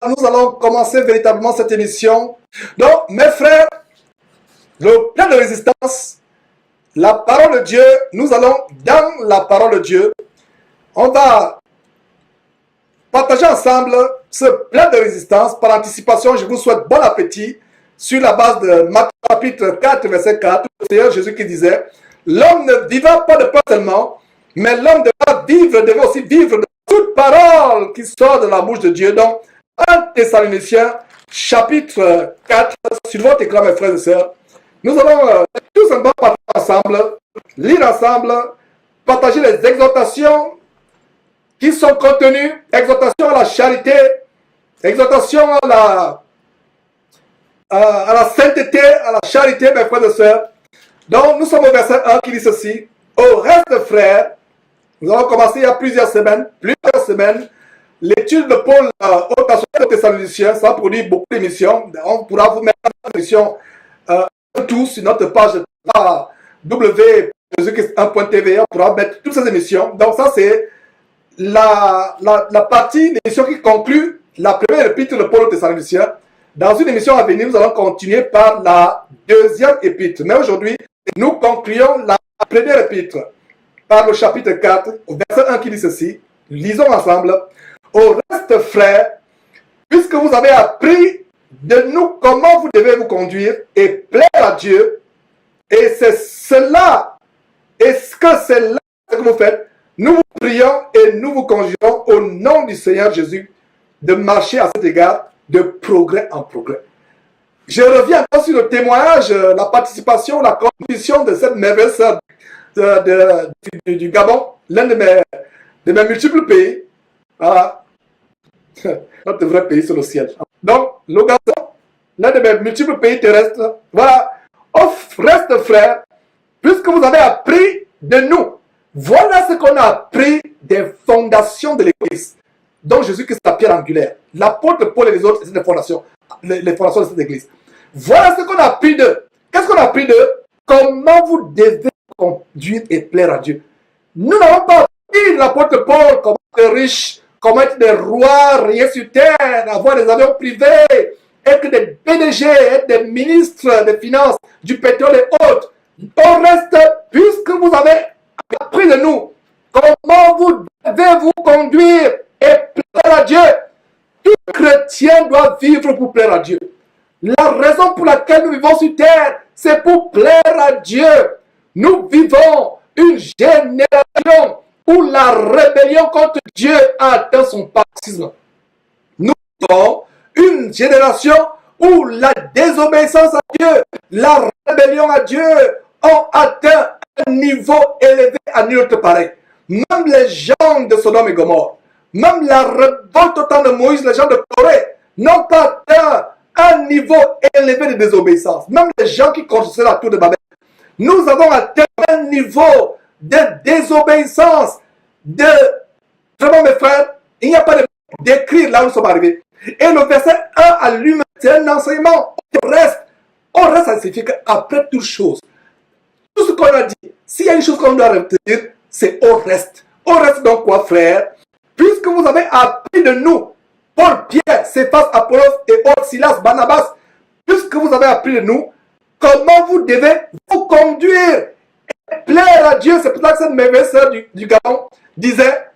nous allons commencer véritablement cette émission. Donc, mes frères, le plan de résistance, la parole de Dieu, nous allons dans la parole de Dieu. On va partager ensemble ce plan de résistance. Par anticipation, je vous souhaite bon appétit sur la base de Matthieu chapitre 4, verset 4. Le Seigneur Jésus qui disait, l'homme ne vivra pas de pain seulement, mais l'homme devait aussi vivre de toute parole qui sort de la bouche de Dieu. Donc, 1 Thessaloniciens chapitre 4, sur votre écran, mes frères et sœurs, nous allons tous partager ensemble, lire ensemble, partager les exhortations qui sont contenues, exhortation à la charité, exhortation à la sainteté, à la charité, mes frères et sœurs. Donc, nous sommes au verset 1 qui dit ceci. Au reste, frères, nous avons commencé il y a plusieurs semaines, l'étude de Paul aux Thessaloniciens. Ça produit beaucoup d'émissions. On pourra vous mettre l'émission tous sur notre page www.jésus-christ1.tv. On pourra mettre toutes ces émissions. Donc, ça, c'est la partie d'émission qui conclut la première épître de Paul aux Thessaloniciens. Dans une émission à venir, nous allons continuer par la deuxième épître. Mais aujourd'hui, nous concluons la première épître par le chapitre 4, au verset 1 qui dit ceci. Lisons ensemble. Au reste, frères, puisque vous avez appris de nous comment vous devez vous conduire et plaire à Dieu, et c'est cela, est-ce que c'est là que vous faites, nous vous prions et nous vous conjurons au nom du Seigneur Jésus de marcher à cet égard de progrès en progrès. Je reviens encore sur le témoignage, la participation, la contribution de cette merveilleuse sœur du Gabon, l'un de mes multiples pays. Voilà. Notre vrai pays sur le ciel. Donc, le Gabon, l'un de mes multiples pays terrestres. Voilà. Au reste, frères, puisque vous avez appris de nous, voilà ce qu'on a appris des fondations de l'Église. Donc, Jésus-Christ est la pierre angulaire. L'apôtre Paul et les autres, c'est les fondations de cette Église. Voilà ce qu'on a appris d'eux. Qu'est-ce qu'on a appris d'eux? Comment vous devez conduire et plaire à Dieu. Nous n'avons pas appris de l'apôtre Paul comment être riche, comment être des rois, régner sur terre, avoir des avions privés, être des PDG, être des ministres des finances, du pétrole et autres. Au reste, puisque vous avez appris de nous comment vous devez vous conduire et plaire à Dieu, tout chrétien doit vivre pour plaire à Dieu. La raison pour laquelle nous vivons sur terre, c'est pour plaire à Dieu. Nous vivons une génération où la rébellion contre Dieu a atteint son paroxysme. Nous vivons une génération où la désobéissance à Dieu, la rébellion à Dieu ont atteint un niveau élevé à nul autre pareil. Même les gens de Sodome et Gomorrhe, même la révolte au temps de Moïse, les gens de Corée, n'ont pas atteint un niveau élevé de désobéissance. Même les gens qui construisaient la tour de Babel. Nous avons atteint un niveau de désobéissance, Vraiment, mes frères, il n'y a pas de d'écrire là où nous sommes arrivés. Et le verset 1 à lui-même, c'est un enseignement. Au reste, ça signifie qu'après toute chose, tout ce qu'on a dit, s'il y a une chose qu'on doit retenir, c'est au reste. Au reste donc quoi, frère? Puisque vous avez appris de nous, Paul, Pierre, Céphas, Apollos et autres, Silas, Barnabas, puisque vous avez appris de nous, comment vous devez vous conduire et plaire à Dieu. C'est pour ça que cette merveilleuse sœur du Gabon disait,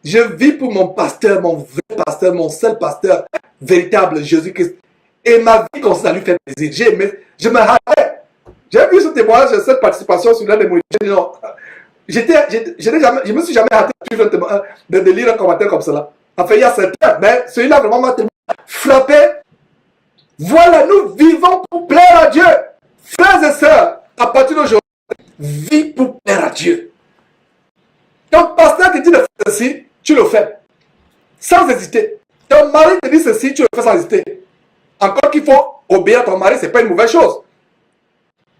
je vis pour mon pasteur, mon vrai pasteur, mon seul pasteur, véritable Jésus-Christ. Et ma vie comme ça lui fait plaisir. Je me rappelle. J'ai vu ce témoignage, cette participation sur l'un de mon non. Je me suis jamais hâté de lire un commentaire comme cela. Enfin, il y a certains, mais celui-là vraiment m'a frappé. Voilà, nous vivons pour plaire à Dieu. Frères et sœurs, à partir d'aujourd'hui, vis pour plaire à Dieu. Ton pasteur te dit de faire ceci, tu le fais. Sans hésiter. Ton mari te dit ceci, tu le fais sans hésiter. Encore qu'il faut obéir à ton mari, ce n'est pas une mauvaise chose.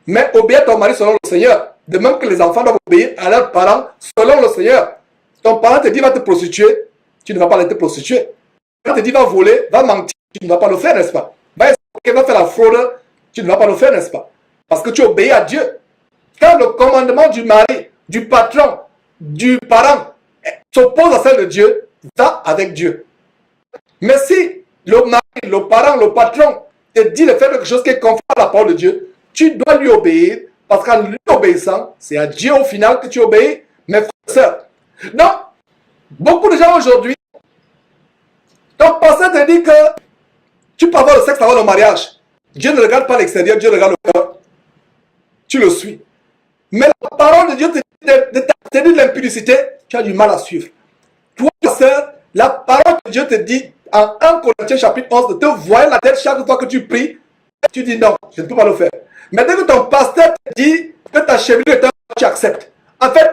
Mais obéir à ton mari selon le Seigneur. De même que les enfants doivent obéir à leurs parents selon le Seigneur. Ton parent te dit va te prostituer, tu ne vas pas aller te prostituer. Quand te dit va voler, va mentir, tu ne vas pas le faire, n'est-ce pas? Va faire la fraude, tu ne vas pas le faire, n'est-ce pas? Parce que tu obéis à Dieu. Quand le commandement du mari, du patron, du parent s'oppose à celle de Dieu, va avec Dieu. Mais si le mari, le parent, le patron te dit de faire quelque chose qui est conforme à la parole de Dieu, tu dois lui obéir, parce qu'en lui obéissant, c'est à Dieu au final que tu obéis, mes frères et sœurs. Donc, beaucoup de gens aujourd'hui, ton pasteur te dit que tu peux avoir le sexe avant le mariage. Dieu ne regarde pas l'extérieur, Dieu regarde le cœur. Tu le suis. Mais la parole de Dieu te dit de l'impudicité, tu as du mal à suivre. Toi, sœur, la parole de Dieu te dit en 1 Corinthiens chapitre 11 de te voir la tête chaque fois que tu pries. Tu dis non, je ne peux pas le faire. Mais dès que ton pasteur te dit que ta chevelure est un, tu acceptes. En fait,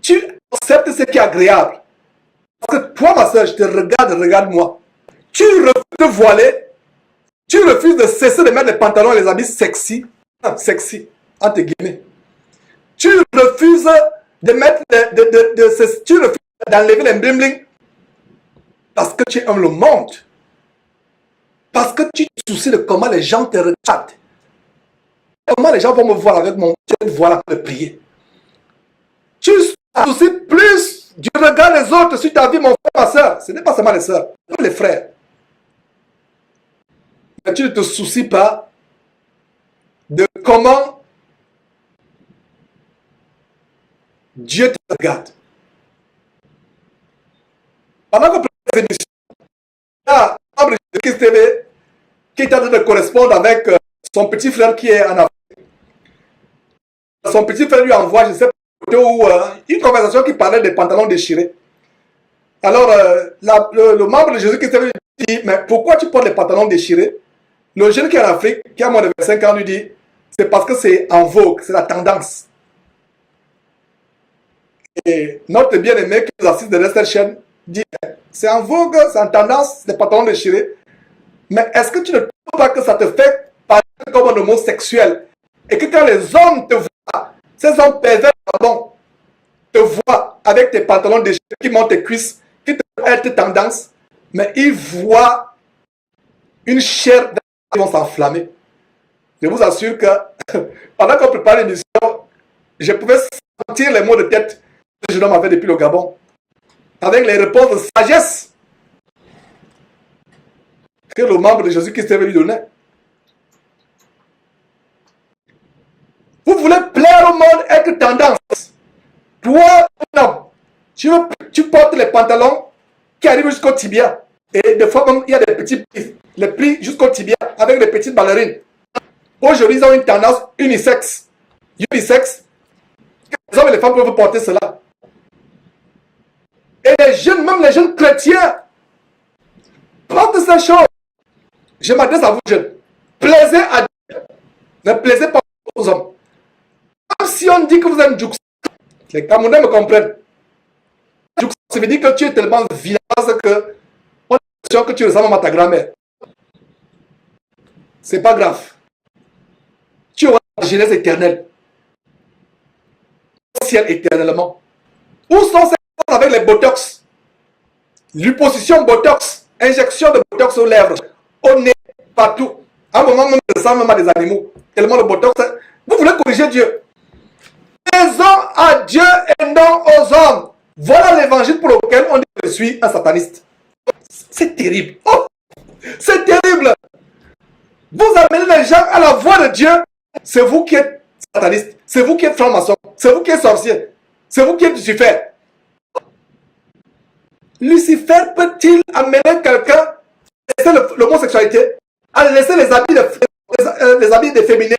tu acceptes ce qui est agréable. Parce que toi, ma soeur, je te regarde, regarde-moi. Tu refuses de voiler. Tu refuses de cesser de mettre les pantalons et les habits sexy. Sexy, entre guillemets. Tu refuses de mettre tu refuses d'enlever les bling-bling. Parce que tu aimes le monde. Parce que tu te soucies de comment les gens te regardent. Comment les gens vont me voir avec mon voilà pour prier. Tu te soucies plus du regard des autres sur ta vie, mon frère, ma soeur. Ce n'est pas seulement les soeurs, même les frères. Mais tu ne te soucies pas de comment Dieu te regarde. Pendant que les émissions, il y a un membre de Kiss TV qui est en train de correspondre avec son petit frère qui est en Afrique. Son petit frère lui envoie, je ne sais pas où, une conversation qui parlait des pantalons déchirés. Alors, le membre de Jésus Christ lui dit, mais pourquoi tu portes les pantalons déchirés? Le jeune qui est en Afrique, qui a moins de 25 ans, lui dit, c'est parce que c'est en vogue, c'est la tendance. Et notre bien-aimé qui nous assiste de cette chaîne dit, c'est en vogue, c'est en tendance, les pantalons déchirés. Mais est-ce que tu ne trouves pas que ça te fait parler comme un homosexuel? Et que quand les hommes te voient, ces hommes pervers, pardon, te voient avec tes pantalons déchirés qui montent tes cuisses, qui te font être tendance, mais ils voient une chair qui vont s'enflammer. Je vous assure que pendant qu'on prépare l'émission, je pouvais sentir les mots de tête que je m'avais depuis le Gabon, avec les réponses de sagesse que le membre de Jésus-Christ lui donnait. Vous voulez plaire au monde, être tendance. Toi, non. Tu portes les pantalons qui arrivent jusqu'au tibia. Et des fois même, il y a des petits plis, les plis jusqu'au tibia, avec des petites ballerines. Aujourd'hui, ils ont une tendance unisexe. Unisexe. Les hommes et les femmes peuvent porter cela. Et les jeunes, même les jeunes chrétiens, portent ces choses. Je m'adresse à vous, jeunes. Plaisez à Dieu. Ne plaisez pas aux hommes. Même si on dit que vous êtes Djouksa, les Camerounais me comprennent. Djouksa, ça veut dire que tu es tellement vilain que on a l'impression que tu ressembles à ta grand-mère. C'est pas grave. Tu auras la jeunesse éternelle. Au ciel éternellement. Où sont ces choses avec les botox? L'hyposition botox, injection de botox aux lèvres, au nez, partout. À un moment même, je ressemble même à des animaux. Tellement le botox. Vous voulez corriger Dieu? Plaisons à Dieu et non aux hommes. Voilà l'évangile pour lequel on dit que je suis un sataniste. C'est terrible. Oh, c'est terrible. Vous amenez les gens à la voie de Dieu. C'est vous qui êtes sataniste. C'est vous qui êtes franc-maçon. C'est vous qui êtes sorcier. C'est vous qui êtes Lucifer. Lucifer peut-il amener quelqu'un à laisser l'homosexualité, à laisser les habits des féminins?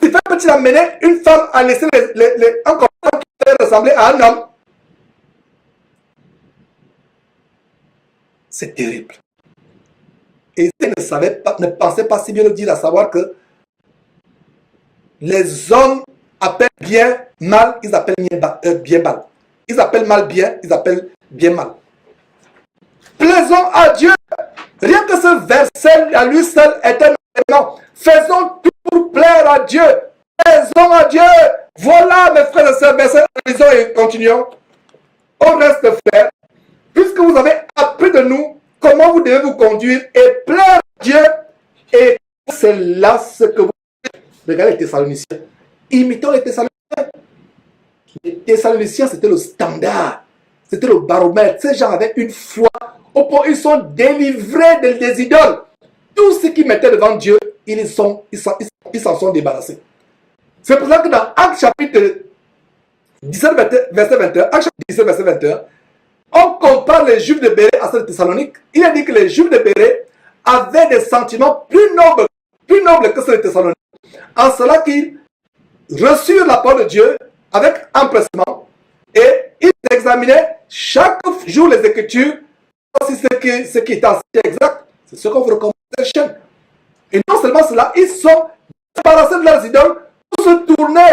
Lucifer peut-il amener une femme à laisser un corps qui peut ressembler à un homme? C'est terrible. Et ils ne pensaient pas si bien le dire, à savoir que les hommes appellent bien mal, ils appellent bien mal. Ils appellent mal bien, ils appellent bien mal. Plaisons à Dieu. Rien que ce verset à lui seul est un élément. Faisons tout pour plaire à Dieu. Plaisons à Dieu. Voilà, mes frères et sœurs, verset, lisons et continuons. On reste frères, puisque vous avez appris de nous comment vous devez vous conduire et plaire à Dieu. Et c'est là ce que vous... Regardez les Thessaloniciens. Imitons les Thessaloniciens. Les Thessaloniciens, c'était le standard. C'était le baromètre. Ces gens avaient une foi au point où ils sont délivrés des idoles. Tout ce qu'ils mettaient devant Dieu, ils s'en sont débarrassés. C'est pour ça que dans Actes chapitre 17, verset 21, Actes chapitre 17, verset 21, on compare les Juifs de Bérée à ceux de Thessalonique. Il a dit que les Juifs de Bérée avaient des sentiments plus nobles que ceux de Thessalonique. En cela qu'ils reçurent la parole de Dieu avec empressement et ils examinaient chaque jour les Écritures si ce qui est enseigné exact. C'est ce qu'on vous recommande à la chaîne. Et non seulement cela, ils sont débarrassés de leurs idoles pour se tourner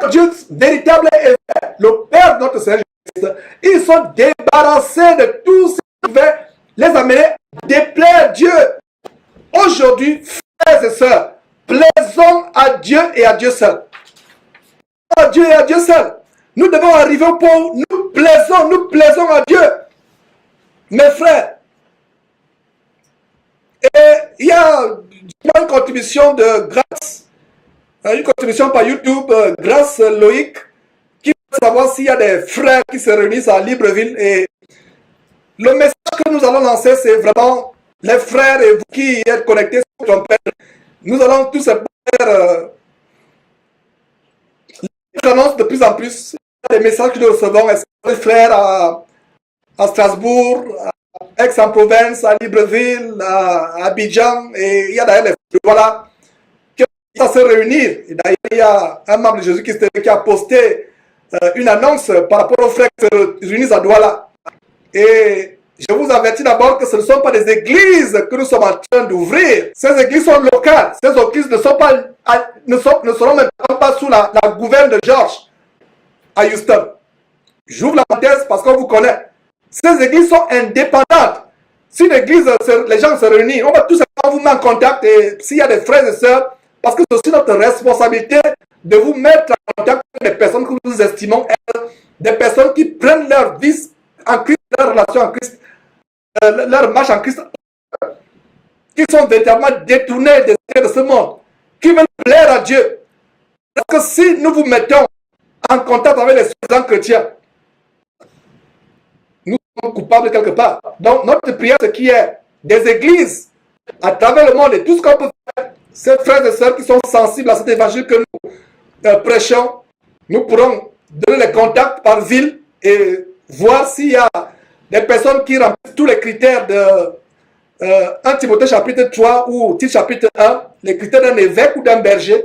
vers Dieu véritable et vrai, le Père de notre Seigneur Jésus-Christ. Ils sont débarrassés de tout ce qui pouvait les amener à déplaire Dieu. Aujourd'hui, frères et sœurs, plaisons à Dieu et à Dieu seul. À Dieu et à Dieu seul. Nous devons arriver au point où nous plaisons à Dieu. Mes frères, et il y a une contribution de Grâce, une contribution par YouTube, Grâce Loïc, qui veut savoir s'il y a des frères qui se réunissent à Libreville. Et le message que nous allons lancer, c'est vraiment les frères et vous qui êtes connectés sur ton Père. Nous allons tous faire les annonces de plus en plus. Il y a des messages que nous recevons, les frères à Strasbourg, à Aix-en-Provence, à Libreville, à Abidjan, et il y a d'ailleurs les frères, voilà, qui vont se réunir. Et d'ailleurs, il y a un membre de Jésus-Christ qui a posté une annonce par rapport aux frères qui se réunissent à Douala. Et je vous avertis d'abord que ce ne sont pas des églises que nous sommes en train d'ouvrir. Ces églises sont locales. Ces églises ne seront même pas sous la gouverne de George à Houston. J'ouvre la parenthèse parce qu'on vous connaît. Ces églises sont indépendantes. Si l'église, les gens se réunissent, on va tout simplement vous mettre en contact. Et s'il y a des frères et sœurs, parce que c'est aussi notre responsabilité de vous mettre en contact avec des personnes que nous estimons être des personnes qui prennent leur vie en Christ, leur relation en Christ, leur marche en Christ, qui sont véritablement détournés des idées de ce monde, qui veulent plaire à Dieu. Parce que si nous vous mettons en contact avec les soi-disant chrétiens, nous sommes coupables quelque part. Donc notre prière, c'est qu'il y ait des églises à travers le monde et tout ce qu'on peut faire, ces frères et sœurs qui sont sensibles à cet évangile que nous prêchons, nous pourrons donner les contacts par ville et voir s'il y a des personnes qui remplissent tous les critères de 1 Timothée chapitre 3 ou Tite chapitre 1, les critères d'un évêque ou d'un berger.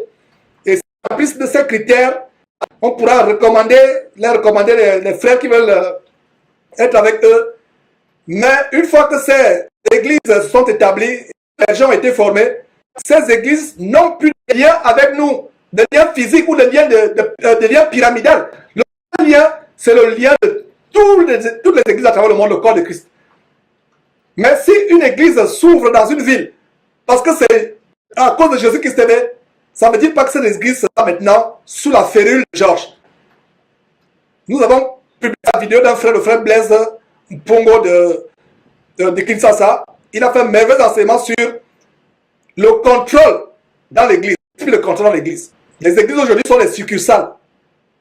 Et si on remplissent de ces critères, on pourra les recommander les frères qui veulent être avec eux. Mais une fois que ces églises sont établies, les gens ont été formés, ces églises n'ont plus de lien avec nous, de lien physique ou de lien pyramidal. Le lien, c'est le lien de toutes les églises à travers le monde, le corps de Christ. Mais si une église s'ouvre dans une ville, parce que c'est à cause de Jésus-Christ, ça ne veut dire pas que cette église sera maintenant sous la férule de Georges. Nous avons publié la vidéo d'un frère, le frère Blaise Pongo de Kinshasa. Il a fait un merveilleux enseignement sur le contrôle dans l'église. Le contrôle dans l'église. Les églises aujourd'hui sont les succursales.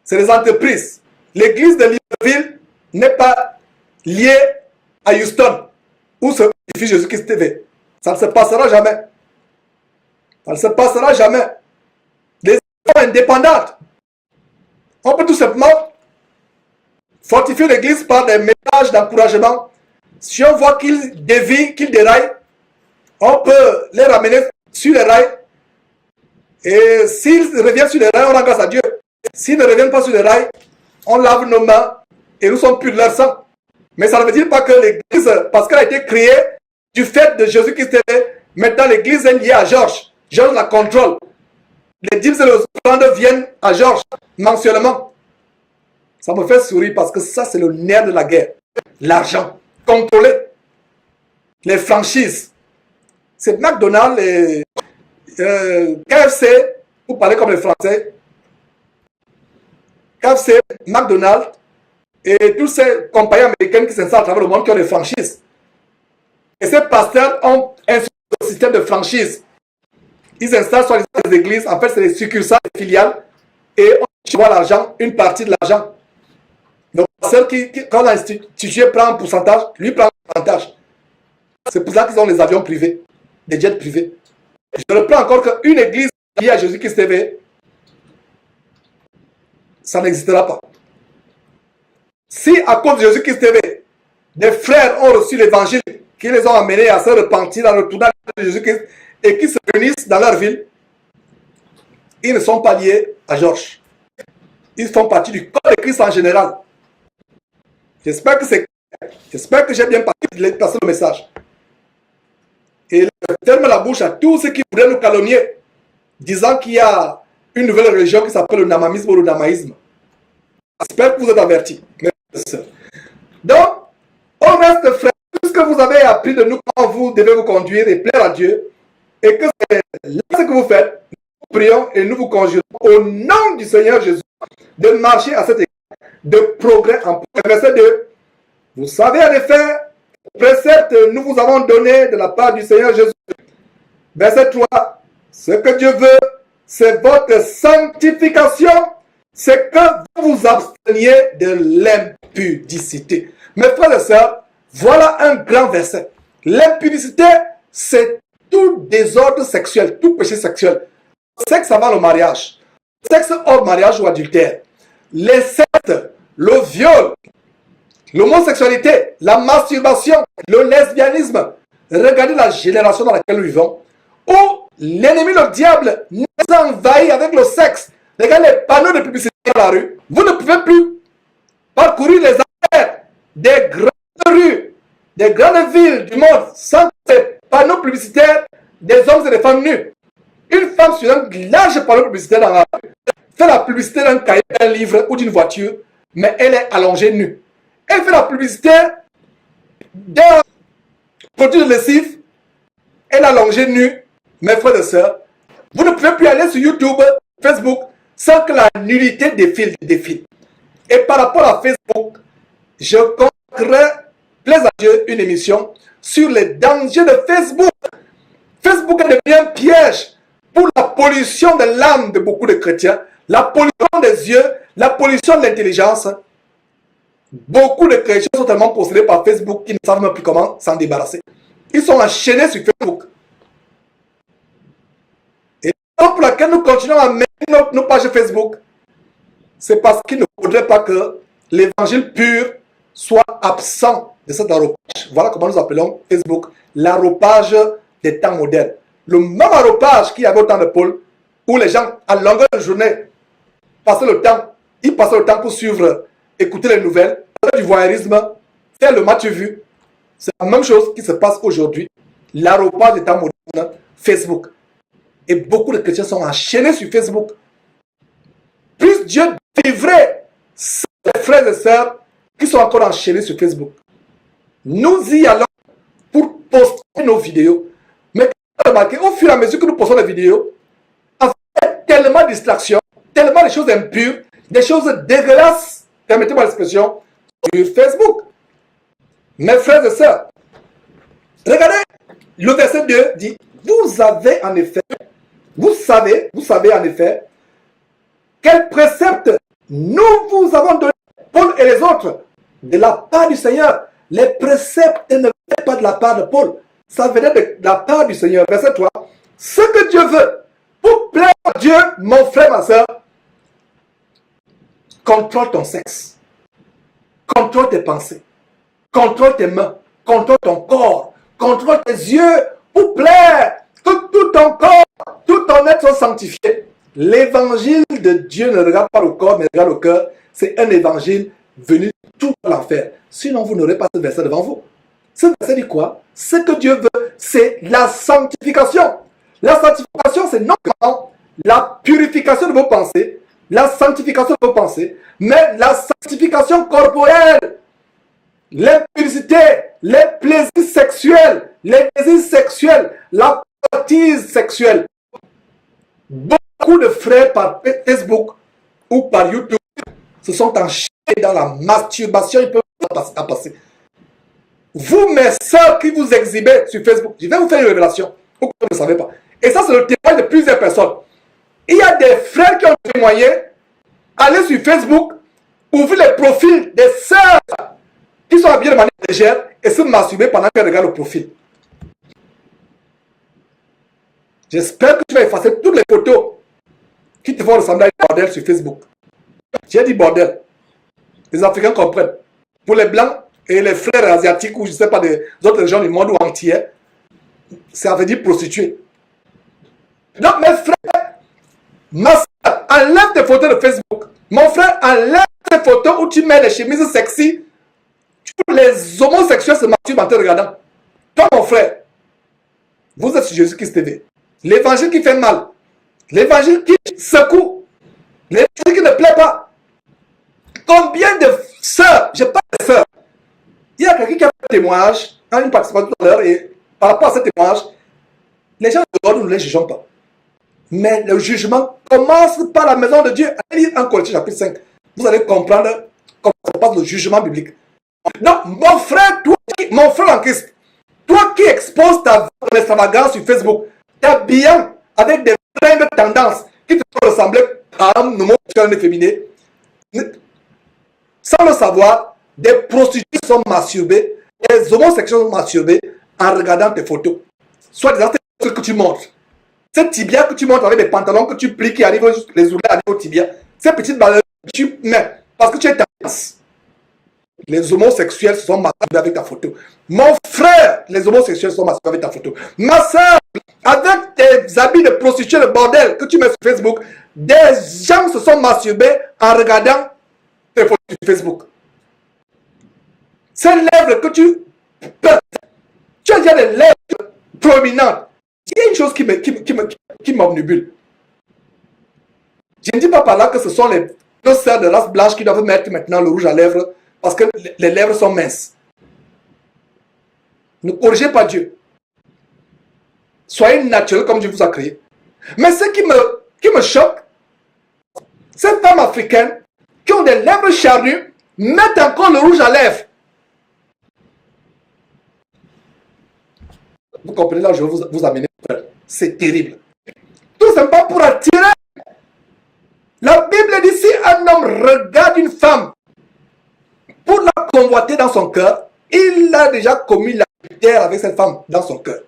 C'est les entreprises. L'église de Libreville n'est pas liée à Houston, où se diffuse Jésus-Christ TV. Ça ne se passera jamais. Ça ne se passera jamais. Les églises sont indépendantes. On peut tout simplement fortifier l'église par des messages d'encouragement. Si on voit qu'ils dévient, qu'ils déraillent, on peut les ramener sur les rails. Et s'ils reviennent sur les rails, on rend grâce à Dieu. S'ils ne reviennent pas sur les rails, on lave nos mains et nous sommes purs de leur sang. Mais ça ne veut dire pas que l'église, parce qu'elle a été créée du fait de Jésus-Christ, maintenant l'église est liée à Georges. Georges la contrôle. Les dîmes et les offrandes viennent à Georges mensuellement. Ça me fait sourire parce que ça, c'est le nerf de la guerre. L'argent. Contrôler. Les franchises. C'est McDonald's et KFC, pour parler comme les Français. KFC, McDonald's et toutes ces compagnies américaines qui s'installent à travers le monde qui ont des franchises. Et ces pasteurs ont un système de franchise. Ils installent sur les églises. En fait, c'est des succursales, des filiales. Et on voit l'argent, une partie de l'argent. Donc, sœur quand l'institut prend un pourcentage, lui prend un pourcentage. C'est pour ça qu'ils ont les avions privés, des jets privés. Je reprends encore qu'une église liée à Jésus-Christ TV, ça n'existera pas. Si à cause de Jésus-Christ TV, des frères ont reçu l'évangile, qui les ont amenés à se repentir, à retourner à Jésus-Christ, et qui se réunissent dans leur ville, ils ne sont pas liés à Georges. Ils font partie du corps de Christ en général. J'espère que c'est clair. J'espère que j'ai bien passé le message. Et je ferme la bouche à tous ceux qui voudraient nous calomnier, disant qu'il y a une nouvelle religion qui s'appelle le namamisme ou le namaïsme. J'espère que vous êtes avertis. Donc, au reste, frère, tout ce que vous avez appris de nous, quand vous devez vous conduire et plaire à Dieu, et que c'est là ce que vous faites, nous prions et nous vous conjurons au nom du Seigneur Jésus de marcher à cet égard de progrès en progrès. Verset 2. Vous savez en effet, précepte nous vous avons donné de la part du Seigneur Jésus. Verset 3. Ce que Dieu veut, c'est votre sanctification, c'est que vous vous absteniez de l'impudicité. Mes frères et sœurs, voilà un grand verset. L'impudicité, c'est tout désordre sexuel, tout péché sexuel. Le sexe avant le mariage, le sexe hors mariage ou adultère, les sectes, le viol, l'homosexualité, la masturbation, le lesbianisme. Regardez la génération dans laquelle nous vivons, où l'ennemi, le diable, nous envahit avec le sexe. Regardez les panneaux de publicité dans la rue. Vous ne pouvez plus parcourir les artères des grandes rues, des grandes villes du monde sans ces panneaux publicitaires des hommes et des femmes nus. Une femme sur un large panneau publicitaire dans la rue fait la publicité d'un cahier, d'un livre ou d'une voiture, mais elle est allongée nue. Elle fait la publicité d'un produit de lessive, elle est allongée nue. Mes frères et sœurs, vous ne pouvez plus aller sur YouTube, Facebook, sans que la nudité défile. Et par rapport à Facebook, je consacrerai, plaise à Dieu, une émission sur les dangers de Facebook. Facebook est devenu un piège pour la pollution de l'âme de beaucoup de chrétiens, la pollution des yeux, la pollution de l'intelligence. Beaucoup de chrétiens sont tellement possédés par Facebook qu'ils ne savent même plus comment s'en débarrasser. Ils sont enchaînés sur Facebook. Et la raison pour laquelle nous continuons à mettre nos pages Facebook, c'est parce qu'il ne faudrait pas que l'évangile pur soit absent de cet arropage. Voilà comment nous appelons Facebook l'arropage des temps modernes. Le même arropage qu'il y avait au temps de Paul, où les gens, à longueur de journée, passaient le temps, ils passaient le temps pour suivre, écouter les nouvelles, faire du voyeurisme, faire le match vu. C'est la même chose qui se passe aujourd'hui. L'arropage des temps modernes, Facebook. Et beaucoup de chrétiens sont enchaînés sur Facebook. Plus Dieu délivrait ces frères et sœurs qui sont encore enchaînés sur Facebook. Nous y allons pour poster nos vidéos. Mais remarquez, au fur et à mesure que nous postons les vidéos, en fait, tellement de distractions, tellement de choses impures, des choses dégueulasses, permettez-moi l'expression, sur Facebook. Mes frères et sœurs, regardez, le verset 2 dit, vous avez en effet, vous savez en effet, quel précepte nous vous avons donné, Paul et les autres, de la part du Seigneur. Les préceptes ne venaient pas de la part de Paul, ça venait de la part du Seigneur. Verset 3, ce que Dieu veut, pour plaire à Dieu, mon frère, ma soeur, contrôle ton sexe, contrôle tes pensées, contrôle tes mains, contrôle ton corps, contrôle tes yeux, pour plaire, que tout ton corps, tout ton être soit sanctifié. L'évangile de Dieu ne regarde pas le corps, mais regarde le cœur. C'est un évangile venu tout l'enfer. Sinon, vous n'aurez pas ce verset devant vous. Ce verset dit quoi? Ce que Dieu veut, c'est la sanctification. La sanctification, c'est non seulement la purification de vos pensées, la sanctification de vos pensées, mais la sanctification corporelle. L'impudicité, les plaisirs sexuels, la convoitise sexuelle. Beaucoup de frères par Facebook ou par YouTube se sont enchaînés dans la masturbation, ils peuvent pas passer. Vous, mes sœurs qui vous exhibez sur Facebook, je vais vous faire une révélation, vous ne savez pas. Et ça, c'est le témoignage de plusieurs personnes. Il y a des frères qui ont témoigné, allez sur Facebook, ouvrir les profils des sœurs qui sont habillées de manière légère et se masturber pendant qu'elles regardent le profil. J'espère que tu vas effacer toutes les photos qui te font ressembler à un bordel sur Facebook. J'ai dit bordel. Les Africains comprennent. Pour les Blancs et les frères asiatiques ou je ne sais pas des autres régions du monde ou entier, ça veut dire prostituée. Donc mes frères, ma soeur, enlève tes photos de Facebook. Mon frère, enlève tes photos où tu mets les chemises sexy. Les homosexuels se masturbent en te regardant. Toi mon frère, vous êtes sur Jésus-Christ TV. L'évangile qui fait mal. L'évangile qui secoue. L'évangile qui ne plaît pas. Combien de sœurs, je parle de sœurs. Il y a quelqu'un qui a fait un témoignage, une participation tout à l'heure, et par rapport à ce témoignage, les gens de nous ne les jugeons pas. Mais le jugement commence par la maison de Dieu. Allez lire 1 Corinthiens chapitre 5. Vous allez comprendre comment se passe le jugement biblique. Donc, mon frère, toi, mon frère en Christ, toi qui exposes ta vie en extravagance sur Facebook, t'habillant avec des fringues tendances qui te font ressembler à un homme féminin, sans le savoir, des prostituées sont masturbées, des homosexuels sont masturbés en regardant tes photos. Soit disant ce que tu montres. Ces tibias que tu montres avec des pantalons que tu plies qui arrivent, les ourlets arrivent au tibia. Ces petites balles que tu mets parce que tu es tendance. Les homosexuels se sont masturbés avec ta photo. Mon frère, les homosexuels se sont masturbés avec ta photo. Ma soeur, avec tes habits de prostituée, de bordel que tu mets sur Facebook, des gens se sont masturbés en regardant tes photos sur Facebook. Ces lèvres que tu as déjà des lèvres prominentes. Il y a une chose qui m'obnubule. Je ne dis pas par là que ce sont les deux sœurs de race blanche qui doivent mettre maintenant le rouge à lèvres parce que les lèvres sont minces. Ne corrigez pas Dieu. Soyez naturel comme Dieu vous a créé. Mais ce qui me choque, ces femmes africaines qui ont des lèvres charnues mettent encore le rouge à lèvres. Vous comprenez là, je vais vous amener. C'est terrible. Tout simplement pour attirer. La Bible dit si un homme regarde une femme pour la convoiter dans son cœur, il a déjà commis l'adultère avec cette femme dans son cœur.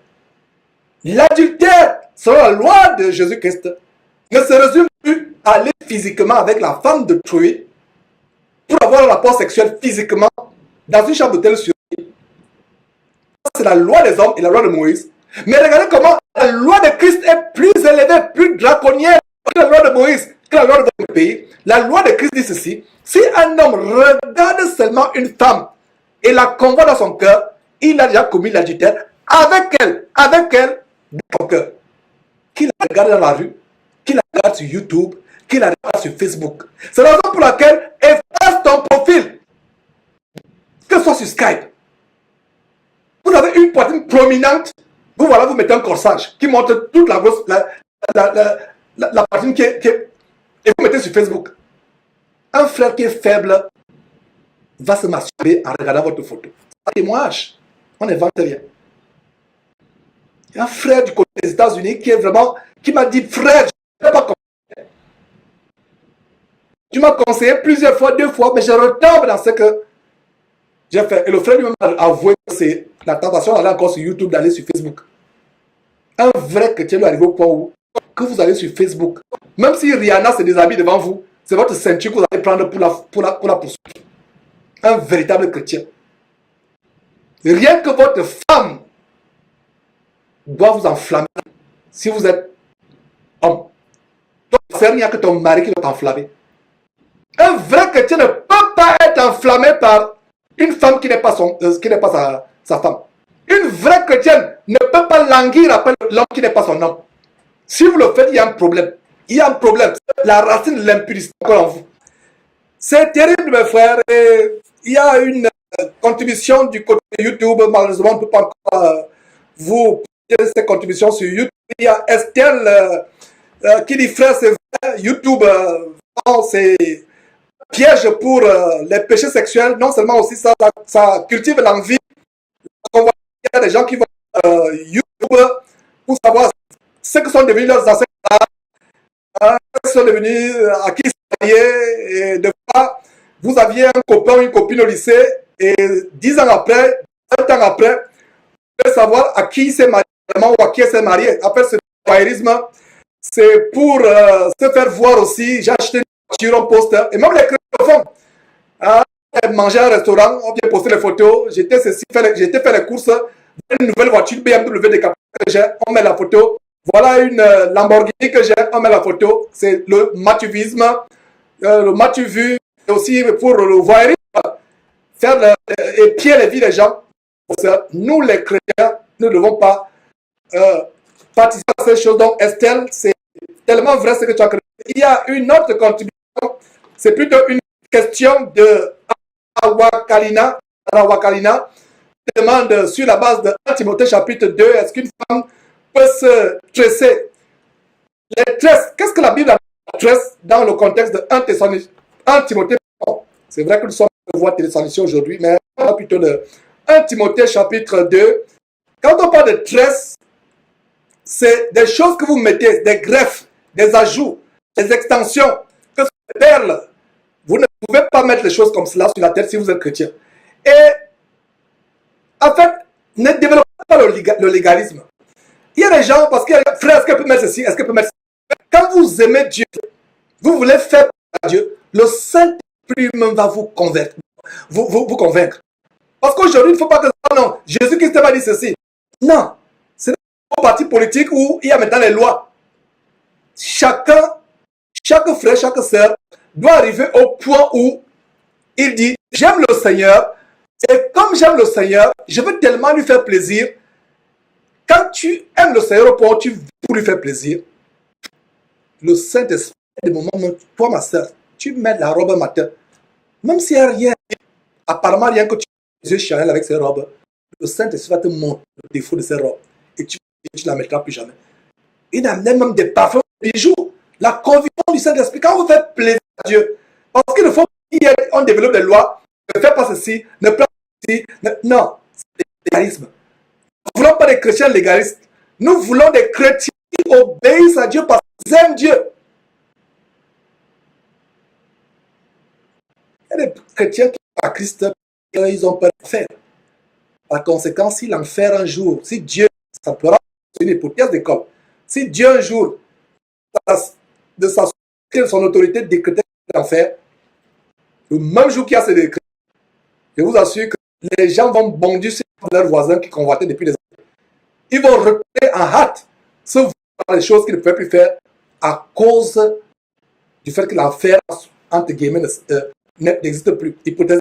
L'adultère, selon la loi de Jésus-Christ, ne se résume plus à aller physiquement avec la femme de d'autrui pour avoir un rapport sexuel physiquement dans une chambre d'hôtel sur lui. C'est la loi des hommes et la loi de Moïse. Mais regardez comment la loi de Christ est plus élevée, plus draconienne que la loi de Moïse, que la loi de votre pays. La loi de Christ dit ceci: si un homme regarde seulement une femme et la convoite dans son cœur, il a déjà commis l'adultère avec elle dans son cœur. Qu'il la regarde dans la rue, qu'il la regarde sur YouTube, qu'il la regarde sur Facebook. C'est la raison pour laquelle efface ton profil, que ce soit sur Skype. Vous avez une poitrine prominente, vous voilà, vous mettez un corsage qui montre toute la grosse, la poitrine et vous mettez sur Facebook. Un frère qui est faible va se masturber en regardant votre photo. C'est un témoignage. On n'invente rien. Il y a un frère du côté des États-Unis qui m'a dit: frère, je ne sais pas comment. Tu m'as conseillé plusieurs fois, 2 fois, mais je retombe dans ce que j'ai fait. Et le frère lui-même a avoué que c'est la tentation d'aller encore sur YouTube, d'aller sur Facebook. Un vrai chrétien lui arrive au point où que vous allez sur Facebook, même si Rihanna se déshabille devant vous, c'est votre ceinture que vous allez prendre pour la poursuivre. Un véritable chrétien. Rien que votre femme doit vous enflammer si vous êtes homme. Donc, il n'y a que ton mari qui doit t'enflammer. Un vrai chrétien ne peut pas être enflammé par une femme qui n'est pas, sa femme. Une vraie chrétienne ne peut pas languir après l'homme qui n'est pas son homme. Si vous le faites, il y a un problème. Il y a un problème. La racine de l'impudicité encore en vous. C'est terrible, mes frères. Et il y a une contribution du côté YouTube. Malheureusement, on ne peut pas encore vous dire ces contributions sur YouTube. Il y a Estelle qui dit: frère, c'est vrai, YouTube, c'est piège pour les péchés sexuels. Non seulement aussi ça cultive l'envie. Il y a des gens qui vont YouTube pour savoir ce que sont devenus leurs ancêtres, ce que sont devenus à qui ils sont liés, et de fois vous aviez un copain ou une copine au lycée et 10 ans après, 20 ans après, vous voulez savoir à qui il s'est marié ou à qui elle s'est marié. Après ce voyeurisme, c'est pour se faire voir aussi. J'ai acheté une voiture, un poster, et même les chrétiens le font. Hein, manger à un restaurant, on vient poster les photos. J'étais fait les courses, une nouvelle voiture BMW décapotée que j'ai, on met la photo. Voilà une Lamborghini que j'ai, on met la photo. C'est le mathuvisme, le mathu vu, et aussi pour le voyeurisme, faire épier les vies des gens. Nous, les chrétiens, ne devons pas participer à ces choses. Donc, Estelle, c'est tellement vrai ce que tu as créé. Il y a une autre contribution, c'est plutôt une question de Awakalina, qui demande sur la base de 1 Timothée chapitre 2, est-ce qu'une femme peut se tresser? Les tresses, qu'est-ce que la Bible appelle tresse dans le contexte de 1 Timothée? C'est vrai que nous sommes en voie de Thessaloniciens aujourd'hui, mais on parle plutôt de 1 Timothée chapitre 2. Quand on parle de tresse, c'est des choses que vous mettez, des greffes, des ajouts, des extensions, que ce sont des perles. Vous ne pouvez pas mettre les choses comme cela sur la tête si vous êtes chrétien. Et en fait, ne développez pas le légalisme. Il y a des gens, parce qu'il y a frère, est-ce qu'elle peut mettre ceci, est-ce qu'elle peut mettre ceci? Quand vous aimez Dieu, vous voulez faire à Dieu, le Saint-Esprit même va vous convaincre. Vous convaincre. Parce qu'aujourd'hui, il ne faut pas que non, Jésus-Christ m'a dit ceci. Non, c'est un parti politique où il y a maintenant les lois. Chaque frère, chaque sœur doit arriver au point où il dit, j'aime le Seigneur, et comme j'aime le Seigneur, je veux tellement lui faire plaisir. Quand tu aimes le Seigneur au point où tu veux pour lui faire plaisir, le Saint-Esprit, des moments où toi, ma sœur, tu mets la robe matin, même s'il n'y a rien, apparemment rien que tu les yeux Chanel avec ces robes, le Saint-Esprit va te montrer le défaut de ces robes et tu ne la mettras plus jamais. Il amène même des parfums, des bijoux. La conviction du Saint-Esprit, quand vous faites plaisir à Dieu, parce qu'il ne faut pas qu'on développe des lois, ne fais pas ceci, ne plains pas ceci. Non, c'est le légalisme. Nous ne voulons pas des chrétiens légalistes. Nous voulons des chrétiens qui obéissent à Dieu parce qu'ils aiment Dieu. Il y a des chrétiens qui sont à Christ, ils ont peur d'enfer. Par conséquent, si l'enfer un jour, si Dieu, ça pourra, c'est une hypothèse d'école, si Dieu un jour, de son autorité décréter l'enfer, le même jour qu'il y a ces décrets, je vous assure que les gens vont bondir sur leurs voisins qui convoitaient depuis des années. Ils vont recruter en hâte ce les choses qu'ils ne pouvaient plus faire à cause du fait que l'enfer, entre guillemets, n'existe plus. Hypothèse.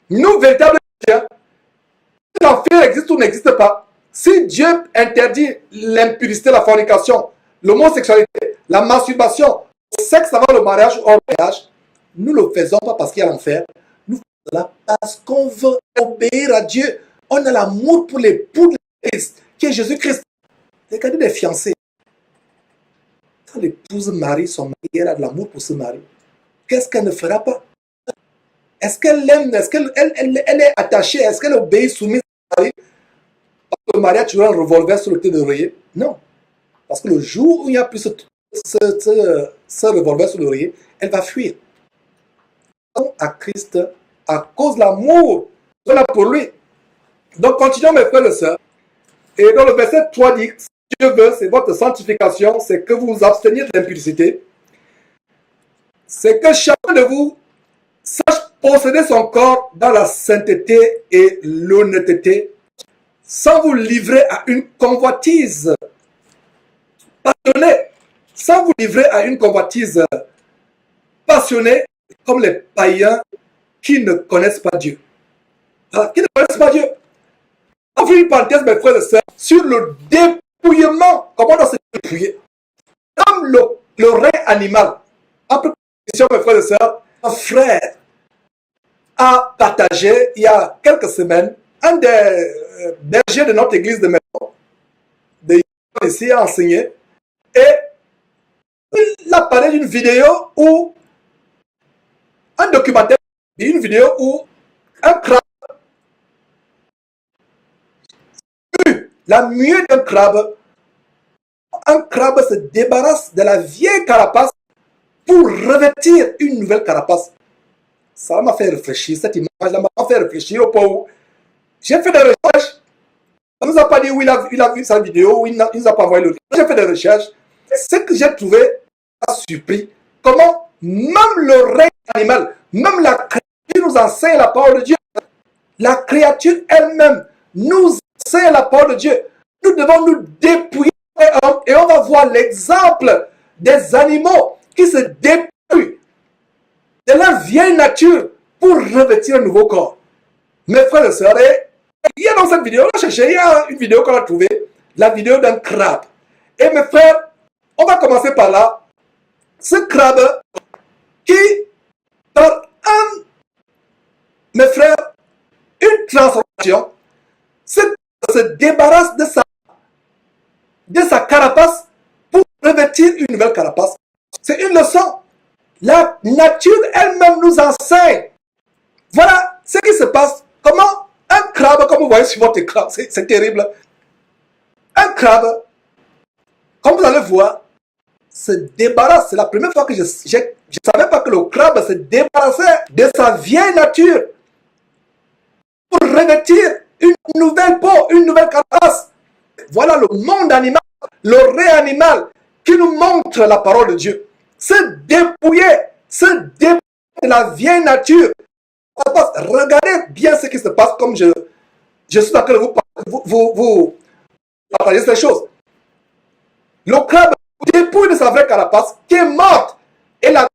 Nous, véritables chrétiens, si l'enfer existe ou n'existe pas, si Dieu interdit l'impudicité, la fornication, l'homosexualité, la masturbation, le sexe avant le mariage ou hors mariage, nous ne le faisons pas parce qu'il y a l'enfer. Nous faisons cela parce qu'on veut obéir à Dieu. On a l'amour pour l'époux de Christ, qui est Jésus-Christ. Regardez les fiancés. Quand l'épouse marie son mari, elle a de l'amour pour ce mari. Qu'est-ce qu'elle ne fera pas? Est-ce qu'elle l'aime? Est-ce qu'elle elle est attachée? Est-ce qu'elle obéit, soumise à son mari? Parce que le mariage, tu as un revolver sur le thé d'oreiller? Non. Parce que le jour où il n'y a plus ce revolver sur l'oreiller, elle va fuir. À Christ, à cause de l'amour qu'on a pour lui. Donc, continuons, mes frères et sœurs. Et dans le verset 3 dit, si Dieu veut, c'est votre sanctification, c'est que vous vous absteniez de l'impudicité. C'est que chacun de vous sache posséder son corps dans la sainteté et l'honnêteté, sans vous livrer à une convoitise passionnée, sans vous livrer à une convoitise passionnée, comme les païens qui ne connaissent pas Dieu. Alors, qui ne connaissent pas Dieu. On fait une parenthèse, mes frères et sœurs, sur le dépouillement. Comment on doit se dépouiller? Comme le rein animal. Après, mes frères et sœurs, un frère a partagé, il y a quelques semaines, un des bergers de notre église de maison, ici, a enseigné, et il a parlé d'une vidéo où, un documentaire, une vidéo où un crabe, la muette d'un crabe, un crabe se débarrasse de la vieille carapace pour revêtir une nouvelle carapace. Ça m'a fait réfléchir, cette image-là m'a fait réfléchir au point où j'ai fait des recherches. On ne nous a pas dit où il a vu sa vidéo, où il nous a pas envoyé le lien. J'ai fait des recherches. Ce que j'ai trouvé m'a surpris. Comment même le règne animal, même la créature nous enseigne la parole de Dieu. La créature elle-même nous enseigne la parole de Dieu. Nous devons nous dépouiller et on va voir l'exemple des animaux qui se dépouillent de leur vieille nature pour revêtir un nouveau corps. Mes frères et sœurs, il y a dans cette vidéo, on a cherché, il y a une vidéo qu'on a trouvée, la vidéo d'un crabe. Et mes frères, on va commencer par là. Ce crabe qui, par mes frères, une transformation, se débarrasse de sa carapace pour revêtir une nouvelle carapace. C'est une leçon. La nature elle-même nous enseigne. Voilà ce qui se passe. Comment un crabe, comme vous voyez sur votre écran, c'est terrible. Un crabe, comme vous allez voir, se débarrasse. C'est la première fois que je ne savais pas que le crabe se débarrassait de sa vieille nature pour revêtir une nouvelle peau, une nouvelle carapace. Voilà le monde animal, le règne animal qui nous montre la parole de Dieu. Se dépouiller de la vieille nature. Regardez bien ce qui se passe comme je suis en train de vous partager ces choses. Le crabe dépouille de sa vraie carapace qui est morte. Et la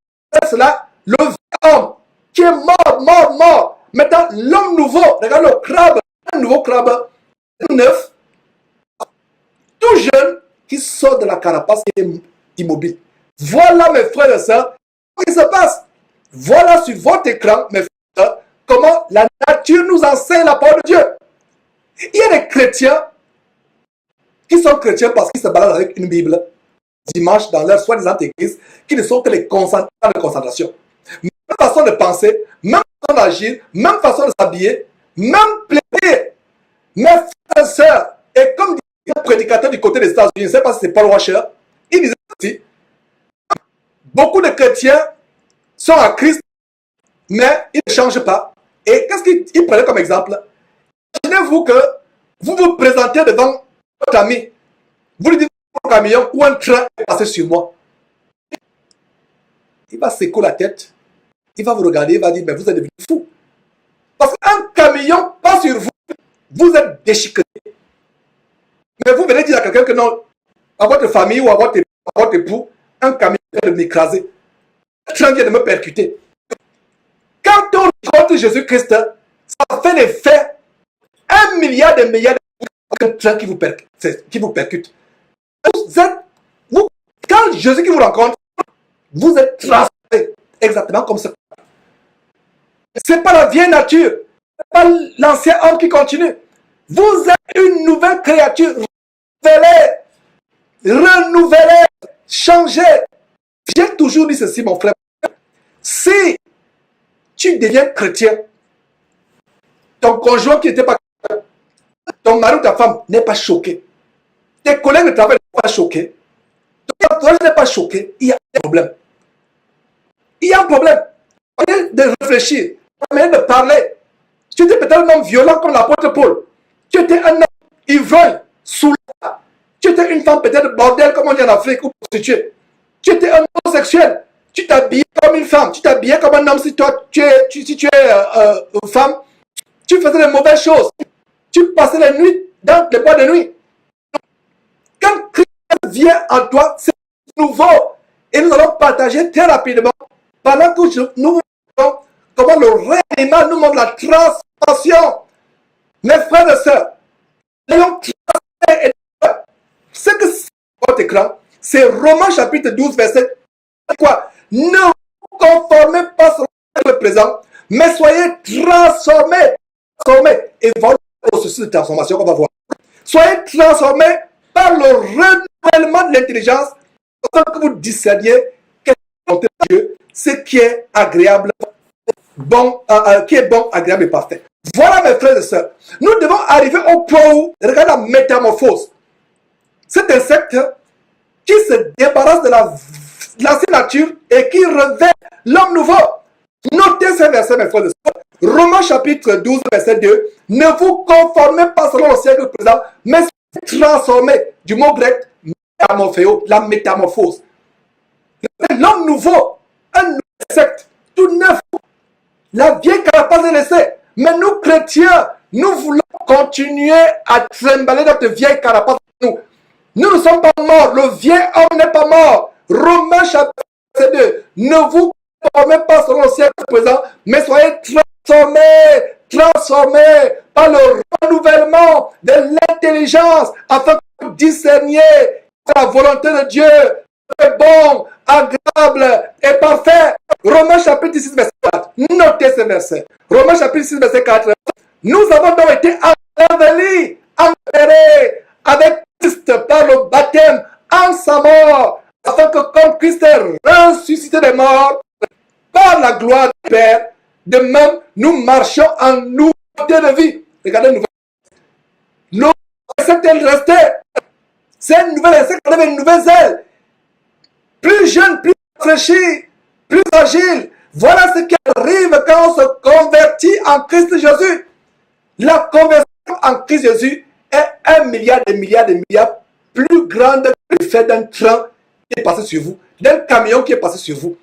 cela, le vieux homme qui est mort. Maintenant, l'homme nouveau, regarde le crabe, un nouveau crabe neuf, tout jeune, qui sort de la carapace et est immobile. Voilà, mes frères et sœurs, ce qui se passe. Voilà sur votre écran, mes frères et sœurs, comment la nature nous enseigne la parole de Dieu. Il y a des chrétiens qui sont chrétiens parce qu'ils se baladent avec une Bible dimanche dans leur soi-disant église, qui ne sont que les consentants de concentration. Même façon de penser, même façon d'agir, même façon de s'habiller, même plaider. Mes frères et sœurs, et comme dit un prédicateur du côté des États-Unis, je ne sais pas si c'est Paul Washer, il disait aussi, beaucoup de chrétiens sont à Christ, mais ils ne changent pas. Et qu'est-ce qu'il prenait comme exemple? Imaginez-vous que vous vous présentez devant votre ami, vous lui dites un camion ou un train est passé sur moi. Il va secouer la tête, il va vous regarder, il va dire, mais vous êtes devenu fou. Parce qu'un camion passe sur vous, vous êtes déchiqueté. Mais vous venez dire à quelqu'un que non, à votre famille ou à votre époux, un camion vient de m'écraser. Un train vient de me percuter. Quand on rencontre Jésus-Christ, ça fait l'effet 1 milliard de milliards de train qui vous percute. Quand Jésus qui vous rencontre, vous êtes transformé exactement comme ça. Ce n'est pas la vieille nature, ce n'est pas l'ancien homme qui continue. Vous êtes une nouvelle créature, renouvelée, changée. J'ai toujours dit ceci, mon frère. Si tu deviens chrétien, ton conjoint qui n'était pas chrétien, ton mari ou ta femme n'est pas choqué, tes collègues de travail ne sont pas choqués, ton entourage n'est pas choqué, il y a un problème. Il y a un problème. De réfléchir, de parler. Tu étais peut-être un homme violent comme l'apôtre Paul. Tu étais un homme ivrogne, saoulé. Tu étais une femme peut-être bordel comme on dit en Afrique ou prostituée. Tu étais un homosexuel. Tu t'habillais comme une femme. Tu t'habillais comme un homme si tu es une femme. Tu faisais les mauvaises choses. Tu passais la nuit dans les bois de nuit. Quand Christ vient en toi, c'est nouveau. Et nous allons partager très rapidement pendant que nous voyons comment le règne animal nous montre la transformation. Mes frères et sœurs, ayons ce que c'est votre écran, c'est Romains chapitre 12, verset quoi? Ne vous conformez pas sur le présent, mais soyez transformés. Et voilà le processus de transformation qu'on va voir. Soyez transformés par le renouvellement de l'intelligence, afin que vous discerniez quelle est la volonté de Dieu, ce qui est agréable, agréable et parfait. Voilà, mes frères et sœurs. Nous devons arriver au point où, regardez la métamorphose. Cet insecte qui se débarrasse de l'ancienne nature et qui revêt l'homme nouveau. Notez ce verset, mes frères et sœurs. Romains chapitre 12, verset 2. Ne vous conformez pas selon le siècle présent, mais transformez, du mot grec, métamorphéo, la métamorphose. L'homme nouveau, un nouveau secte, tout neuf. La vieille carapace est laissée. Mais nous, chrétiens, nous voulons continuer à trimballer notre vieille carapace. Nous ne sommes pas morts. Le vieil homme n'est pas mort. Romains chapitre 2. Ne vous conformez pas selon le siècle présent, mais soyez transformés par le renouvellement de l'intelligence afin que vous discerniez la volonté de Dieu est bon, agréable et parfait. Romains chapitre 6, verset 4. Notez ce verset. Romains chapitre 6, verset 4. Nous avons donc été ensevelis, enterrés avec Christ par le baptême en sa mort, afin que comme Christ est ressuscité des morts, par la gloire du Père, de même nous marchions en nouveauté de vie. Regardez, nous est resté. C'est une nouvelle insecte avec une nouvelle aile. Plus jeune, plus fraîchi, plus agile. Voilà ce qui arrive quand on se convertit en Christ Jésus. La conversion en Christ Jésus est 1 milliard de milliards de milliards plus grande que l'effet d'un train qui est passé sur vous, d'un camion qui est passé sur vous.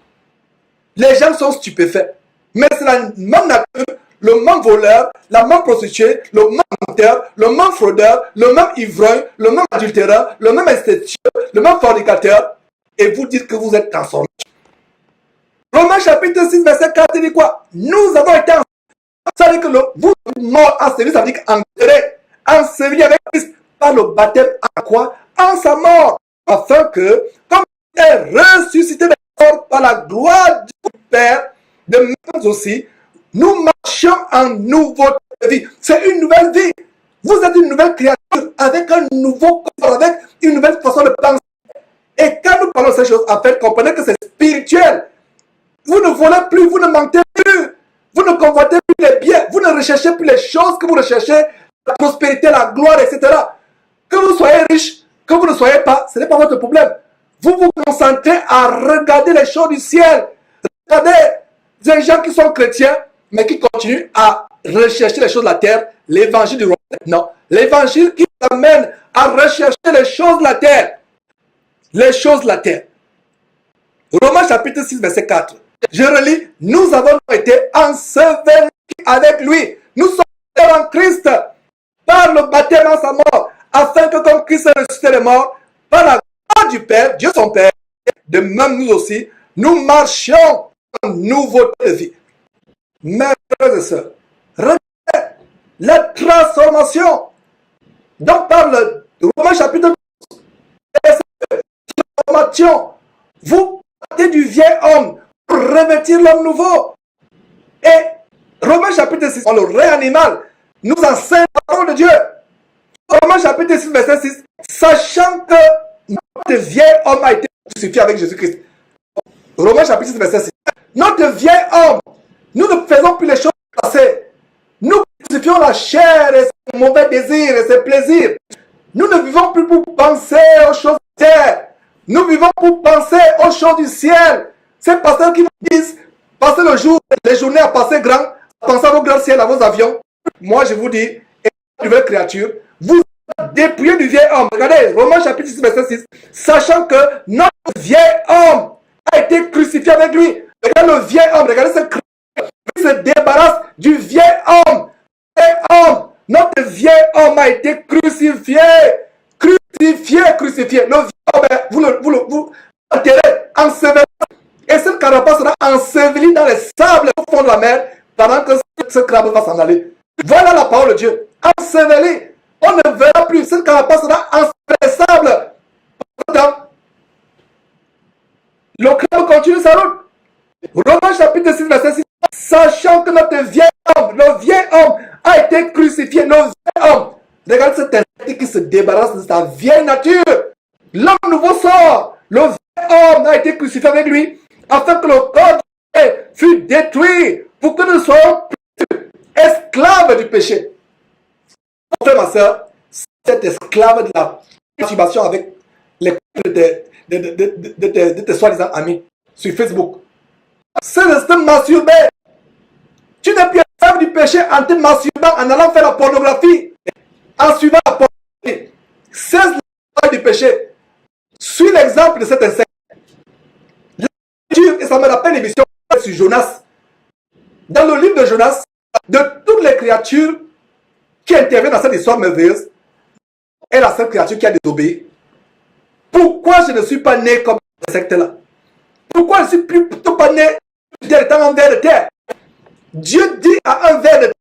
Les gens sont stupéfaits. Mais c'est la même nature, le même voleur, la même prostituée, le même menteur, le même fraudeur, le même ivrogne, le même adultéreur, le même incestueux, le même fornicateur. Et vous dites que vous êtes transformés. Romains chapitre 6, verset 4 dit quoi? Nous avons été ensevelis. Ça veut dire que vous mort enseveli, ça veut dire enterré, enseveli avec Christ par le baptême en quoi? En sa mort. Afin que, comme il est ressuscité des morts par la gloire du Père, de même aussi, nous marchions en nouveauté de vie. C'est une nouvelle vie. Vous êtes une nouvelle créature avec un nouveau corps, avec une nouvelle façon de penser. Et quand nous parlons de ces choses, en fait, comprenez que c'est spirituel. Vous ne volez plus, vous ne mentez plus, vous ne convoitez plus les biens, vous ne recherchez plus les choses que vous recherchez, la prospérité, la gloire, etc. Que vous soyez riche, que vous ne soyez pas, ce n'est pas votre problème. Vous vous concentrez à regarder les choses du ciel. Regardez des gens qui sont chrétiens, mais qui continuent à rechercher les choses de la terre, l'évangile du royaume. Non, l'évangile qui amène à rechercher les choses de la terre. Les choses de la terre. Romains chapitre 6, verset 4. Je relis. Nous avons été ensevelis avec lui. Nous sommes en Christ par le baptême en sa mort, afin que comme Christ est ressuscité des morts, par la gloire du Père, Dieu son Père, de même nous aussi, nous marchions en nouveauté de vie. Mes frères et sœurs, regardez la transformation dont parle Romains chapitre 12. Transformation. Vous partez du vieil homme pour revêtir l'homme nouveau. Et Romains chapitre 6, le règne animal nous enseigne la parole de Dieu. Romains chapitre 6, verset 6, sachant que notre vieil homme a été crucifié avec Jésus-Christ. Romains chapitre 6, verset 6. Notre vieil homme, nous ne faisons plus les choses passées. Nous crucifions la chair et ses mauvais désirs et ses plaisirs. Nous ne vivons plus pour penser aux choses de terre. Nous vivons pour penser aux choses du ciel. Ces pasteurs qui vous disent, passez le jour, les journées à passer grand, pensez à vos grands ciels, à vos avions. Moi, je vous dis, et nouvelle créature, vous dépouillez du vieil homme. Regardez, Romains chapitre 6, verset 6. Sachant que notre vieil homme a été crucifié avec lui. Regardez le vieil homme, regardez ce Christ qui se débarrasse du vieil homme. Notre vieil homme a été crucifié. Crucifié. Le vieil homme, vous enterrez, enseveli. Et cette carapace sera ensevelie dans les sables au fond de la mer pendant que ce crabe va s'en aller. Voilà la parole de Dieu. Enseveli. On ne verra plus. Cette carapace sera ensevelie dans les sables. Le crabe continue sa route. Romains chapitre 6, verset 6. Sachant que notre vieil homme, le vieil homme, a été crucifié. Le vieil homme. Regardez cet entité qui se débarrasse de sa vieille nature. L'homme nouveau sort. Le vieil homme a été crucifié avec lui, afin que le corps fût détruit, pour que nous soyons plus esclaves du péché. Mon frère, ma soeur, cet esclave de la masturbation avec les couples de tes soi-disant amis sur Facebook. c'est de se masturber. Tu n'es plus esclave du péché en te masturbant, en allant faire la pornographie, en suivant la pornographie. C'est l'esclave du péché. Suis l'exemple de cet insecte. Et ça me rappelle l'émission sur Jonas. Dans le livre de Jonas, de toutes les créatures qui interviennent dans cette histoire merveilleuse, est la seule créature qui a désobéi. Pourquoi je ne suis pas né comme cet insecte-là? Pourquoi je ne suis plutôt pas né étant un ver de terre? Dieu dit à un ver de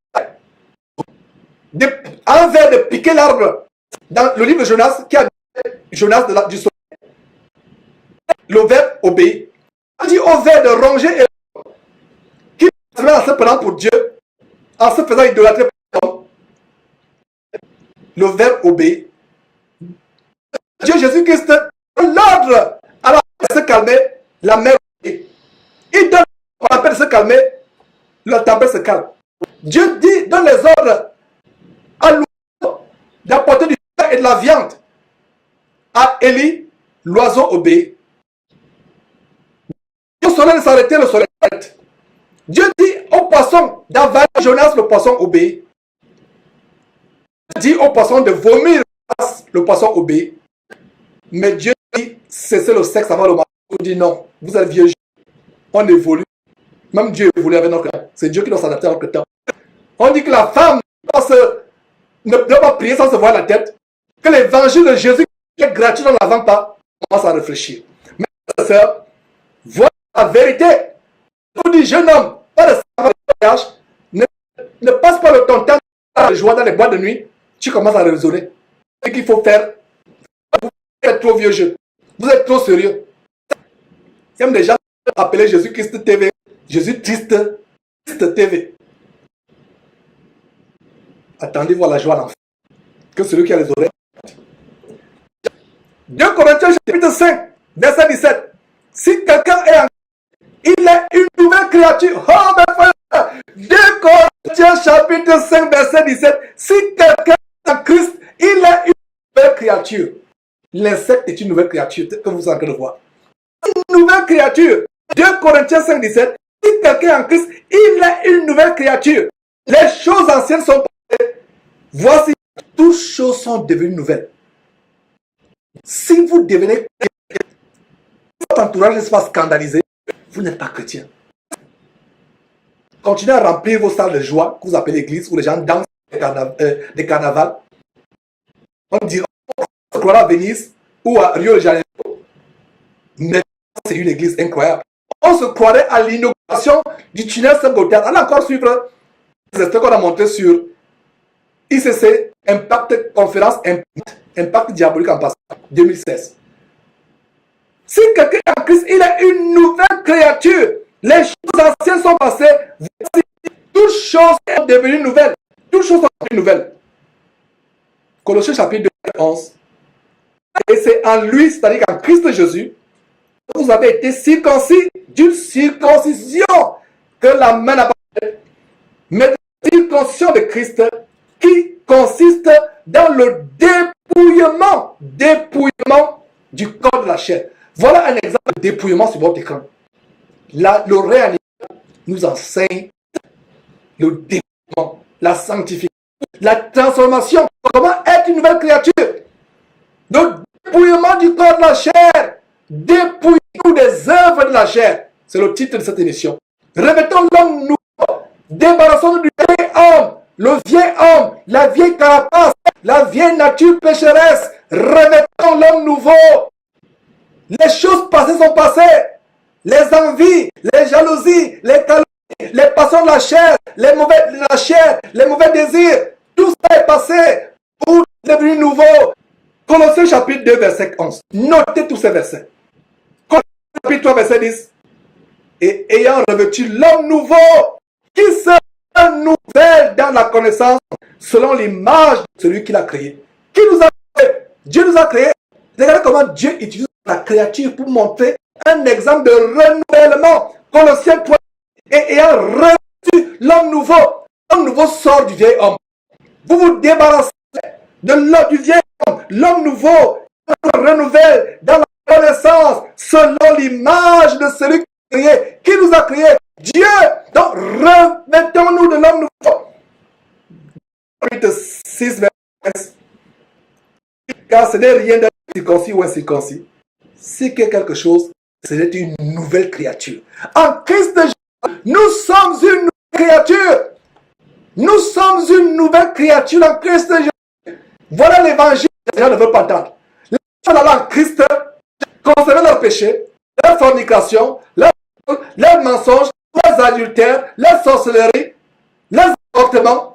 terre, à un ver de piquer l'arbre. Dans le livre de Jonas, qui a Jonas du soleil, le ver obéit. Il dit au ver de ronger et qui se met en se prenant pour Dieu, en se faisant idolâtrer par l'homme. Le ver obéit. Dieu Jésus-Christ l'ordre à la mer de se calmer, la mer obéit. Il donne l'appel de se calmer, la tempête se calme. Dieu dit, donne les ordres à l'oiseau d'apporter du pain et de la viande. À Élie, l'oiseau obéit. Le soleil s'arrêtait, le soleil s'arrête. Dieu dit au poisson d'avaler Jonas, le poisson obéit. Dieu dit au poisson de vomir le poisson obéit. Mais Dieu dit cessez le sexe avant le mariage. Il dit non, vous êtes vieux. On évolue. Même Dieu évolue avec notre temps. C'est Dieu qui doit s'adapter à notre temps. On dit que la femme ne doit pas prier sans se voir la tête. Que l'évangile de Jésus qui est gratuit, on ne l'avance pas. On commence à réfléchir. Mais mes sœurs, voilà la vérité. Je vous dis, jeune homme, pas de mariage, ne passe pas le ton temps de joie dans les boîtes de nuit. Tu commences à raisonner. Ce qu'il faut faire, vous êtes trop vieux jeu. Vous êtes trop sérieux. Il y a des gens appelés Jésus-Christ TV. Jésus triste TV. Attendez voir la joie à l'enfant. Que celui qui a les oreilles. 2 Corinthiens chapitre 5, verset 17. Si quelqu'un est en il est une nouvelle créature. Oh mes frères. 2 Corinthiens chapitre 5, verset 17. Si quelqu'un est en Christ, il est une nouvelle créature. L'insecte est une nouvelle créature que vous êtes en train de voir. Une nouvelle créature. 2 Corinthiens 5, 17. Si quelqu'un est en Christ, il est une nouvelle créature. Les choses anciennes sont passées. Voici, toutes choses sont devenues nouvelles. Si vous devenez chrétien, votre entourage ne se pas scandalisé, vous n'êtes pas chrétien. Continuez à remplir vos salles de joie, que vous appelez l'église, où les gens dansent des carnavals. On dit, on se croira à Venise ou à Rio de Janeiro. Mais c'est une église incroyable. On se croirait à l'inauguration du tunnel Saint-Gaudin. On a encore suivre les extraits qu'on a montrés sur ICC, Impact, conférence Impact diabolique en passant, 2016. Si quelqu'un est en Christ, il est une nouvelle créature. Les choses anciennes sont passées. Voici, toutes choses sont devenues nouvelles. Toutes choses sont devenues nouvelles. Colossiens chapitre 2, 11. Et c'est en lui, c'est-à-dire qu'en Christ Jésus, vous avez été circoncis d'une circoncision que la main n'a pas faite, mais de la circoncision de Christ qui consiste dans le dépouillement du corps de la chair. Voilà un exemple de dépouillement sur votre écran. Là, le réanimateur nous enseigne le dépouillement, la sanctification, la transformation. Comment être une nouvelle créature? Le dépouillement du corps de la chair. Dépouillons-nous des œuvres de la chair. C'est le titre de cette émission. Revêtons l'homme nouveau. Débarrassons-nous du vieil homme. Le vieil homme, la vieille carapace, la vieille nature pécheresse. Revêtons l'homme nouveau. Les choses passées sont passées. Les envies, les jalousies, les calomnies, les passions de la chair, les mauvais désirs. Tout ça est passé pour devenir nouveau. Colossiens chapitre 2, verset 11. Notez tous ces versets. Colossiens chapitre 3, verset 10. Et ayant revêtu l'homme nouveau, qui sera nouvelle dans la connaissance, selon l'image de celui qui l'a créé. Qui nous a créé? Dieu nous a créé. Regardez comment Dieu utilise la créature pour montrer un exemple de renouvellement. Colossiens 3. Et ayant revêtu l'homme nouveau sort du vieil homme. Vous vous débarrassez du vieil homme. L'homme nouveau se renouvelle dans la connaissance selon l'image de celui qui nous a créé. Qui nous a créé? 6, verset 15. Car ce n'est rien d'être circoncis ou incirconcis. Si quelque chose, c'est une nouvelle créature. En Christ Jésus, nous sommes une nouvelle créature. Nous sommes une nouvelle créature en Christ Jésus. Voilà l'évangile que les gens ne veulent pas entendre. Les gens allant en Christ, conserver leurs péchés, leur fornication, leurs mensonges, leurs adultères, leurs sorcelleries, leurs avortements.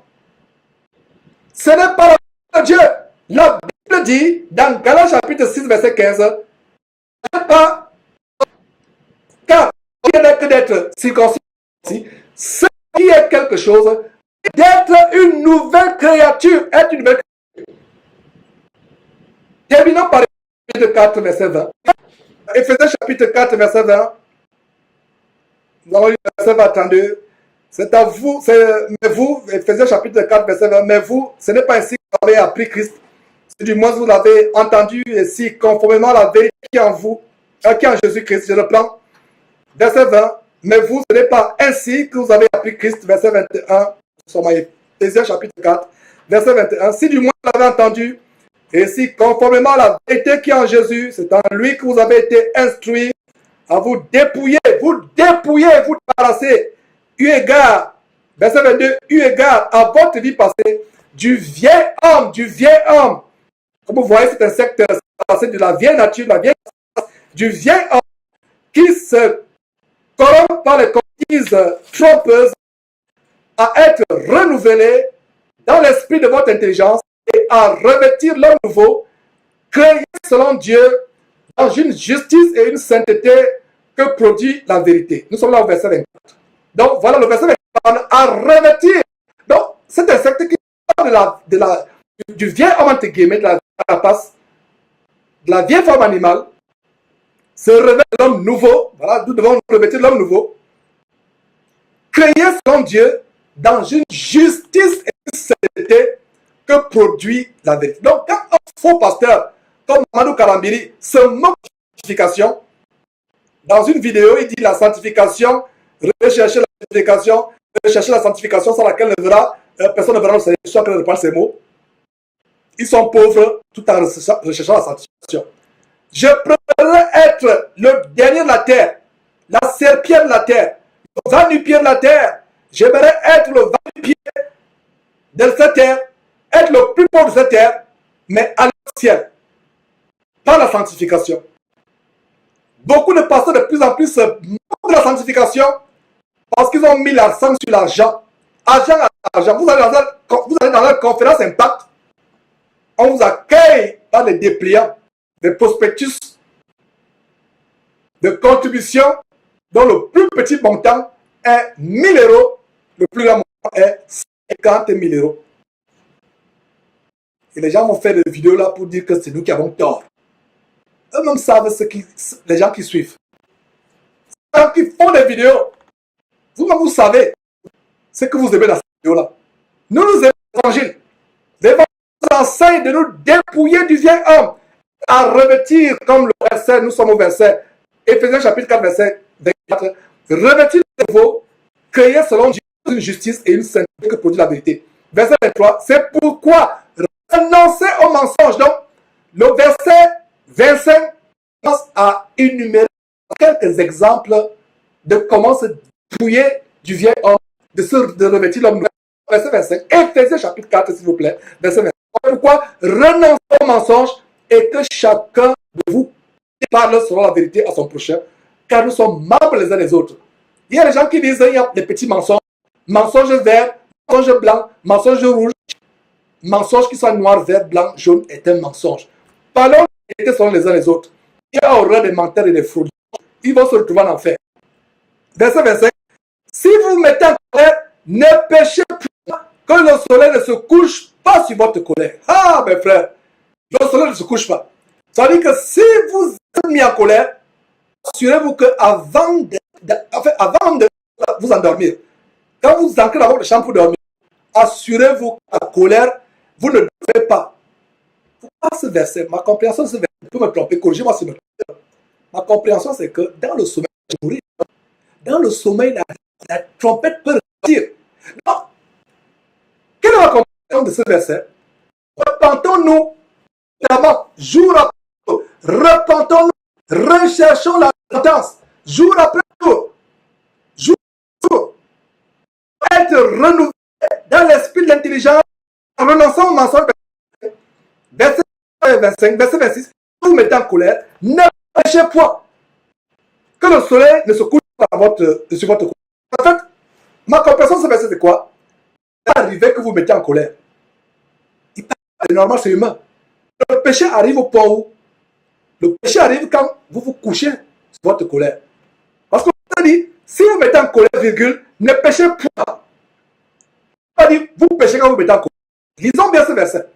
Ce n'est pas la parole de Dieu. La Bible dit dans Galates chapitre 6, verset 15, pas car il n'est que d'être circoncis, ce qui est quelque chose, d'être une nouvelle créature, être une nouvelle créature. Terminons par chapitre 4, verset 20. Éphésiens chapitre 4, verset 20. Nous avons lu le verset 22. C'est à vous, mais vous, Éphésiens chapitre 4, verset 20, mais vous, ce n'est pas ainsi que vous avez appris Christ. Si du moins vous l'avez entendu, et si conformément à la vérité qui est en vous, qui est en Jésus-Christ, je reprends. Verset 20, mais vous, ce n'est pas ainsi que vous avez appris Christ. Verset 21, sur Éphésiens chapitre 4, verset 21. Si du moins vous l'avez entendu, et si conformément à la vérité qui est en Jésus, c'est en lui que vous avez été instruits, à vous dépouiller, vous débarrasser, eu égard, verset 22, eu égard à votre vie passée, du vieil homme. Comme vous voyez, c'est un secteur passé de la vieille nature, du vieil homme qui se corrompt par les conquises trompeuses à être renouvelé dans l'esprit de votre intelligence et à revêtir l'homme nouveau, créé selon Dieu dans une justice et une sainteté que produit la vérité. Nous sommes là au verset 24. Donc voilà le verset 24, à revêtir. Donc c'est un secteur qui parle du vieil homme entre guillemets, de la carapace, de la vieille forme animale, se revêt l'homme nouveau. Voilà, nous devons revêtir l'homme nouveau, créé selon Dieu dans une justice et une sainteté que produit la vérité. Donc, quand un faux pasteur comme Mamadou Kalambiri se moque de la sanctification, dans une vidéo, il dit la sanctification, rechercher la sanctification sans laquelle personne ne verra le Seigneur, soit qu'elle reprend ces mots. Ils sont pauvres tout en recherchant la sanctification. Je préférerais être le dernier de la terre, la serpillère de la terre, le va-nu-pied de la terre. J'aimerais être le va-nu-pied de cette terre, être le plus pauvre de cette terre, mais aller au ciel, par la sanctification. Beaucoup de pasteurs de plus en plus se moquent de la sanctification parce qu'ils ont mis l'accent sur l'argent. Argent. Vous allez dans la conférence Impact, on vous accueille par les dépliants, des prospectus, de contributions dont le plus petit montant est 1000 euros, le plus grand montant est 50 000 euros. Et les gens vont faire des vidéos là pour dire que c'est nous qui avons tort. Eux-mêmes savent les gens qui suivent. Les gens qui font des vidéos, vous-même vous savez ce que vous aimez dans cette vidéo-là. Nous aimons l'évangile. L'évangile nous enseigne de nous dépouiller du vieil homme, à revêtir, comme le verset, nous sommes au verset, Éphésiens chapitre 4, verset 24, revêtir le nouveau, créé selon Dieu une justice et une sainteté que produit la vérité. Verset 23, c'est pourquoi renoncer au mensonge. Donc, le verset 25 commence à énumérer quelques exemples de comment se dépouiller du vieil homme, de revêtir l'homme nouveau. Verset 25, Éphésiens chapitre 4, s'il vous plaît, verset 25. Pourquoi renoncer au mensonge et que chacun de vous parle selon la vérité à son prochain, car nous sommes membres les uns des autres. Il y a des gens qui disent qu'il y a des petits mensonges, mensonges verts, mensonges blancs, mensonges rouges, mensonges qui sont noirs, verts, blancs, jaunes est un mensonge. Parlons de la vérité selon les uns les autres. Il y a horreur des menteurs et des fraudeurs. Ils vont se retrouver en enfer. Verset 25. Si vous mettez en colère, ne péchez pas que le soleil ne se couche pas sur votre colère. Ah, mes frères, le soleil ne se couche pas. Ça veut dire que si vous êtes mis en colère, assurez-vous qu'avant de vous endormir, quand vous entrez dans votre chambre pour dormir, assurez-vous que la colère, vous ne devez pas. Pourquoi ce verset, ma compréhension de ce verset, peut me tromper, corrigez-moi si je me trompe. Ma compréhension, c'est que dans le sommeil, dans le sommeil, la trompette peut repartir. Non. Quelle est ma compréhension de ce verset? repentons-nous, jour après jour, repentons-nous, recherchons la repentance, jour après jour, jour après jour, être renouvelé dans l'esprit de l'intelligence, en renonçant au mensonge. Verset 25, verset 26, vous vous mettez en colère, ne péchez point, que le soleil ne se couche pas sur votre colère. En fait, ma compréhension de ce verset, c'est quoi? C'est arrivé que vous mettez en colère. C'est normal, c'est humain. Le péché arrive au point où le péché arrive quand vous vous couchez sur votre colère. Parce qu'on a dit, si vous mettez en colère, virgule, ne péchez point. On a dit, vous péchez quand vous mettez en colère. Lisons bien ce verset.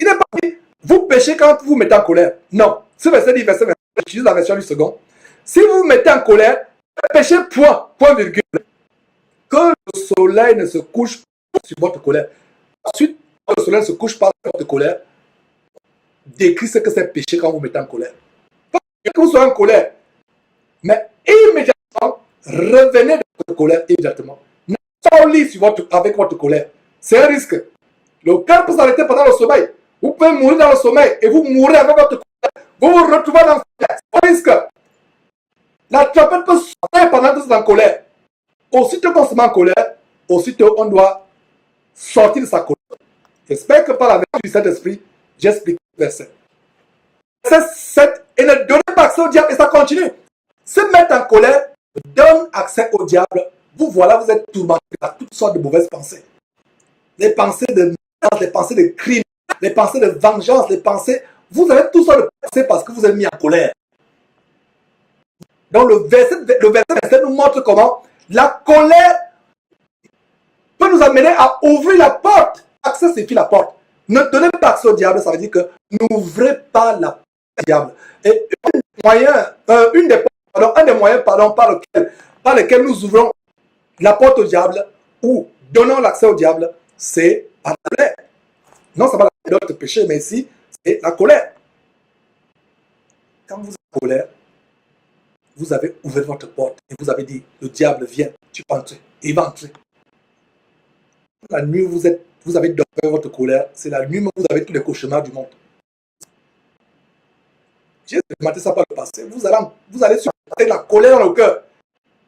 Il n'est pas dit, vous péchez quand vous mettez en colère. Non. Ce verset dit, verset 27, j'utilise la version du second. Si vous vous mettez en colère, ne péchez point, point virgule. Que le soleil ne se couche pas sur votre colère. Ensuite, quand le soleil ne se couche pas sur votre colère, décrit ce que c'est péché quand vous mettez en colère. Pas que vous soyez en colère, mais immédiatement, revenez de votre colère immédiatement. Ne pas au lit avec votre colère. C'est un risque. Le cœur peut s'arrêter pendant le sommeil. Vous pouvez mourir dans le sommeil et vous mourrez avec votre colère. Vous vous retrouvez dans c'est un risque. La trompette peut sonner pendant que vous êtes en colère. Aussitôt qu'on se met en colère, aussitôt on doit sortir de sa colère. J'espère que par la vertu du Saint-Esprit, j'explique le verset. Verset 7, et ne donnez pas accès au diable, et ça continue. Se mettre en colère donne accès au diable. Vous voilà, vous êtes tourmenté par toutes sortes de mauvaises pensées. Les pensées de merde, les pensées de crime, les pensées de vengeance, les pensées. Vous avez toutes sortes de pensées parce que vous êtes mis en colère. Donc le verset 27 nous montre comment la colère peut nous amener à ouvrir la porte. Accès signifie la porte. Ne donnez pas accès au diable, ça veut dire que n'ouvrez pas la porte au diable. Et un des moyens par lesquels nous ouvrons la porte au diable ou donnons l'accès au diable, c'est par la colère. Non, ça va d'autres péchés, mais ici, c'est la colère. Quand vous êtes en colère, vous avez ouvert votre porte et vous avez dit, le diable vient, tu peux entrer, il va entrer. La nuit, vous avez dormi votre colère, c'est la nuit où vous avez tous les cauchemars du monde. J'ai expérimenté ça par le passé. Vous allez supporter la colère dans le cœur.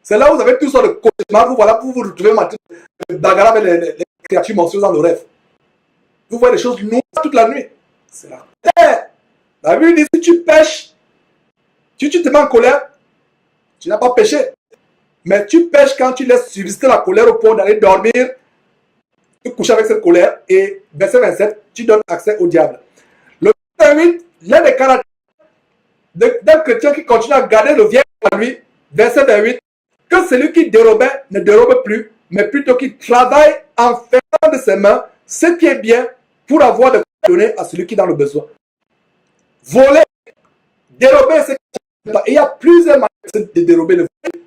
C'est là où vous avez toutes sortes de cauchemars. Vous vous retrouvez bagarre avec les créatures monstrueuses dans le rêve. Vous voyez des choses noires toute la nuit. C'est la colère. La Bible dit, si tu pêches, tu te mets en colère, tu n'as pas péché. Mais tu pêches quand tu laisses subsister la colère au point d'aller dormir, te coucher avec cette colère. Et verset 27, tu donnes accès au diable. Le verset 28, l'un des caractères d'un chrétien qui continue à garder le vieil en lui, verset 28, que celui qui dérobait ne dérobe plus, mais plutôt qu'il travaille en faisant de ses mains ce qui est bien pour avoir de quoi donner à celui qui est dans le besoin. Voler, dérober, c'est il y a plusieurs manières de dérober le vol.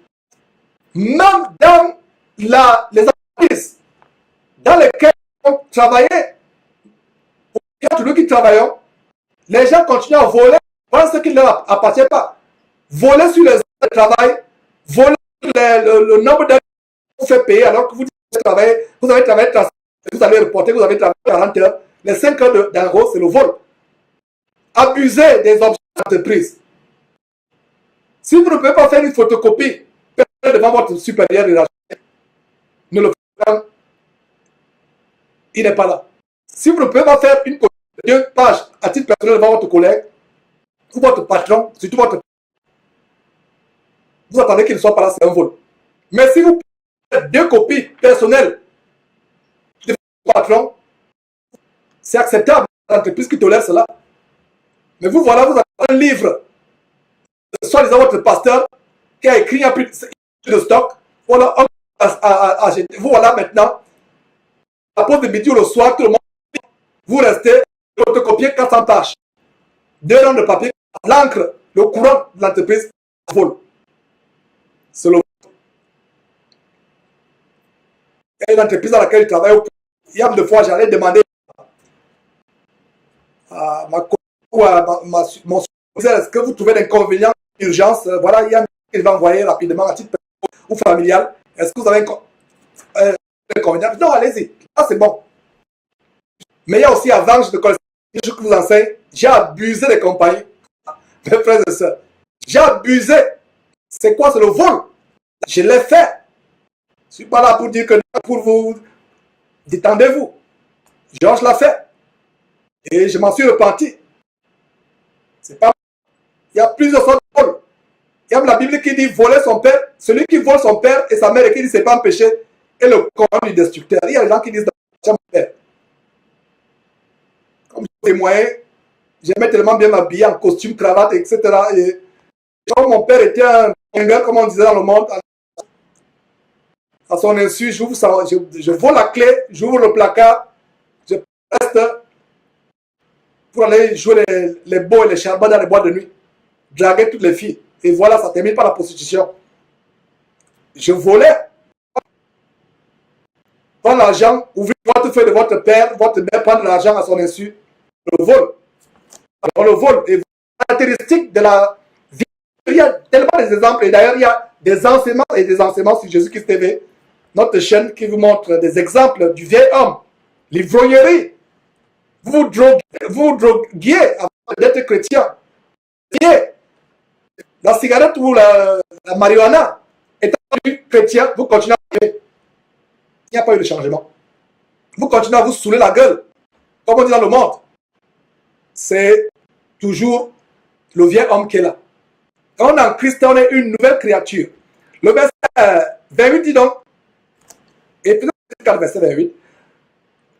Même dans les entreprises dans lesquelles on travaillait, celui qui travaillait, les gens continuent à voler voilà ce qui ne leur appartient pas. Voler sur les heures de travail, voler le nombre d'heures que vous faites payer alors que vous avez travaillé, vous allez reporter, vous avez travaillé 40 heures. Les 5 heures d'en gros, c'est le vol. Abuser des objets d'entreprise. Si vous ne pouvez pas faire une photocopie devant votre supérieur hiérarchique, ne le faites pas. Il n'est pas là. Si vous ne pouvez pas faire une copie de 2 pages à titre personnel devant votre collègue, ou votre patron, surtout votre patron, vous attendez qu'il ne soit pas là, c'est un vol. Mais si vous faites 2 copies personnelles de votre patron, c'est acceptable dans l'entreprise qui tolère cela. Mais vous voilà, vous avez un livre, soit-disant votre pasteur, qui a écrit un peu de stock, voilà, vous voilà maintenant, à la pause de midi ou le soir, tout le monde, vous restez, photocopier 400 pages. 2 rangs de papier, l'encre, le courant de l'entreprise vole. C'est le vol. Il y a une entreprise dans laquelle je travaille, il y a deux fois, j'allais demander à ma ou à mon superviseur, est-ce que vous trouvez d'inconvénients, d'urgence, voilà, il y a un qui va envoyer rapidement à titre personnel ou familial, est-ce que vous avez un inconvénient? Non, allez-y, ça c'est bon. Mais il y a aussi avant, je ne connais je vous enseigne, j'ai abusé des compagnies. Mes frères et sœurs, j'ai abusé. C'est quoi? C'est le vol. Je l'ai fait. Je ne suis pas là pour dire que pour vous, détendez-vous. Georges l'a fait. Et je m'en suis repenti. C'est pas. Il y a plusieurs sortes de vols. Il y a la Bible qui dit voler son père. Celui qui vole son père et sa mère et qui dit c'est pas un péché est le commandement du destructeur. Il y a des gens qui disent c'est mon père. Comme je témoignais, j'aimais tellement bien m'habiller en costume, cravate, etc. Et comme mon père était un gars, comme on disait dans le monde, à son insu, je vole la clé, j'ouvre le placard, je reste pour aller jouer les beaux et les charbons dans les boîtes de nuit, draguer toutes les filles. Et voilà, ça termine par la prostitution. Je volais. Prendre l'argent, ouvrir votre feuille de votre père, votre mère, prendre l'argent à son insu. Le vol. Alors, le vol est caractéristique de la vie. Il y a tellement d'exemples. Et d'ailleurs, il y a des enseignements et des enseignements sur Jésus-Christ TV, notre chaîne qui vous montre des exemples du vieil homme. L'ivrognerie. Vous droguiez avant d'être chrétien. La cigarette ou la marijuana. Étant chrétien, vous continuez à fumer. Il n'y a pas eu de changement. Vous continuez à vous saouler la gueule. Comme on dit dans le monde. C'est toujours le vieil homme qui est là. Quand on est en Christ, on est une nouvelle créature. Le verset 28 dit donc, et le verset 28,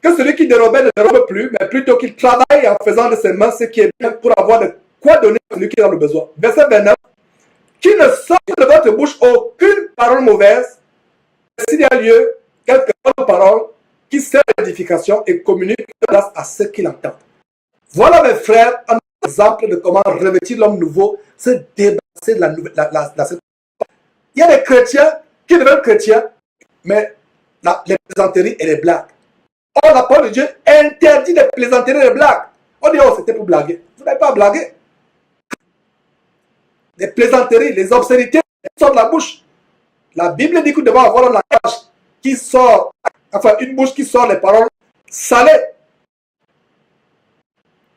que celui qui dérobait ne dérobe plus, mais plutôt qu'il travaille en faisant de ses mains ce qui est bien pour avoir de quoi donner à celui qui est dans le besoin. Verset 29, qui ne sort de votre bouche aucune parole mauvaise, s'il y a lieu, quelques bonnes paroles qui servent à l'édification et communiquent grâce à ceux qui l'entendent. Voilà, mes frères, un exemple de comment revêtir l'homme nouveau, se débarrasser de la nouvelle. Il y a des chrétiens qui deviennent chrétiens, mais les plaisanteries et les blagues. Or, la parole de Dieu interdit les plaisanteries et les blagues. On dit, oh, c'était pour blaguer. Vous n'avez pas à blaguer. Les plaisanteries, les obscénités sortent de la bouche. La Bible dit que nous devons avoir un langage qui sort, enfin, une bouche qui sort les paroles salées.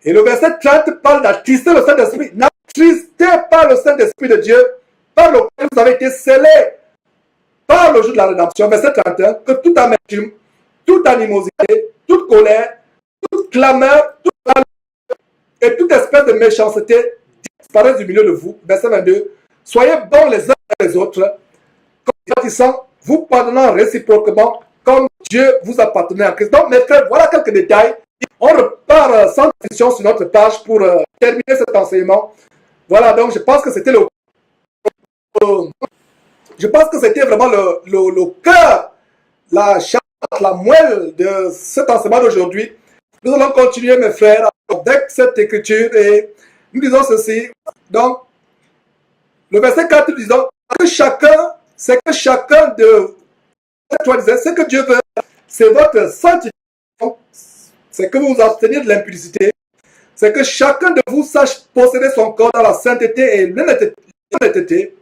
Et le verset 30 parle d'attrister le Saint-Esprit. N'attristez pas le Saint-Esprit de Dieu, par lequel vous avez été scellés par le jour de la rédemption. Verset 31, que toute amertume, toute animosité, toute colère, toute clameur, et toute espèce de méchanceté disparaissent du milieu de vous. Verset 22, soyez bons les uns les autres, compatissants, vous pardonnant réciproquement, comme Dieu vous appartenait en Christ. Donc, mes frères, voilà quelques détails. On repart sans question sur notre page pour terminer cet enseignement. Voilà, donc je pense que c'était je pense que c'était vraiment le cœur, la charte, la moelle de cet enseignement d'aujourd'hui. Nous allons continuer, mes frères, avec cette écriture et nous disons ceci. Donc, le verset 4, nous disons que c'est que chacun de toi disait, ce que Dieu veut, c'est votre sanctification, c'est que vous vous abstenez de l'impudicité, c'est que chacun de vous sache posséder son corps dans la sainteté et l'honnêteté,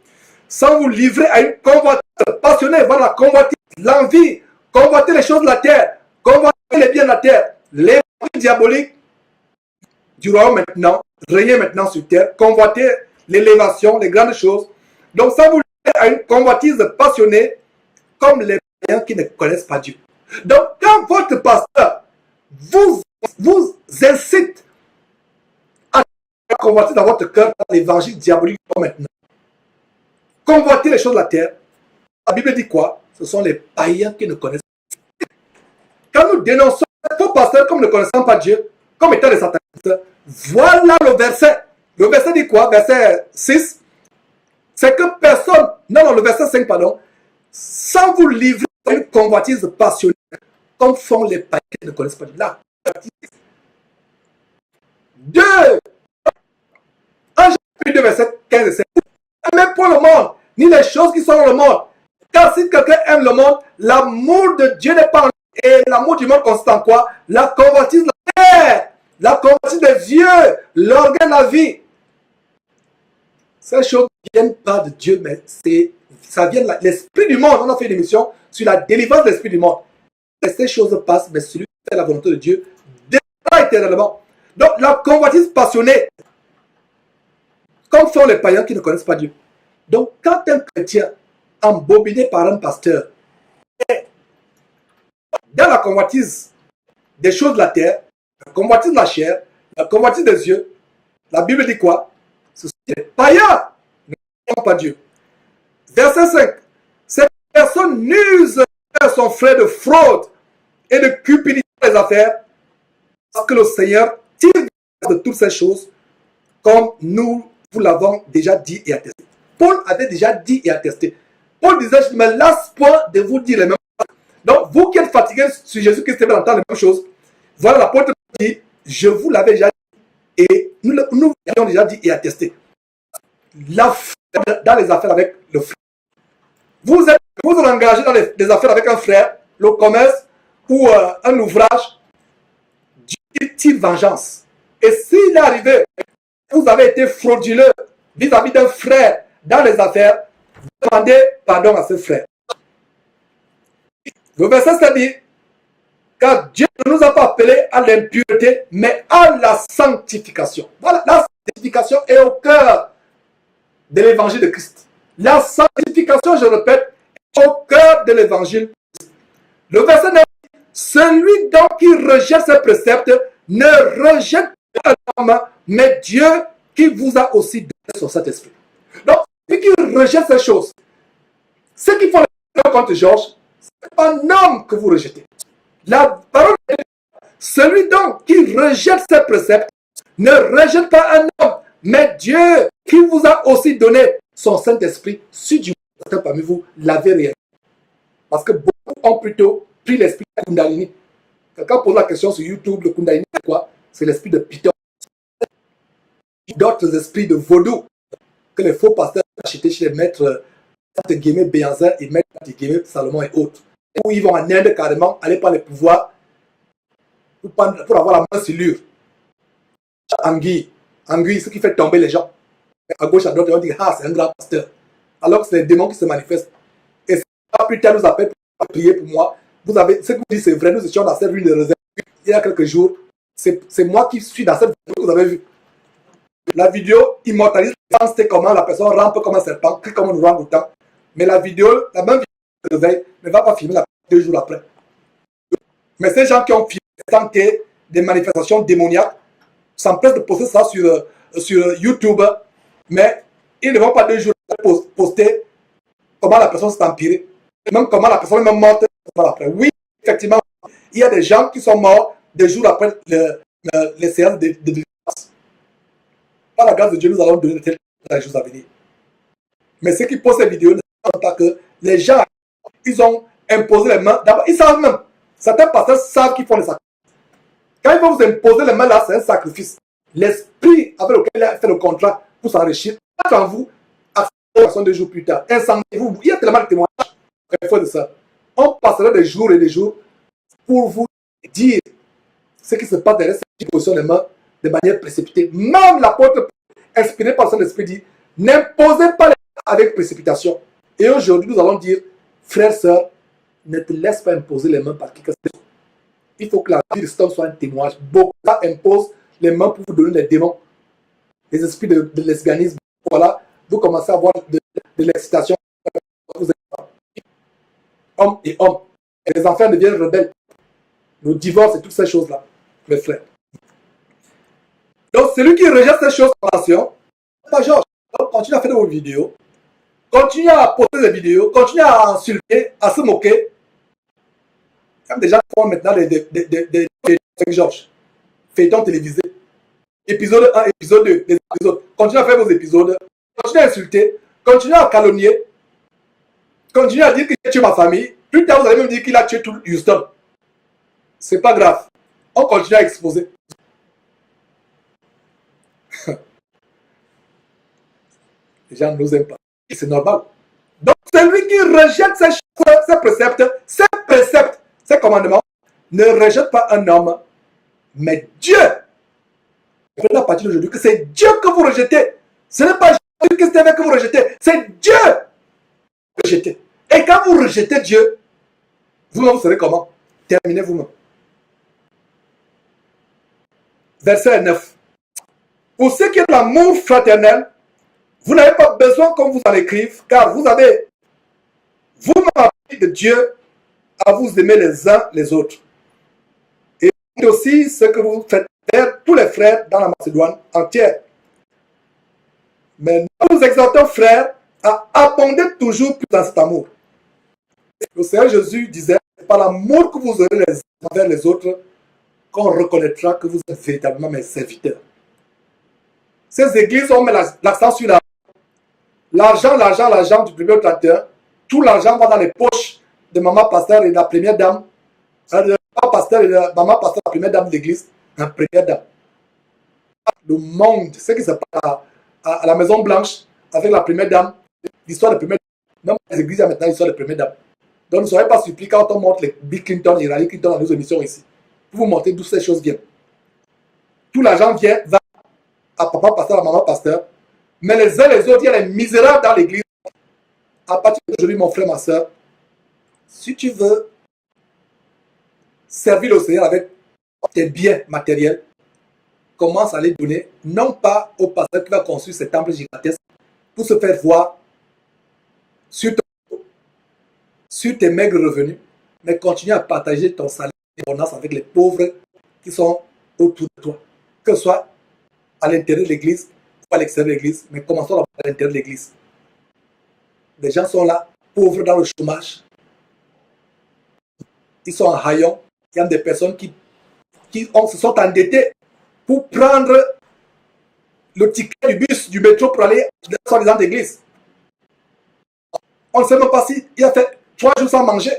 sans vous livrer à une convoitise passionnée, voilà, convoitise, l'envie, convoiter les choses de la terre, convoiter les biens de la terre, les diaboliques du royaume maintenant, régner maintenant sur terre, convoiter l'élévation, les grandes choses. Donc, sans vous livrer à une convoitise passionnée, comme les païens qui ne connaissent pas Dieu. Donc, quand votre pasteur vous incite à convoiter dans votre cœur l'évangile diabolique maintenant, convoiter les choses de la terre, la Bible dit quoi? Ce sont les païens qui ne connaissent pas Dieu. Quand nous dénonçons vos pasteurs comme ne connaissant pas Dieu, comme étant des satanistes, voilà le verset. Le verset dit quoi? Verset 6. C'est que personne, non, le verset 5, pardon, sans vous livrer à une convoitise passionnée, comme font les païens qui ne connaissent pas Dieu. Là, 2. 1 chapitre 2, verset 15 et 16. Même pour le monde, ni les choses qui sont dans le monde. Car si quelqu'un aime le monde, l'amour de Dieu n'est pas en lui. Et l'amour du monde consiste en quoi? La convoitise de la terre, la convoitise des vieux, l'orgueil de la vie. Ces choses ne viennent pas de Dieu, mais ça vient de l'esprit du monde. On a fait une émission sur la délivrance de l'esprit du monde. Et ces choses passent, mais celui qui fait la volonté de Dieu demeurera éternellement. Donc, la convoitise passionnée, comme font les païens qui ne connaissent pas Dieu. Donc, quand un chrétien, embobiné par un pasteur, est dans la convoitise des choses de la terre, la convoitise de la chair, la convoitise des yeux, la Bible dit quoi? Ce sont des païens, ne connaissent pas Dieu. Verset 5. Cette personne n'use à son frère de fraude et de cupidité dans les affaires, parce que le Seigneur tire de toutes ces choses, comme nous vous l'avons déjà dit et attesté. Paul avait déjà dit et attesté. Paul disait, je ne me lasse point de vous dire les mêmes choses. Donc, vous qui êtes fatigués sur Jésus-Christ, vous entendre les mêmes choses. Voilà, l'apôtre dit, je vous l'avais déjà dit et nous l'avons déjà dit et attesté. La foi dans les affaires avec le frère. Vous êtes engagé dans les affaires avec un frère, le commerce ou un ouvrage, Dieu tire vengeance. Et s'il est arrivé, vous avez été frauduleux vis-à-vis d'un frère dans les affaires, demandez pardon à ce frère. Le verset se dit, car Dieu ne nous a pas appelés à l'impureté, mais à la sanctification. Voilà, la sanctification est au cœur de l'évangile de Christ. La sanctification, je répète, est au cœur de l'évangile. Le verset 9, celui donc qui rejette ses préceptes ne rejette pas l'homme, mais Dieu qui vous a aussi donné son Saint-Esprit. Donc, celui qui rejette ces choses, ceux qui font le contre Georges, c'est un homme que vous rejetez. La parole est, celui donc qui rejette ses préceptes ne rejette pas un homme, mais Dieu qui vous a aussi donné son Saint-Esprit, si du moins parmi vous l'avez réalisé. Parce que beaucoup ont plutôt pris l'esprit de Kundalini. Quelqu'un pose la question sur YouTube, le Kundalini, c'est quoi? C'est l'esprit de Peter. D'autres esprits de vaudou que les faux pasteurs achetaient chez les maîtres Béanzin et maîtres Salomon et autres. Où ils vont en Inde carrément aller par les pouvoirs pour avoir la main sur l'ur. Anguille, ce qui fait tomber les gens. À gauche, à droite, on dit, ah, c'est un grand pasteur. Alors que c'est les démons qui se manifestent. Et ça, plus tard, nous appelle pour prier pour moi. Vous avez, ce que vous dites, c'est vrai, nous étions dans cette rue de réserve il y a quelques jours. C'est moi qui suis dans cette vidéo que vous avez vue. La vidéo immortalise, c'était comment la personne rampe comme un serpent, crie comme un orang-outan. Mais la vidéo, la même vidéo de réveil, ne va pas filmer la 2 jours après. Mais ces gens qui ont filmé sans qu'il y ait des manifestations démoniaques s'empressent de poster ça sur YouTube, mais ils ne vont pas 2 jours après poster comment la personne s'est empirée, même comment la personne est même morte après. Oui, effectivement, il y a des gens qui sont morts 2 jours après les séances de délivrance. Par la grâce de Dieu, nous allons donner de telles choses à venir. Mais ceux qui postent ces vidéos ne savent pas que les gens, ils ont imposé les mains. D'abord, ils savent même. Certains pasteurs savent qu'ils font les sacrifices. Quand ils vont vous imposer les mains là, c'est un sacrifice. L'esprit avec lequel il a fait le contrat pour s'enrichir, quand vous, à 2 jours plus tard, incendiez-vous. Il y a tellement de témoignages à fois de ça. On passera des jours et des jours pour vous dire ce qui se passe derrière cette position des mains de manière précipitée. Même l'apôtre, inspiré par son esprit, dit, n'imposez pas les mains avec précipitation. Et aujourd'hui, nous allons dire, frères, sœurs, ne te laisse pas imposer les mains par qui que ce soit. Il faut que la vie de cet homme soit un témoignage. Beaucoup imposent les mains pour vous donner des démons, les esprits de lesbianisme. Voilà, vous commencez à avoir de l'excitation. Hommes et hommes. Et les enfants deviennent rebelles. Le divorce et toutes ces choses-là, mes frères. Donc, celui qui rejette ces choses en nation, pas Georges. Donc, continuez à faire vos vidéos. Continuez à poster des vidéos. Continuez à insulter, à se moquer. Comme des gens font maintenant des Georges. Feuilletons télévisés. Épisode 1, épisode 2, des épisodes. Continuez à faire vos épisodes. Continuez à insulter. Continuez à calomnier. Continuez à dire qu'il a tué ma famille. Plus tard, vous allez même dire qu'il a tué tout Houston. C'est pas grave. On continue à exposer. Les gens ne nous aiment pas. C'est normal. Donc, celui qui rejette ses préceptes, ses commandements, ne rejette pas un homme, mais Dieu. Prenez à partir d'aujourd'hui que c'est Dieu que vous rejetez. Ce n'est pas Jésus que vous rejetez. C'est Dieu que vous rejetez. Et quand vous rejetez Dieu, vous-même, vous savez comment? Terminez vous-même. verset 9. Pour ce qui est de l'amour fraternel, vous n'avez pas besoin qu'on vous en écrive, car vous avez vous-même appris de Dieu à vous aimer les uns les autres. Et c'est aussi ce que vous faites faire tous les frères dans la Macédoine entière. Mais nous exhortons, frères, à abonder toujours plus dans cet amour. Le Seigneur Jésus disait, c'est par l'amour que vous aurez les uns envers les autres qu'on reconnaîtra que vous êtes véritablement mes serviteurs. Ces églises ont mis l'accent sur l'argent du 1er au 31. Tout l'argent va dans les poches de maman pasteur et de la première dame. De maman pasteur et de maman pasteur, la première dame de l'église, la première dame. Le monde, ce qui se passe à la Maison Blanche avec la première dame, l'histoire de première dame, même les églises, il y a maintenant l'histoire de première dame. Donc ne soyez pas surpris quand on montre les Bill Clinton, Hillary Clinton dans nos émissions ici. Pour vous montrer d'où ces choses viennent. Tout l'argent va à papa pasteur, à maman pasteur. Mais les uns les autres, il y a les misérables dans l'église. À partir d'aujourd'hui, mon frère, ma soeur, si tu veux servir le Seigneur avec tes biens matériels, commence à les donner, non pas au pasteur qui va construire ce temple gigantesque pour se faire voir sur tes maigres revenus, mais continue à partager ton salaire d'abondance avec les pauvres qui sont autour de toi, que ce soit à l'intérieur de l'église ou à l'extérieur de l'église, mais commençons à l'intérieur de l'église. Des gens sont là, pauvres dans le chômage. Ils sont en haillons. Il y a des personnes qui se sont endettées pour prendre le ticket du bus, du métro pour aller dans les églises. On ne sait même pas s'il a fait 3 jours sans manger.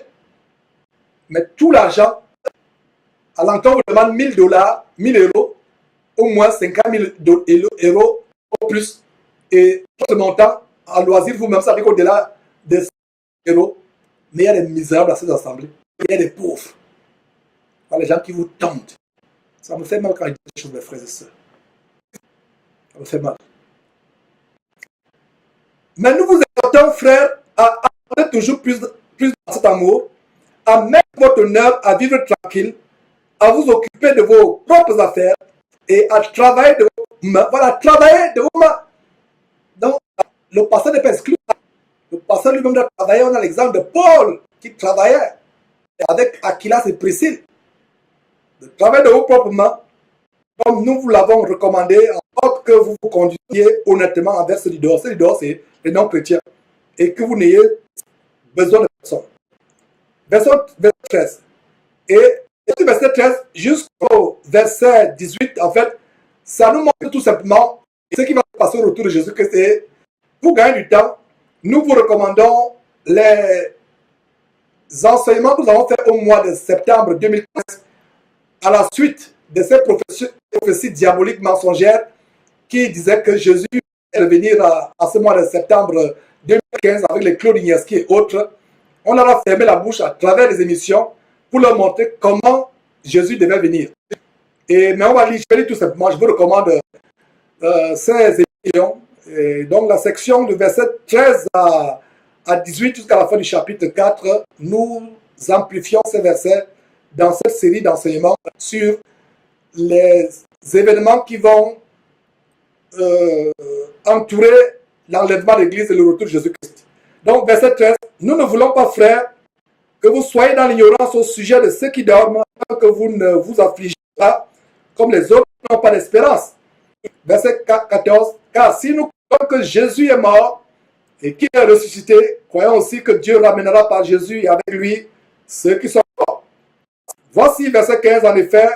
Mais tout l'argent, à l'encontre, vous demande 1 000 $, 1 000 €, au moins 50 000 € au plus. Et ce montant, en loisir, vous-même, ça fait qu'au-delà de 100 €, mais il y a des misérables à ces assemblées. Il y a des pauvres. Il y a des gens qui vous tentent. Ça me fait mal quand je dis des choses, mes frères et sœurs. Ça me fait mal. Mais nous vous exhortons, frères, à apporter toujours plus dans cet amour, à mettre votre honneur à vivre tranquille, à vous occuper de vos propres affaires et à travailler de vos mains. Voilà, travailler de vos mains. Donc, le pasteur n'est pas exclu. Le pasteur lui-même doit travailler. On a l'exemple de Paul qui travaillait avec Aquilas et Priscille. De travailler de vos propres mains, comme nous vous l'avons recommandé, en sorte que vous vous conduisiez honnêtement envers ceux du dehors. Ceux du dehors, c'est les non-chrétiens. Et que vous n'ayez besoin de personne. Verset 13. Et du verset 13 jusqu'au verset 18, en fait, ça nous montre tout simplement ce qui va se passer au retour de Jésus-Christ. Et pour gagner du temps, nous vous recommandons les enseignements que nous avons faits au mois de septembre 2015 à la suite de ces prophéties diaboliques mensongères qui disaient que Jésus allait revenir à ce mois de septembre 2015 avec les Claude Ignaski et autres. On leur a fermé la bouche à travers les émissions pour leur montrer comment Jésus devait venir. Mais on va lire, je vais lire tout simplement, je vous recommande ces émissions. Et donc la section du verset 13 à 18 jusqu'à la fin du chapitre 4, nous amplifions ces versets dans cette série d'enseignements sur les événements qui vont entourer l'enlèvement de l'Église et le retour de Jésus-Christ. Donc, verset 13, nous ne voulons pas, frères, que vous soyez dans l'ignorance au sujet de ceux qui dorment, afin que vous ne vous affligez pas, comme les autres n'ont pas d'espérance. Verset 14, car si nous croyons que Jésus est mort et qu'il est ressuscité, croyons aussi que Dieu ramènera par Jésus et avec lui ceux qui sont morts. Voici, verset 15, en effet,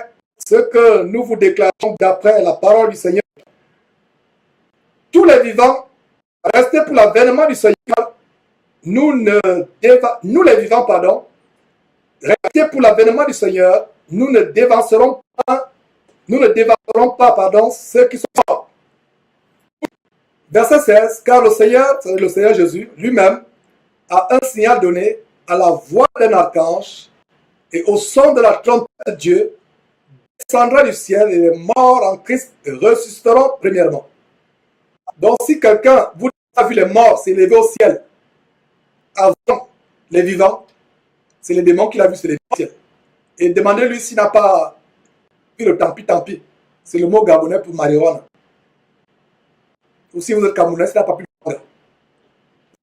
ce que nous vous déclarons d'après la parole du Seigneur. Tous les vivants, restez pour l'avènement du Seigneur. Nous les vivants, pardon, restez pour l'avènement du Seigneur. Nous ne dévancerons pas, ceux qui sont morts. Verset 16, car le Seigneur Jésus lui-même a un signal donné à la voix d'un archange et au son de la trompette de Dieu, descendra du ciel et les morts en Christ ressusciteront premièrement. Donc si quelqu'un vous a vu les morts s'élever au ciel avant les vivants, c'est les démons qu'il a vu s'élever au ciel. Et demandez-lui s'il n'a pas vu le tant pis, tant pis. C'est le mot gabonais pour marijuana. Ou si vous êtes camerounais, ça n'a pas pu le faire.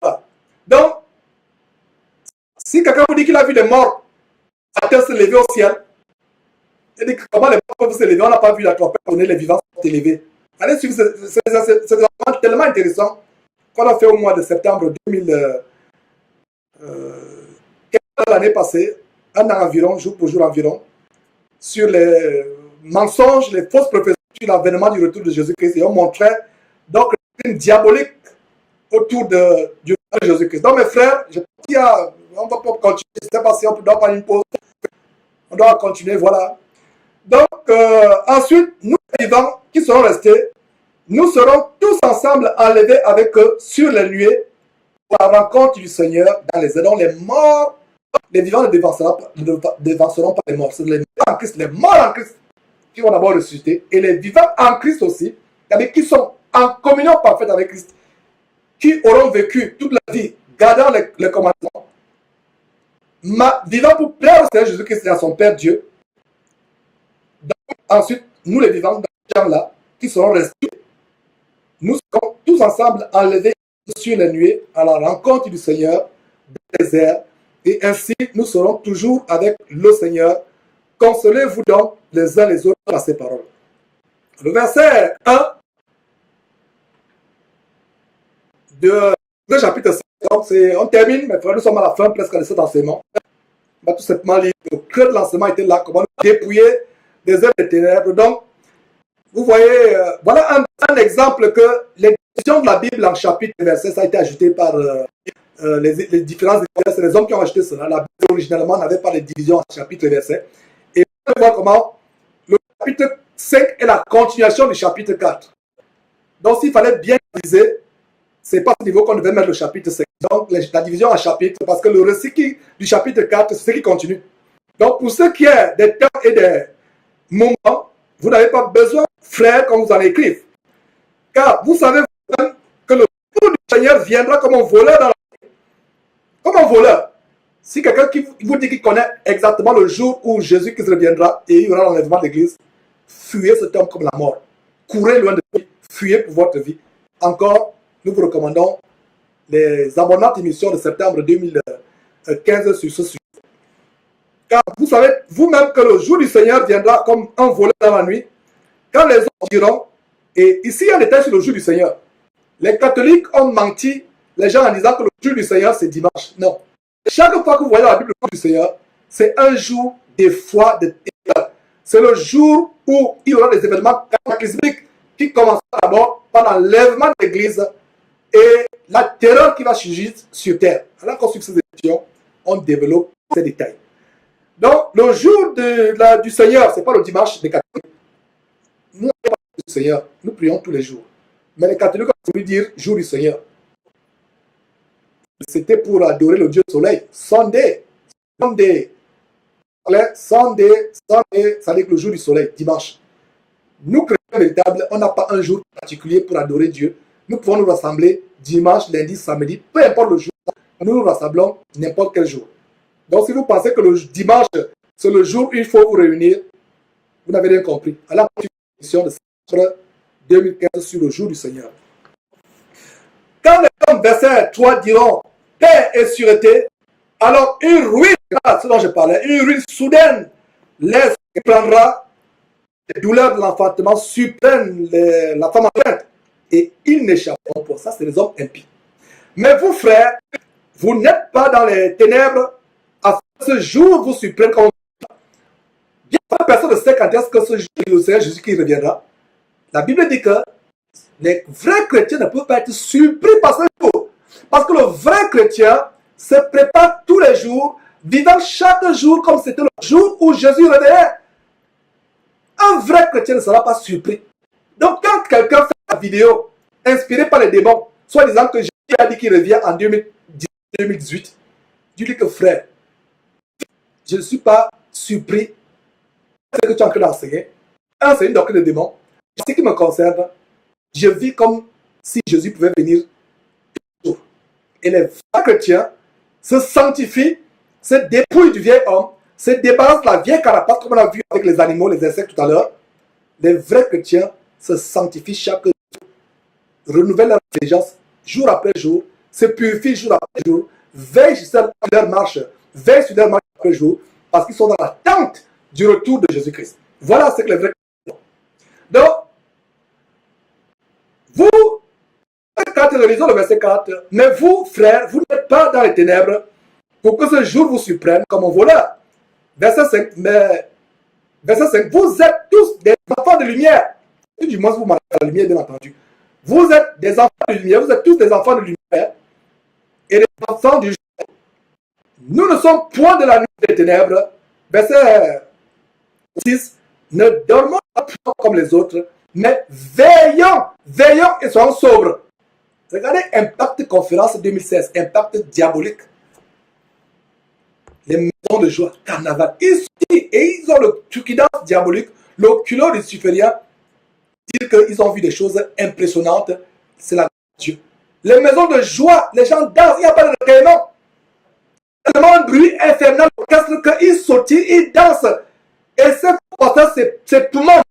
Voilà. Donc, si quelqu'un vous dit qu'il a vu des morts à terre se lever au ciel, il dit comment les morts peuvent se lever, on n'a pas vu la trompette sonner, les vivants sont élevés. Allez suivre, c'est tellement intéressant qu'on a fait au mois de septembre 2000, l'année passée, un an environ, jour pour jour environ, sur les mensonges, les fausses prophéties sur l'avènement du retour de Jésus-Christ. Et on montrait donc une diabolique autour de Jésus-Christ. Donc mes frères, on va pas continuer, c'est passé, on doit prendre une pause, on doit continuer, voilà. Donc ensuite, nous les vivants qui seront restés, nous serons tous ensemble enlevés avec eux sur les nuées pour la rencontre du Seigneur dans les airs. Donc les morts, les vivants ne dévanceront pas les morts. C'est les morts en Christ qui vont d'abord ressusciter. Et les vivants en Christ aussi, c'est-à-dire qui sont en communion parfaite avec Christ, qui auront vécu toute la vie gardant les commandements, vivant pour plaire au Seigneur Jésus-Christ et à son Père Dieu. Donc, ensuite, nous les vivants, dans ces gens-là, qui seront restés, nous serons tous ensemble enlevés sur les nuées à la rencontre du Seigneur dans les airs. Et ainsi, nous serons toujours avec le Seigneur. Consolez-vous donc les uns les autres par ces paroles. Le verset 1 de chapitre 5. Donc, on termine, mes frères, nous sommes à la fin presque de cet enseignement. On va tout simplement lire. Le cœur de l'enseignement était là, comment nous dépouiller des œuvres des ténèbres. Donc, vous voyez, voilà un exemple que les divisions de la Bible en chapitre et verset, ça a été ajouté par les différences des c'est les hommes qui ont ajouté cela. La Bible originellement n'avait pas de division en chapitre et verset. Et on va voir comment le chapitre 5 est la continuation du chapitre 4. Donc s'il fallait bien diviser, c'est pas au niveau qu'on devait mettre le chapitre 5. Donc la division en chapitres, parce que le récit du chapitre 4, c'est ce qui continue. Donc pour ce qui est des temps et des moments, vous n'avez pas besoin, frères, qu'on vous en écrive. Car vous savez que le jour du Seigneur viendra comme un voleur dans la nuit. Comme un voleur. Si quelqu'un qui vous dit qu'il connaît exactement le jour où Jésus-Christ reviendra et il y aura l'enlèvement de l'église, fuyez cet homme comme la mort. Courez loin de lui, fuyez pour votre vie. Encore, nous vous recommandons les abonnantes émissions de septembre 2015 sur ce sujet. Car vous savez vous-même que le jour du Seigneur viendra comme un voleur dans la nuit, quand les hommes diront, et ici il y a des textes sur le jour du Seigneur. Les catholiques ont menti les gens en disant que le jour du Seigneur c'est dimanche. Non. Chaque fois que vous voyez dans la Bible le jour du Seigneur, c'est un jour des fois de terreur. C'est le jour où il y aura des événements cataclysmiques qui commenceront d'abord par l'enlèvement de l'église et la terreur qui va surgir sur terre. Alors qu'on suit ces émissions, on développe ces détails. Donc, le jour du Seigneur, ce n'est pas le dimanche des catholiques. Nous, on parle du Seigneur, nous prions tous les jours. Mais les catholiques ont voulu dire jour du Seigneur. C'était pour adorer le Dieu soleil. Sunday. Sunday. Sunday, ça veut dire que le jour du soleil, dimanche. Nous, chrétiens véritables, on n'a pas un jour particulier pour adorer Dieu. Nous pouvons nous rassembler dimanche, lundi, samedi, peu importe le jour. Nous nous rassemblons n'importe quel jour. Donc, si vous pensez que le dimanche, c'est le jour où il faut vous réunir, vous n'avez rien compris. À la émission de septembre 2015 sur le jour du Seigneur. Quand les hommes, verset 3, diront paix et sûreté, alors une ruine, c'est ce dont je parlais, une ruine soudaine les prendra, les douleurs de l'enfantement surprennent la femme enceinte et ils n'échapperont pas. Ça, c'est les hommes impies. Mais vous, frères, vous n'êtes pas dans les ténèbres. À ce jour, vous surprenne comme bien personne ne sait quand est-ce que ce jour, le Seigneur Jésus qui reviendra. La Bible dit que les vrais chrétiens ne peuvent pas être surpris par ce jour. Parce que le vrai chrétien se prépare tous les jours, vivant chaque jour comme c'était le jour où Jésus reviendrait. Un vrai chrétien ne sera pas surpris. Donc quand quelqu'un fait une vidéo inspirée par les démons, soit disant que Jésus a dit qu'il revient en 2018, tu dis que frère, je ne suis pas surpris de ce que tu es en train d'enseigner. Un, c'est une doctrine de démons. Ce qui me concerne, je vis comme si Jésus pouvait venir toujours. Et les vrais chrétiens se sanctifient, se dépouillent du vieil homme, se débarrassent de la vieille carapace, comme on a vu avec les animaux, les insectes tout à l'heure, Les vrais chrétiens se sanctifient chaque jour, renouvellent leur intelligence jour après jour, se purifient jour après jour, veillent sur leur marche, veillent sur leur marche après jour, parce qu'ils sont dans l'attente du retour de Jésus-Christ. Voilà ce que les vrais chrétiens font. Donc, vous, 4, lisons le verset 4, mais vous, frères, vous n'êtes pas dans les ténèbres pour que ce jour vous surprenne comme un voleur. Verset 5, mais verset 5, vous êtes tous des enfants de lumière. Et du moins, vous marquez la lumière, bien entendu. Vous êtes des enfants de lumière, vous êtes tous des enfants de lumière et des enfants du jour. Nous ne sommes point de la nuit des ténèbres. Verset 6, ne dormons pas comme les autres, mais veillons, veillons et soyons sobres. Regardez Impact Conférence 2016, Impact diabolique. Les maisons de joie, carnaval. Ils ont le trucidance diabolique, le culot luciférien, dire qu'ils ont vu des choses impressionnantes. C'est la grâce de Dieu. Les maisons de joie, les gens dansent, il n'y a pas de recueillement. Tellement un bruit infernal d'orchestre qu'ils sautent, ils dansent. Et ce pourtant, c'est tout le monde.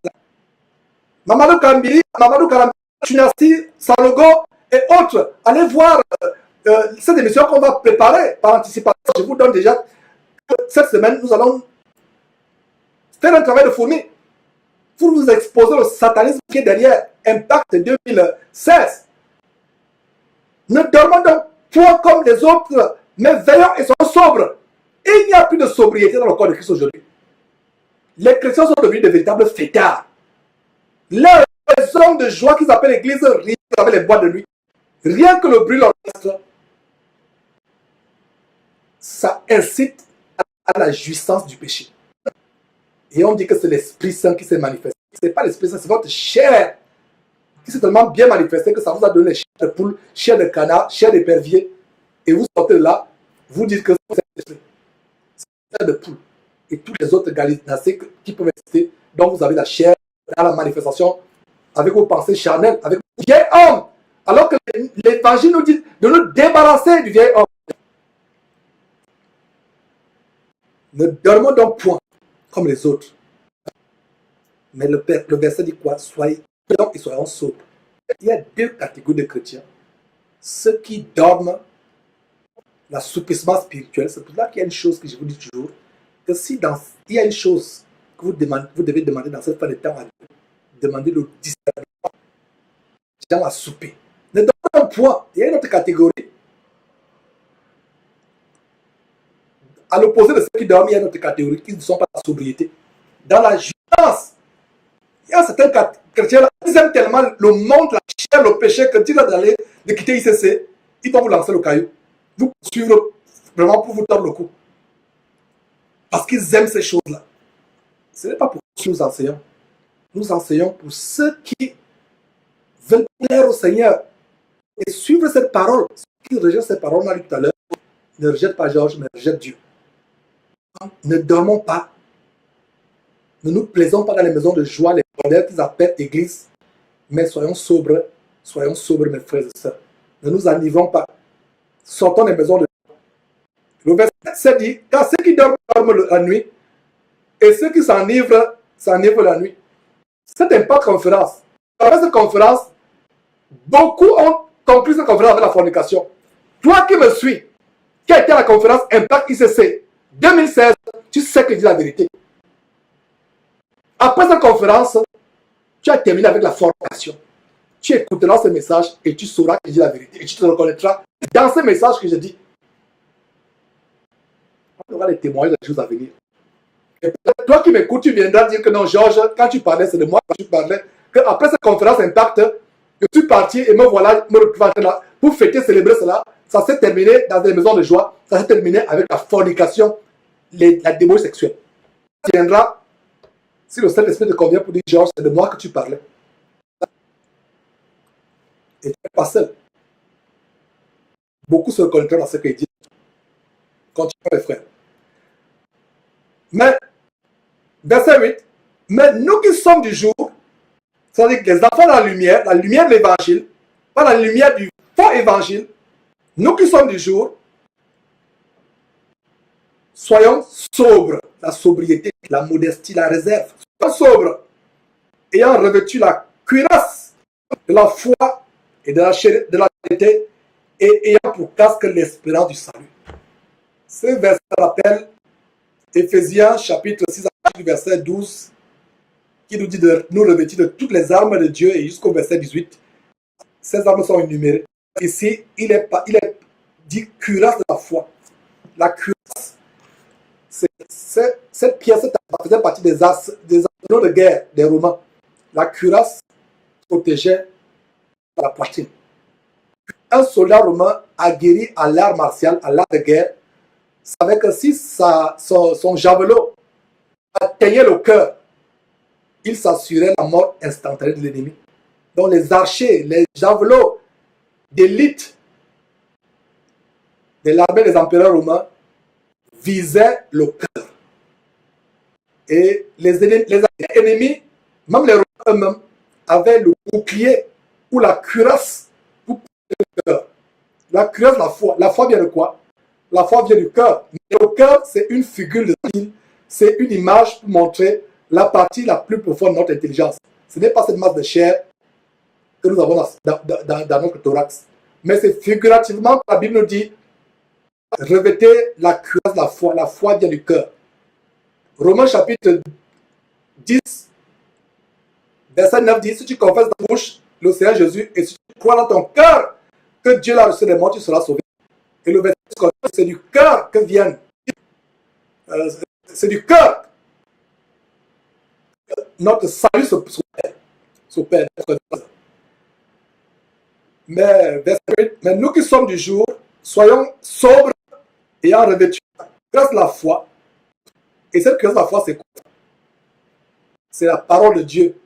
Mamadou Kambili, Mamadou Karambili, Tunasi, Sanogo et autres. Allez voir cette émission qu'on va préparer par anticipation. Je vous donne déjà cette semaine, nous allons faire un travail de fourmi pour vous exposer au satanisme qui est derrière Impact 2016. Ne dormons donc point comme les autres, mais veillons et soyons sobres. Il n'y a plus de sobriété dans le corps de Christ aujourd'hui. Les chrétiens sont devenus de véritables fêtards. Les hommes de joie qu'ils appellent l'église, rien avec les boîtes de nuit, rien que le bruit l'orchestre, ça incite à la jouissance du péché. Et on dit que c'est l'Esprit Saint qui s'est manifesté. Ce n'est pas l'Esprit Saint, c'est votre chair qui s'est tellement bien manifestée que ça vous a donné chair de poule, chair de canard, chair d'épervier. Et vous sortez de là, vous dites que c'est l'Esprit. C'est chair de poule. Et tous les autres galinéciques qui peuvent exister, donc vous avez la chair dans la manifestation avec vos pensées charnelles, avec le vieil homme. Alors que l'Évangile nous dit de nous débarrasser du vieil homme. Ne dormons donc point comme les autres. Mais le verset dit quoi? Soyez donc et soyons sobres. Il y a deux catégories de chrétiens. Ceux qui dorment, l'assouplissement spirituel. C'est pour cela qu'il y a une chose que je vous dis toujours, que si il y a une chose que vous devez demander dans cette fin de temps à Dieu, demandez le discernement. Gens à souper. Ne dormons point. Il y a une autre catégorie. À l'opposé de ceux qui dorment, il y a une autre catégorie qui ne sont pas dans la sobriété. Dans la jouissance, il y a certains chrétiens là, ils aiment tellement le monde, la chair, le péché, que tu as d'aller de quitter ICC, ils vont vous lancer le caillou. Vous suivre vraiment pour vous tordre le cou. Parce qu'ils aiment ces choses-là. Ce n'est pas pour nous nous enseignons. Nous enseignons pour ceux qui veulent plaire au Seigneur et suivre cette parole. Ceux qui rejettent cette parole, on a lu tout à l'heure, ne rejettent pas Georges, mais rejettent Dieu. Ne dormons pas. Ne nous plaisons pas dans les maisons de joie, les bordels qu'ils appellent église. Mais soyons sobres, mes frères et sœurs. Ne nous enivrons pas. Sortons des maisons de joie. Le verset 7 dit, car ceux qui dorment la nuit, et ceux qui s'enivrent la nuit. Cette Impact conférence. Après cette conférence, beaucoup ont conclu cette conférence avec la fornication. Toi qui me suis, qui a été à la conférence Impact ICC 2016, tu sais que je dis la vérité. Après cette conférence, tu as terminé avec la fornication. Tu écouteras ce message et tu sauras que je dis la vérité. Et tu te reconnaîtras dans ce message que je dis. On aura les témoignages des choses à venir. Et toi qui m'écoutes, tu viendras dire que non, Georges, quand tu parlais, c'est de moi que tu parlais. Qu'après cette conférence Impact, je suis parti et me voilà, me retrouve là pour fêter, célébrer cela. Ça s'est terminé dans des maisons de joie. Ça s'est terminé avec la fornication, la démon sexuelle. Tu viendras, si le Saint-Esprit te convient pour dire, Georges, c'est de moi que tu parlais. Et tu n'es pas seul. Beaucoup se reconnaîtront dans ce qu'il dit. Continuons, mes frères. Mais, verset 8, mais nous qui sommes du jour, c'est-à-dire que les enfants de la lumière de l'évangile, pas la lumière du faux évangile, nous qui sommes du jour, soyons sobres. La sobriété, la modestie, la réserve. Soyons sobres. ayant revêtu la cuirasse de la foi et de la charité, et ayant pour casque l'espérance du salut. Ce verset rappelle Éphésiens chapitre 6, verset 12, qui nous dit de nous revêtir de toutes les armes de Dieu, et jusqu'au verset 18, ces armes sont énumérées. Ici, il est dit cuirasse de la foi. La cuirasse, cette pièce faisait partie des arsenaux de guerre des Romains. La cuirasse protégeait la poitrine. Un soldat romain aguerri à l'art martial, à l'art de guerre, savait que si son javelot atteignait le cœur, il s'assurait la mort instantanée de l'ennemi. Donc les archers, les javelots d'élite de l'armée des empereurs romains visaient le cœur. Et les ennemis, même les Romains eux-mêmes, avaient le bouclier ou la cuirasse pour le cœur. La cuirasse, la foi. La foi vient de quoi? La foi vient du cœur. Mais le cœur, c'est une figure de style, c'est une image pour montrer la partie la plus profonde de notre intelligence. Ce n'est pas cette masse de chair que nous avons dans notre thorax. Mais c'est figurativement que la Bible nous dit revêtez la cuirasse de la foi. La foi vient du cœur. Romains chapitre 10, verset 9 dit, si tu confesses dans ta bouche le Seigneur Jésus et si tu crois dans ton cœur que Dieu l'a reçu des morts, tu seras sauvé. Et le verset, c'est du cœur que viennent. C'est du cœur que notre salut s'opère. Mais nous qui sommes du jour, soyons sobres et en revêtu grâce à la foi. Et cette grâce de la foi, c'est quoi? C'est la parole de Dieu.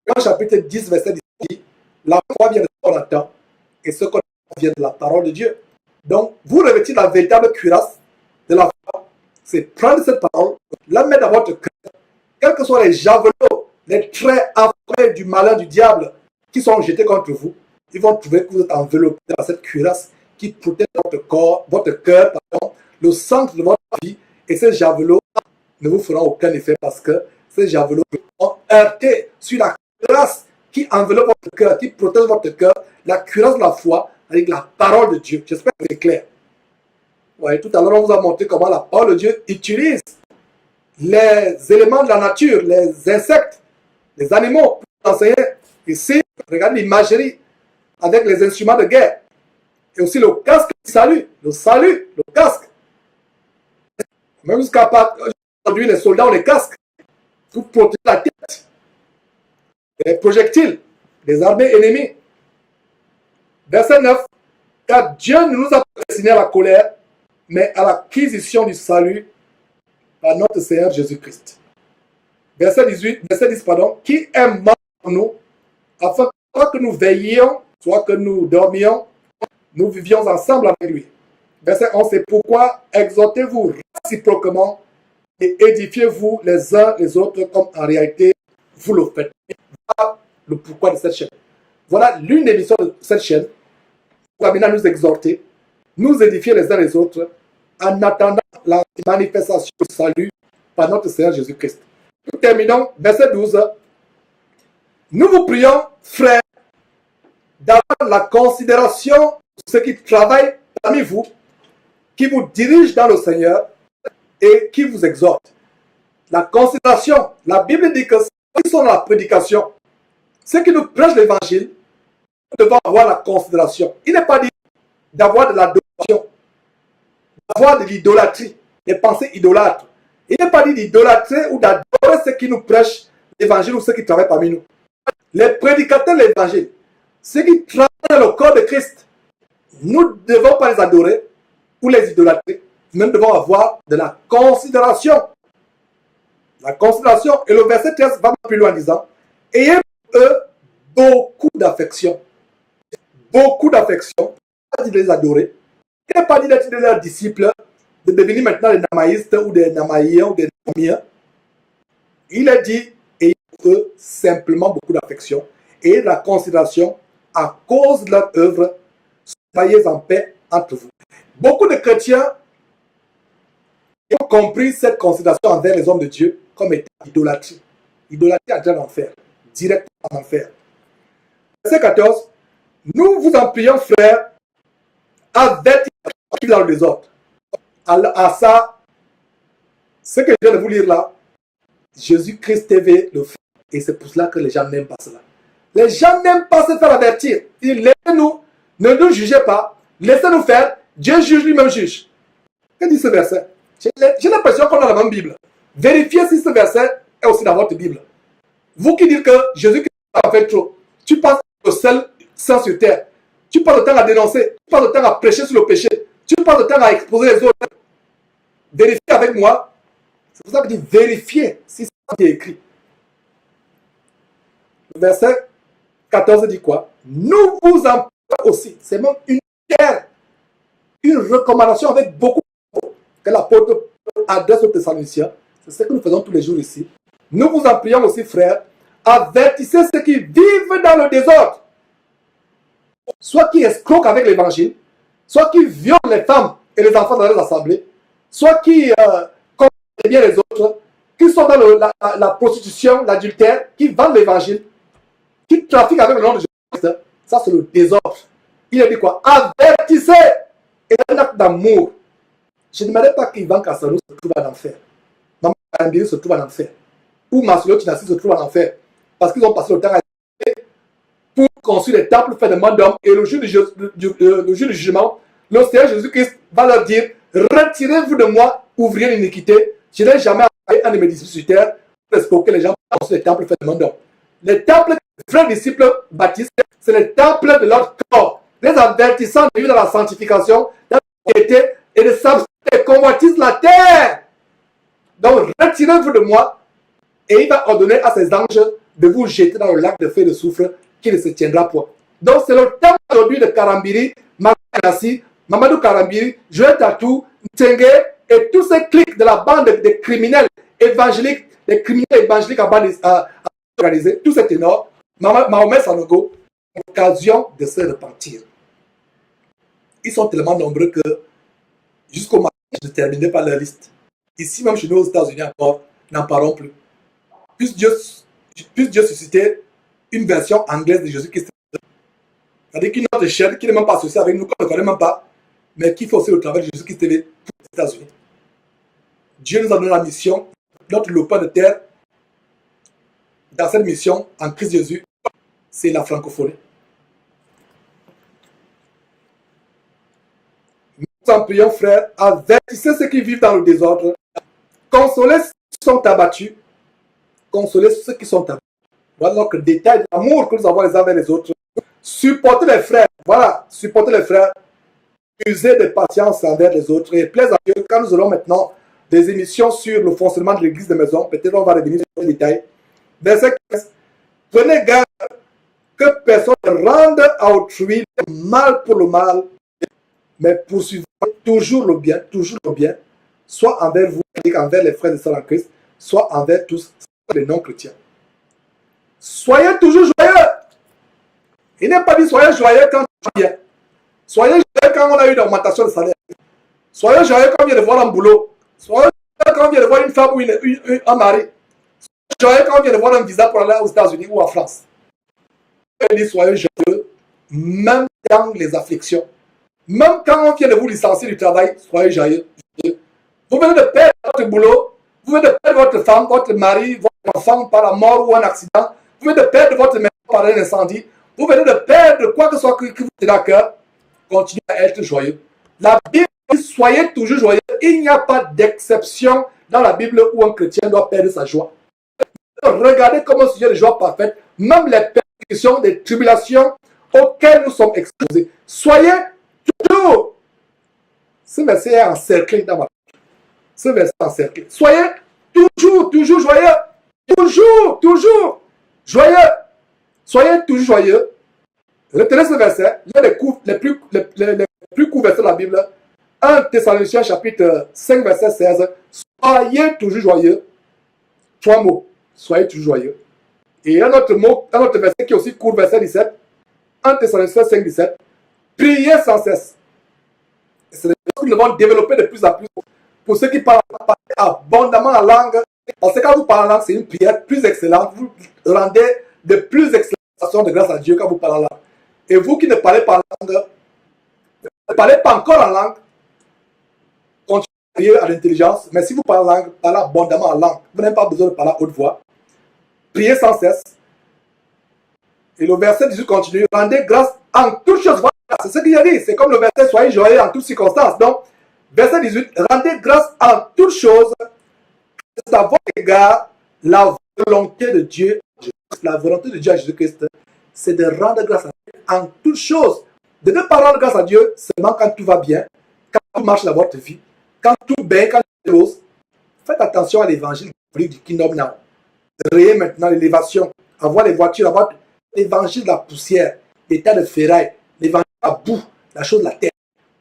Dans chapitre 10, verset 10, la foi vient de ce qu'on entend et ce qu'on entend vient de la parole de Dieu. Donc, vous revêtez la véritable cuirasse de la foi, c'est prendre cette parole, la mettre dans votre cœur, quels que soient les javelots, les traits affreux du malin, du diable, qui sont jetés contre vous, ils vont trouver que vous êtes enveloppé dans cette cuirasse qui protège votre corps, votre cœur, le centre de votre vie, et ces javelots ne vous feront aucun effet parce que ces javelots ont heurté sur la cuirasse qui enveloppe votre cœur, qui protège votre cœur, la cuirasse de la foi avec la parole de Dieu. J'espère que c'est clair. Ouais, tout à l'heure, on vous a montré comment la parole de Dieu utilise les éléments de la nature, les insectes, les animaux pour enseigner. Ici, regardez l'imagerie avec les instruments de guerre. Et aussi le casque du salut, le casque. Même jusqu'à aujourd'hui, les soldats ont les casques pour protéger la tête. Les projectiles, des armées ennemies. Verset 9. Car Dieu ne nous a pas destiné à la colère, mais à l'acquisition du salut par notre Seigneur Jésus-Christ. Verset 10, qui est mort pour nous, afin que soit que nous veillions, soit que nous dormions, nous vivions ensemble avec lui. Verset 11, c'est pourquoi exhortez-vous réciproquement et édifiez-vous les uns les autres comme en réalité vous le faites. Voilà le pourquoi de cette chaîne. Voilà l'une des missions de cette chaîne, pour amener à nous exhorter, nous édifier les uns les autres en attendant la manifestation du salut par notre Seigneur Jésus-Christ. Nous terminons, verset 12. Nous vous prions, frères, d'avoir la considération de ceux qui travaillent parmi vous, qui vous dirigent dans le Seigneur et qui vous exhortent. La considération, la Bible dit que ceux qui sont dans la prédication, ceux qui nous prêchent l'évangile, nous devons avoir la considération. Il n'est pas dit d'avoir de l'adoration, d'avoir de l'idolâtrie, des pensées idolâtres. Il n'est pas dit d'idolâtrer ou d'adorer ceux qui nous prêchent l'évangile ou ceux qui travaillent parmi nous. Les prédicateurs de l'évangile, ceux qui travaillent dans le corps de Christ, nous ne devons pas les adorer ou les idolâtrer. Nous devons avoir de la considération. La considération, et le verset 13 va plus loin en disant, ayez pour eux beaucoup d'affection. Beaucoup d'affection. Il n'est pas dit de les adorer. Il n'est pas dit d'être leurs disciples, de devenir maintenant des namaïstes ou des namaïens ou des namiens. Il est dit, ayez pour eux simplement beaucoup d'affection et de la considération à cause de leur œuvre. Soyez en paix entre vous. Beaucoup de chrétiens ont compris cette considération envers les hommes de Dieu comme étant idolâtrie. Idolâtrie à en enfer. directement en enfer. Verset 14. Nous vous en prions, frères, avertis qui dans le désordre. À ça, ce que je viens de vous lire là, Jésus-Christ TV le fait. Et c'est pour cela que les gens n'aiment pas cela. Les gens n'aiment pas se faire avertir. Ils disent, laissez-nous, ne nous jugez pas, laissez-nous faire, Dieu juge lui-même juge. Que dit ce verset? J'ai l'impression qu'on a la même Bible. Vérifiez si ce verset est aussi dans votre Bible. Vous qui dites que Jésus-Christ a fait trop, tu passes le seul saint sur terre, tu passes le temps à dénoncer, tu passes le temps à prêcher sur le péché, tu passes le temps à exposer les autres. Vérifiez avec moi. C'est pour ça que je dis vérifiez si c'est ce qui est écrit. Le verset 14 dit quoi? Nous vous en prions aussi. C'est même une recommandation avec beaucoup que l'apôtre adresse aux Thessaloniciens. C'est ce que nous faisons tous les jours ici. Nous vous en prions aussi, frères, avertissez ceux qui vivent dans le désordre, soit qui escroquent avec l'évangile, soit qui violent les femmes et les enfants dans les assemblées, soit qui commettent bien les autres, qui sont dans la prostitution, l'adultère, qui vendent l'évangile, qui trafiquent avec le nom de Jésus-Christ. Ça, c'est le désordre. Il a dit quoi? Avertissez! Et un acte d'amour. Je ne demandais pas qu'Ivan Kassano se trouve en enfer. Maman Kambiri se trouve en enfer. Ou Marcelo Tinassi se trouve en enfer. Parce qu'ils ont passé le temps à pour construire des temples faits de main d'hommes. Et le jour du jugement, le Seigneur Jésus-Christ va leur dire, retirez-vous de moi, ouvriez l'iniquité. Je n'ai jamais envoyé un de mes disciples sur terre pour que les gens construisent des temples faits de main d'hommes. Les temples que les frères disciples bâtissent, c'est les temples de leur corps. Les avertissant de vivre dans la sanctification, dans la piété et de s'abstenir des convoitises de la terre. Donc, retirez-vous de moi et il va ordonner à ses anges de vous jeter dans le lac de feu et de soufre qui ne se tiendra point. Donc, c'est le temps aujourd'hui de Karambiri, Makanassi, Mamadou Karambiri, Joël Tatou, Ntengue et tous ces clics de la bande des criminels évangéliques, des criminels évangéliques à bande organisée, tous ces ténors, Mahomet Sanogo, l'occasion de se repentir. Ils sont tellement nombreux que jusqu'au matin, je ne terminais pas leur liste. Ici, même chez nous aux États-Unis encore, n'en parlons plus. Puisse Dieu susciter une version anglaise de Jésus-Christ. C'est-à-dire qu'une autre chaîne qui n'est même pas associée avec nous, qu'on ne connaît même pas, mais qui fait aussi le travail de Jésus-Christ TV pour les États-Unis. Dieu nous a donné la mission, notre lopin de terre, dans cette mission, en Christ Jésus, c'est la francophonie. Nous en prions, frères, avertissez ceux qui vivent dans le désordre, consolez ceux qui sont abattus, consolez ceux qui sont abattus. Voilà donc le détail d'amour que nous avons les uns vers les autres. Supportez les frères, voilà, supportez les frères, usez de patience envers les autres et plaise à Dieu. Quand nous aurons maintenant des émissions sur le fonctionnement de l'église de maison, peut-être on va revenir sur les détails. Verset 15. Prenez garde que personne ne rende à autrui le mal pour le mal, mais poursuivez toujours le bien, soit envers vous, envers les frères et sœurs en Christ, soit envers tous les non-chrétiens. Soyez toujours joyeux. Il n'est pas dit soyez joyeux quand tu vas bien. Soyez joyeux quand on a eu une augmentation de salaire. Soyez joyeux quand on vient de voir un boulot. Soyez joyeux quand on vient de voir une femme ou un mari. Soyez joyeux quand on vient de voir un visa pour aller aux États-Unis ou en France. Il dit soyez joyeux, même dans les afflictions. Même quand on vient de vous licencier du travail, soyez joyeux. Vous venez de perdre votre boulot, vous venez de perdre votre femme, votre mari, votre enfant par la mort ou un accident, vous venez de perdre votre maison par un incendie, vous venez de perdre quoi que ce soit que vous tenez à cœur, continuez à être joyeux. La Bible dit soyez toujours joyeux. Il n'y a pas d'exception dans la Bible où un chrétien doit perdre sa joie. Regardez comment ce sujet de joie parfaite, même les persécutions, les tribulations auxquelles nous sommes exposés. Soyez toujours. Ce verset est encerclé dans ma Bible. Ce verset est encerclé. Soyez toujours joyeux. Toujours joyeux. Soyez toujours joyeux. Retenez ce verset. Il y a les plus courts versets de la Bible. 1 Thessaloniciens chapitre 5 verset 16. Soyez toujours joyeux. 3 mots. Soyez toujours joyeux. Et un autre verset qui est aussi court, verset 17. 1 Thessaloniciens 5, 17. Priez sans cesse. C'est des choses que nous devons développer de plus en plus. Pour ceux qui parlent abondamment la langue. Parce que quand vous parlez en langue, c'est une prière plus excellente. Vous rendez de plus d'exclamation de grâce à Dieu quand vous parlez en langue. Et vous qui ne parlez pas en langue, ne parlez pas encore en langue, continuez à l'intelligence, mais si vous parlez en langue, parlez abondamment en langue. Vous n'avez pas besoin de parler à haute voix. Priez sans cesse. Et le verset 18 continue, rendez grâce en toutes choses. Voilà, c'est ce qu'il a dit. C'est comme le verset, soyez joyeux en toutes circonstances. Donc, verset 18, rendez grâce en toutes choses. C'est à votre égard la volonté de Dieu. La volonté de Dieu à Jésus-Christ, c'est de rendre grâce à Dieu en toutes choses. De ne pas rendre grâce à Dieu seulement quand tout va bien, quand tout marche dans votre vie, quand tout bien, quand tout rose. Faites attention à l'évangile du Kingdom Now. Créez maintenant l'élévation. Avoir les voitures, avoir l'évangile de la poussière, l'état de ferraille, l'évangile de la boue, la chose de la terre.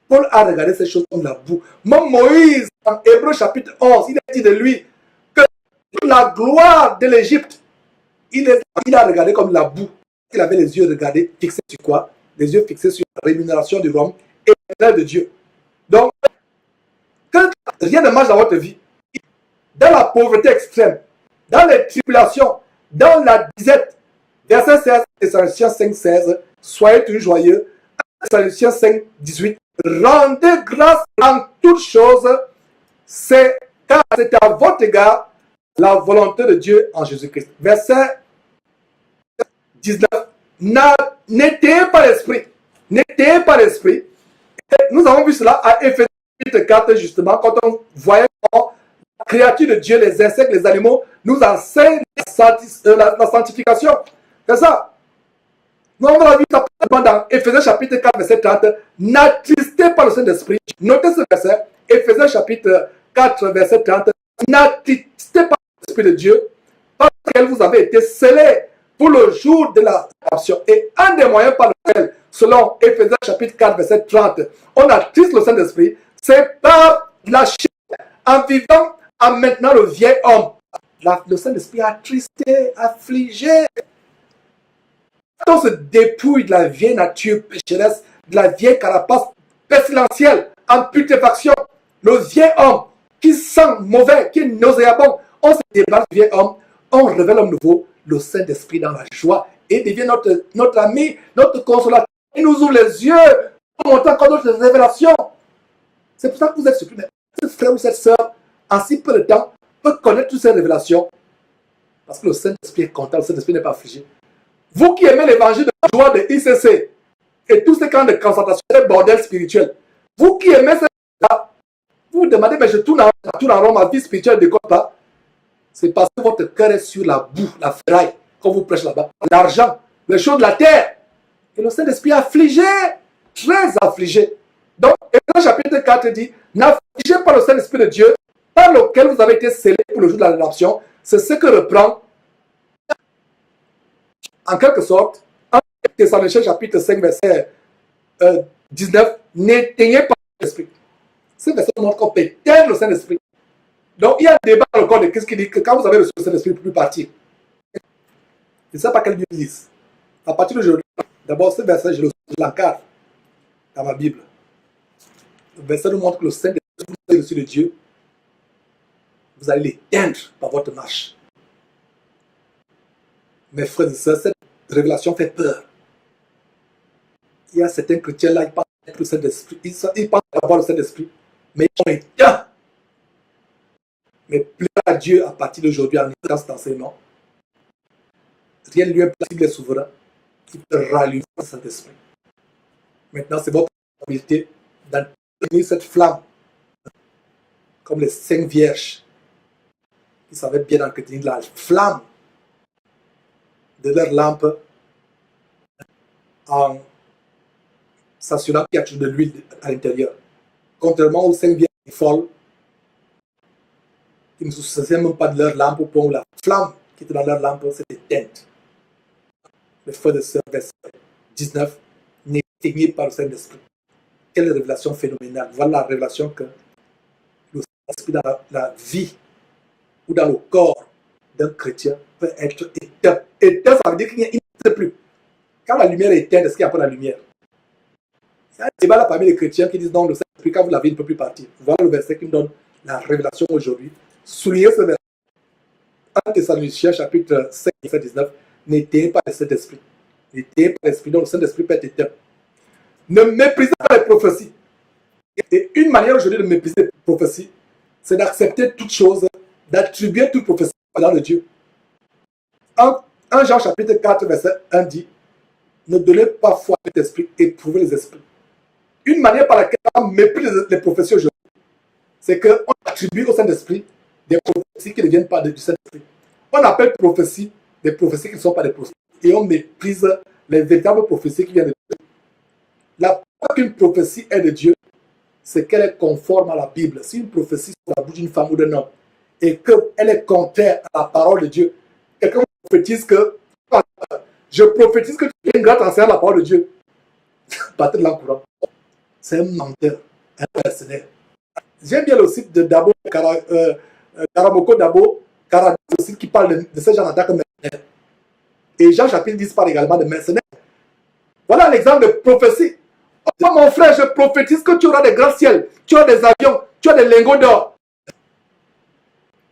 Paul a regardé ces choses comme la boue. Même Moïse, en Hébreux chapitre 11, il a dit de lui que la gloire de l'Égypte, il a regardé comme la boue. Il avait les yeux regardés, fixés sur quoi? Les yeux fixés sur la rémunération du royaume et l'œuvre de Dieu. Donc, quand rien ne marche dans votre vie, dans la pauvreté extrême, dans les tribulations, dans la disette, verset 16, Thessaloniciens 5, 16, soyez toujours joyeux. Thessaloniciens 5, 18, rendez grâce en toutes choses, car c'est à votre égard la volonté de Dieu en Jésus-Christ. Verset 19, n'étayez pas l'esprit. N'étayez pas l'esprit. Nous avons vu cela à Éphésiens 4, justement, quand on voyait comment la créature de Dieu, les insectes, les animaux, nous enseignent la sanctification. C'est ça. Nous avons vu ça dans Éphésiens chapitre 4, verset 30. N'attristez pas le Saint-Esprit. Notez ce verset. Éphésiens chapitre 4, verset 30. N'attristez pas l'Esprit de Dieu, par lequel vous avez été scellés pour le jour de la rédemption. Et un des moyens par lequel, selon Éphésiens chapitre 4, verset 30, on attriste le Saint-Esprit, c'est par la chair, en vivant, en maintenant le vieil homme. Le Saint-Esprit a attristé, affligé. Quand on se dépouille de la vieille nature pécheresse, de la vieille carapace pestilentielle, en putréfaction, le vieil homme qui sent mauvais, qui est nauséabond, on se débarrasse du vieil homme, on révèle l'homme nouveau, le Saint-Esprit dans la joie, et devient notre ami, notre consolateur. Il nous ouvre les yeux pour montrer encore d'autres révélations. C'est pour ça que vous êtes surpris. Mais ce frère ou cette soeur, en si peu de temps, peut connaître toutes ces révélations. Parce que le Saint-Esprit est content, le Saint-Esprit n'est pas affligé. Vous qui aimez l'évangile de la joie de ICC et tous ces camps de concentration, des bordels spirituels, vous qui aimez ça, vous vous demandez, mais je tourne en rond, ma vie spirituelle ne décolle pas. C'est parce que votre cœur est sur la boue, la ferraille, quand vous prêchez là-bas, l'argent, les choses de la terre. Et le Saint-Esprit est affligé, très affligé. Donc, Éphésiens chapitre 4 dit, n'affligez pas le Saint-Esprit de Dieu, par lequel vous avez été scellés pour le jour de la rédemption. C'est ce que reprend, en quelque sorte, en Thessaloniciens chapitre 5, verset 19, n'éteignez pas l'Esprit. Ce verset montre qu'on peut éteindre le Saint-Esprit. Donc, il y a un débat dans le corps de Christ qui dit que quand vous avez reçu le Saint-Esprit, vous ne pouvez plus partir. Je ne sais pas quelle Bible lise. À partir d'aujourd'hui, d'abord, ce verset, je l'encadre dans ma Bible. Le verset nous montre que le Saint-Esprit, vous avez reçu de Dieu, vous allez l'éteindre par votre marche. Mes frères et sœurs, cette révélation fait peur. Il y a certains chrétiens là, ils pensent être le Saint-Esprit. Ils pensent avoir le Saint-Esprit, mais ils sont éteints. Mais plaît à Dieu à partir d'aujourd'hui en écoutant cet enseignement. Rien ne lui est possible, il est souverain. Il peut rallumer le Saint-Esprit. Maintenant, c'est votre responsabilité d'entretenir cette flamme. Comme les 5 vierges qui savaient bien entretenir la flamme de leur lampe en s'assurant qu'il y a toujours de l'huile à l'intérieur. Contrairement aux 5 vierges folles qui ne se souciaient même pas de leur lampe au point où la flamme qui était dans leur lampe s'était éteinte. Les frères de sœurs, verset 19, n'éteignez pas le Saint-Esprit. Quelle révélation phénoménale. Voilà la révélation que le Saint-Esprit dans la vie ou dans le corps d'un chrétien peut être éteint. Éteint, ça veut dire qu'il n'existe plus. Quand la lumière est éteinte, est-ce qu'il n'y a pas la lumière? Il y a un débat là parmi les chrétiens qui disent non, le Saint-Esprit, quand vous l'avez, il ne peut plus partir. Voilà le verset qui me donne la révélation aujourd'hui. Soulignez ce verset. 1 Thessaloniciens chapitre 5, verset 19. n'éteignez pas le Saint-Esprit. N'éteignez pas l'Esprit, donc le Saint-Esprit peut être éteint. Ne méprisez pas les prophéties. Et une manière aujourd'hui de mépriser les prophéties, c'est d'accepter toute chose, d'attribuer toute prophétie dans le Dieu. 1 Jean chapitre 4, verset 1 dit, ne donnez pas foi à l'esprit, éprouvez les esprits. Une manière par laquelle on méprise les prophéties aujourd'hui, c'est qu'on attribue au Saint-Esprit des prophéties qui ne viennent pas du Saint-Esprit. On appelle prophéties des prophéties qui ne sont pas des prophéties. Et on méprise les véritables prophéties qui viennent de Dieu. La preuve qu'une prophétie est de Dieu, c'est qu'elle est conforme à la Bible. Si une prophétie sur la bouche d'une femme ou d'un homme et qu'elle est contraire à la parole de Dieu, quelqu'un prophétise que je prophétise que tu es une grande enseignante de la parole de Dieu. Partez de l'encourant. C'est un menteur, un mercenaire. J'aime bien le site de Dabo, Karamoko Dabo, le site qui parle de ces gens d'attaque mercenaires. Et Jean chapitre 10 parle également de mercenaires. Voilà l'exemple de prophétie. Oh, mon frère, je prophétise que tu auras des grands ciels, tu auras des avions, tu as des lingots d'or.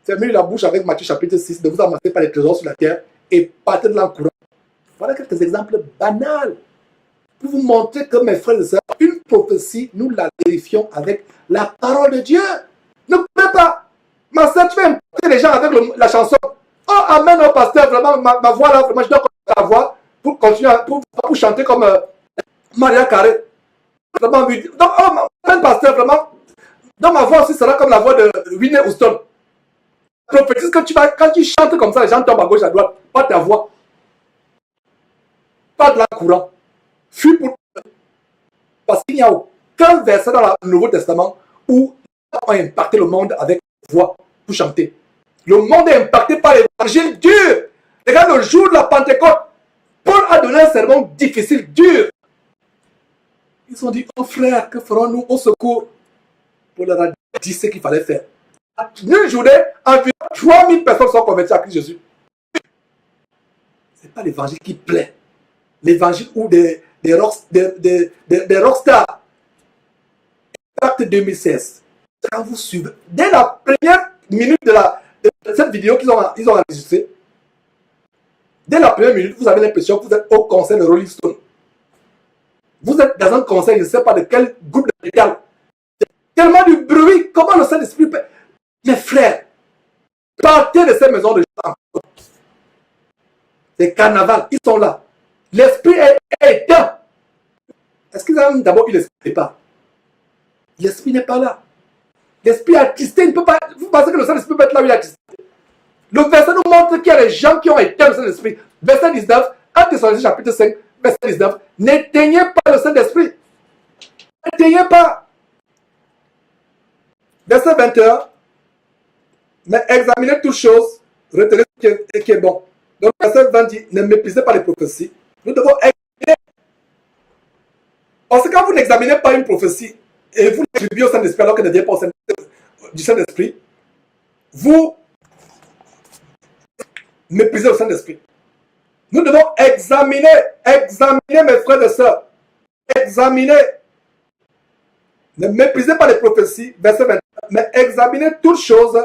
Fermez la bouche avec Matthieu chapitre 6, ne vous amassez pas les trésors sur la terre et partez de l'encourant. Voilà quelques exemples banals pour vous montrer que, mes frères et sœurs, une prophétie, nous la vérifions avec la parole de Dieu. Ne pouvez pas. Ma sœur, tu vas impacter les gens avec la chanson. Oh, amen, oh, pasteur, vraiment, ma voix là, vraiment, je dois continuer la voix pour continuer, pour chanter comme Maria Carré. Vraiment, donc, oh, amen, pasteur, vraiment. Donc, ma voix aussi sera comme la voix de Whitney Houston. Prophétise que tu vas, quand tu chantes comme ça, les gens tombent à gauche, à droite. Pas ta voix. Pas de la courant. Fuis pour. Parce qu'il n'y a aucun verset dans le Nouveau Testament où on a impacté le monde avec la voix pour chanter. Le monde est impacté par l'évangile dur. Regarde le jour de la Pentecôte. Paul a donné un sermon difficile, dur. Ils ont dit, oh frère, que ferons-nous au secours? Paul leur a dit ce qu'il fallait faire. Une journée, environ 3000 personnes sont converties à Christ Jésus. Ce n'est pas l'évangile qui plaît. L'évangile ou des rockstars. Acte 2016. Quand vous suivez, dès la première minute de cette vidéo qu'ils ont enregistrée, dès la première minute, vous avez l'impression que vous êtes au concert de Rolling Stone. Vous êtes dans un concert, je ne sais pas de quel groupe de métal. Tellement du bruit, comment le Saint-Esprit peut... Mes frères, partez de ces maisons de gens. Les carnavals, ils sont là. L'esprit est éteint. Est-ce qu'ils ont d'abord eu l'esprit pas? L'esprit n'est pas là. L'esprit est attristé. Il ne peut pas. Vous pensez que le Saint-Esprit peut être là où il est attristé? Le verset nous montre qu'il y a des gens qui ont éteint le Saint-Esprit. Verset 19, 1 Thessaloniciens chapitre 5, verset 19. N'éteignez pas le Saint-Esprit. N'éteignez pas. Verset 21. Mais examinez toutes choses, retenez ce qui est bon. Donc, verset 20 dit, ne méprisez pas les prophéties. Nous devons examiner. Parce que quand vous n'examinez pas une prophétie et vous l'attribuez au Saint-Esprit alors qu'elle ne vient pas du Saint-Esprit, vous méprisez le Saint-Esprit. Nous devons examiner mes frères et sœurs. Examiner. Ne méprisez pas les prophéties, verset 20. Mais examinez toutes choses,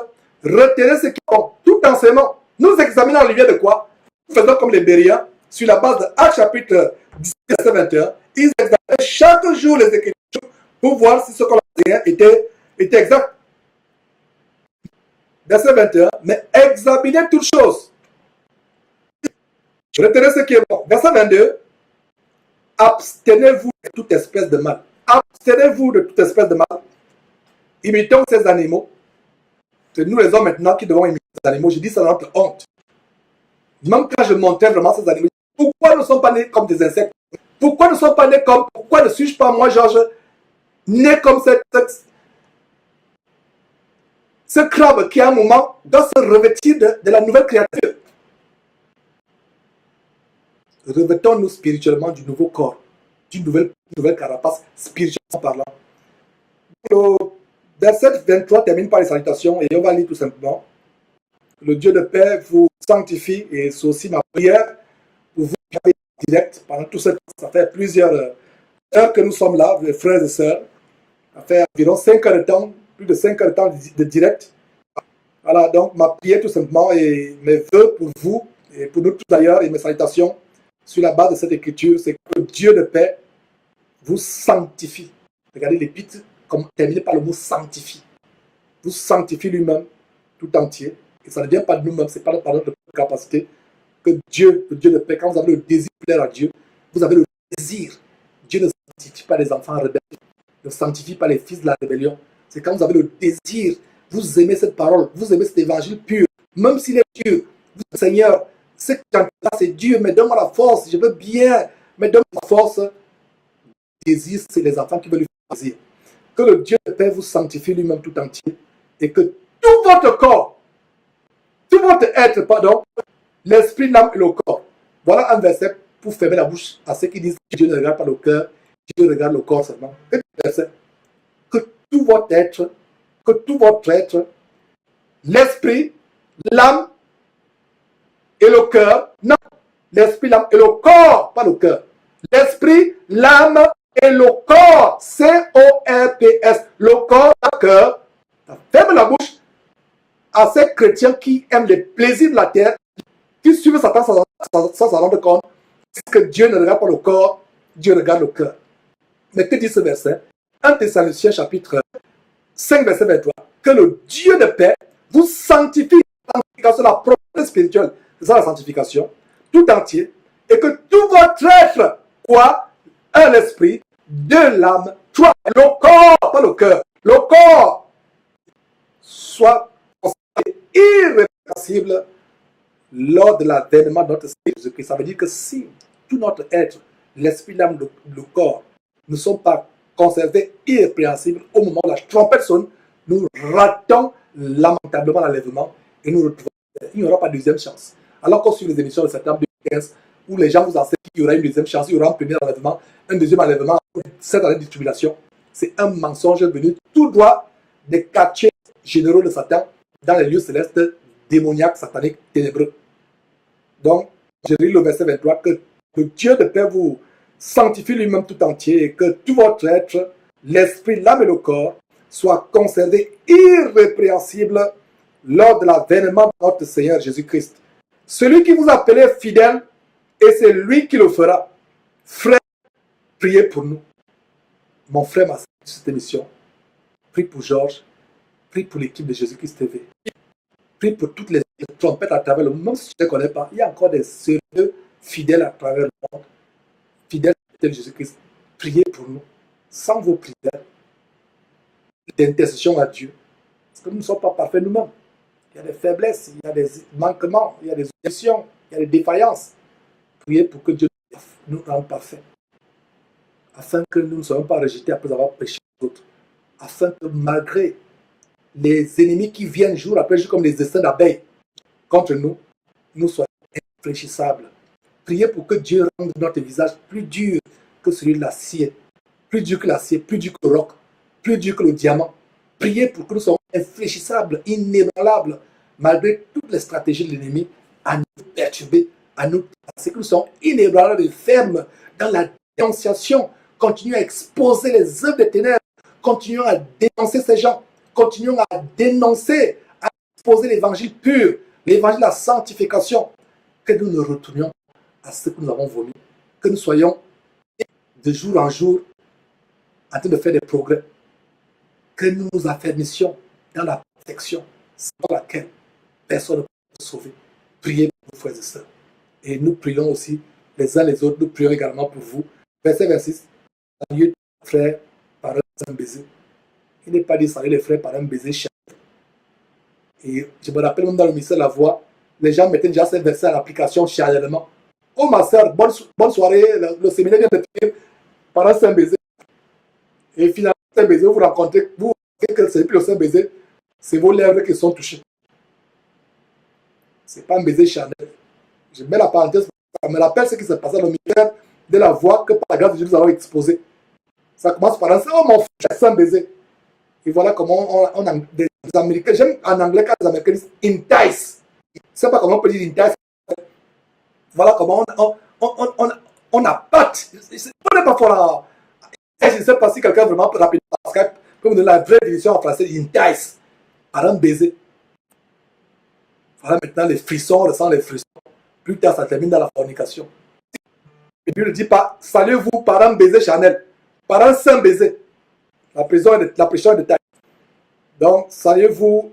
retenez ce qui est bon. Tout enseignement. Nous examinons en lumière de quoi? Nous faisons comme les Bériens, sur la base de Actes chapitre 10, verset 21. Ils examinaient chaque jour les Écritures pour voir si ce qu'on a dit était exact. Verset 21. Mais examinez toutes choses. Retenez ce qui est bon. Verset 22. Abstenez-vous de toute espèce de mal. Abstenez-vous de toute espèce de mal. Imitons ces animaux. C'est nous les hommes maintenant qui devons imiter ces animaux. Je dis ça dans notre honte. Même quand je montais vraiment ces animaux, pourquoi ne sont pas nés comme des insectes? Pourquoi ne sont pas nés comme... Pourquoi ne suis-je pas, moi, Georges, né comme ce crabe qui, à un moment, doit se revêtir de la nouvelle créature? Revêtons-nous spirituellement du nouveau corps, d'une nouvelle carapace, spirituellement parlant. Le verset 23 termine par les salutations et on va lire tout simplement. Le Dieu de paix vous sanctifie et c'est aussi ma prière pour vous qui avez direct pendant tout ce temps. Ça fait plusieurs heures que nous sommes là, les frères et sœurs. Ça fait environ 5 heures de temps, plus de 5 heures de temps de direct. Voilà, donc ma prière tout simplement et mes vœux pour vous, Et pour nous tous d'ailleurs, et mes salutations, sur la base de cette écriture, c'est que Dieu de paix vous sanctifie. Regardez l'épître, comme terminé par le mot sanctifie. Vous sanctifie lui-même tout entier. Et ça ne vient pas de nous-mêmes, ce n'est pas par notre capacité. Que Dieu, le Dieu de paix, quand vous avez le désir de plaire à Dieu, vous avez le désir. Dieu ne sanctifie pas les enfants rebelles, ne sanctifie pas les fils de la rébellion. C'est quand vous avez le désir, vous aimez cette parole, vous aimez cet évangile pur, même s'il est pur. Vous, Seigneur, ce que c'est Dieu, mais donne-moi la force, je veux bien, mais donne-moi la force. Le désir, c'est les enfants qui veulent lui faire plaisir. Que le Dieu de paix vous sanctifie lui-même tout entier et que tout votre corps, tout votre être, pardon, l'esprit, l'âme et le corps. Voilà un verset pour fermer la bouche à ceux qui disent que Dieu ne regarde pas le cœur, Dieu regarde le corps seulement. Verset. Que tout votre être, l'esprit, l'âme et le cœur, non, l'esprit, l'âme et le corps, pas le cœur. L'esprit, l'âme et le corps, C-O-R-P-S, le corps, le cœur. Ferme la bouche à ces chrétiens qui aiment les plaisirs de la terre, qui suivent Satan sans s'en rendre compte, c'est que Dieu ne regarde pas le corps, Dieu regarde le cœur. Mais que dit ce verset? 1 Thessaloniciens chapitre 5, verset 23. Que le Dieu de paix vous sanctifie, la propriété spirituelle, c'est ça la sanctification, tout entier, et que tout votre être, quoi? Un esprit, deux l'âme, trois, le corps, pas le cœur, le corps, soit irrépressible lors de l'avènement de notre Seigneur Jésus-Christ. Ça veut dire que si tout notre être, l'esprit, l'âme, le corps, ne sont pas conservés irrépréhensibles au moment où la trompette sonne, nous ratons lamentablement l'enlèvement et nous retrouvons. Il n'y aura pas de deuxième chance. Alors qu'on suit les émissions de septembre 2015, où les gens vous enseignent qu'il y aura une deuxième chance, il y aura un premier enlèvement, un deuxième enlèvement, 7 années de tribulation, c'est un mensonge venu tout droit des quartiers généraux de Satan dans les lieux célestes démoniaques, sataniques, ténébreux. Donc, je lis le verset 23, que le Dieu de paix vous sanctifie lui-même tout entier et que tout votre être, l'esprit, l'âme et le corps, soient conservés irrépréhensibles lors de l'avènement de notre Seigneur Jésus-Christ. Celui qui vous appelait fidèle, et c'est lui qui le fera. Frère, priez pour nous. Mon frère m'a suivi sur cette émission. Prie pour Georges. Prie pour l'équipe de Jésus-Christ TV. Prie pour toutes les trompettes à travers le monde. Même si je ne les connais pas, il y a encore des sérieux fidèles à travers le monde. Fidèles de Jésus-Christ. Priez pour nous. Sans vos prières d'intercession à Dieu. Parce que nous ne sommes pas parfaits nous-mêmes. Il y a des faiblesses, il y a des manquements, il y a des omissions, il y a des défaillances. Priez pour que Dieu nous rende parfaits. Afin que nous ne soyons pas rejetés après avoir péché les autres. Afin que malgré les ennemis qui viennent jour après jour comme des dessins d'abeilles contre nous, nous soyons infléchissables. Priez pour que Dieu rende notre visage plus dur que celui de l'acier. Plus dur que l'acier, plus dur que le roc, plus dur que le diamant. Priez pour que nous soyons infléchissables, inébranlables, malgré toutes les stratégies de l'ennemi à nous perturber, à nous penser que nous sommes inébranlables et fermes dans la dénonciation. Continuons à exposer les œuvres des ténèbres, continuons à dénoncer ces gens, continuons à dénoncer, à exposer l'évangile pur, l'évangile de la sanctification, que nous nous retournions à ce que nous avons vomi, que nous soyons de jour en jour en train de faire des progrès, que nous nous affermissions dans la protection sans laquelle personne ne peut nous sauver. Priez pour nous, frères et sœurs. Et nous prions aussi les uns les autres, nous prions également pour vous. Verset 26, salut les frères par un baiser. Il n'est pas dit salut les frères par un baiser charnel. Et je me rappelle même dans le ministère de la Voix, les gens mettaient déjà ces versets à l'application charnellement. Oh ma soeur, bonne soirée, le séminaire vient de finir par un saint baiser. Et finalement, un baiser, vous rencontrez, vous voyez que ce n'est plus le saint baiser, c'est vos lèvres qui sont touchées. Ce n'est pas un baiser charnel. Je mets la parenthèse, ça me rappelle ce qui s'est passé dans le ministère de la Voix que par la grâce de Dieu nous avons exposé. Ça commence par un oh mon frère, c'est un baiser. Et voilà comment on a des Américains, j'aime en anglais quand les Américains disent entice. Je ne sais pas comment on peut dire entice. Voilà comment on a pâte. On n'est pas fort là. Je ne sais pas si quelqu'un vraiment peut rapidement, parce que peut me donner la vraie définition en français, entice, par un baiser. Voilà maintenant les frissons, on ressent les frissons. Plus tard, ça termine dans la fornication. La Bible ne dit pas, saluez-vous par un baiser charnel, par un saint baiser. La pression est de taille. Donc, saluez-vous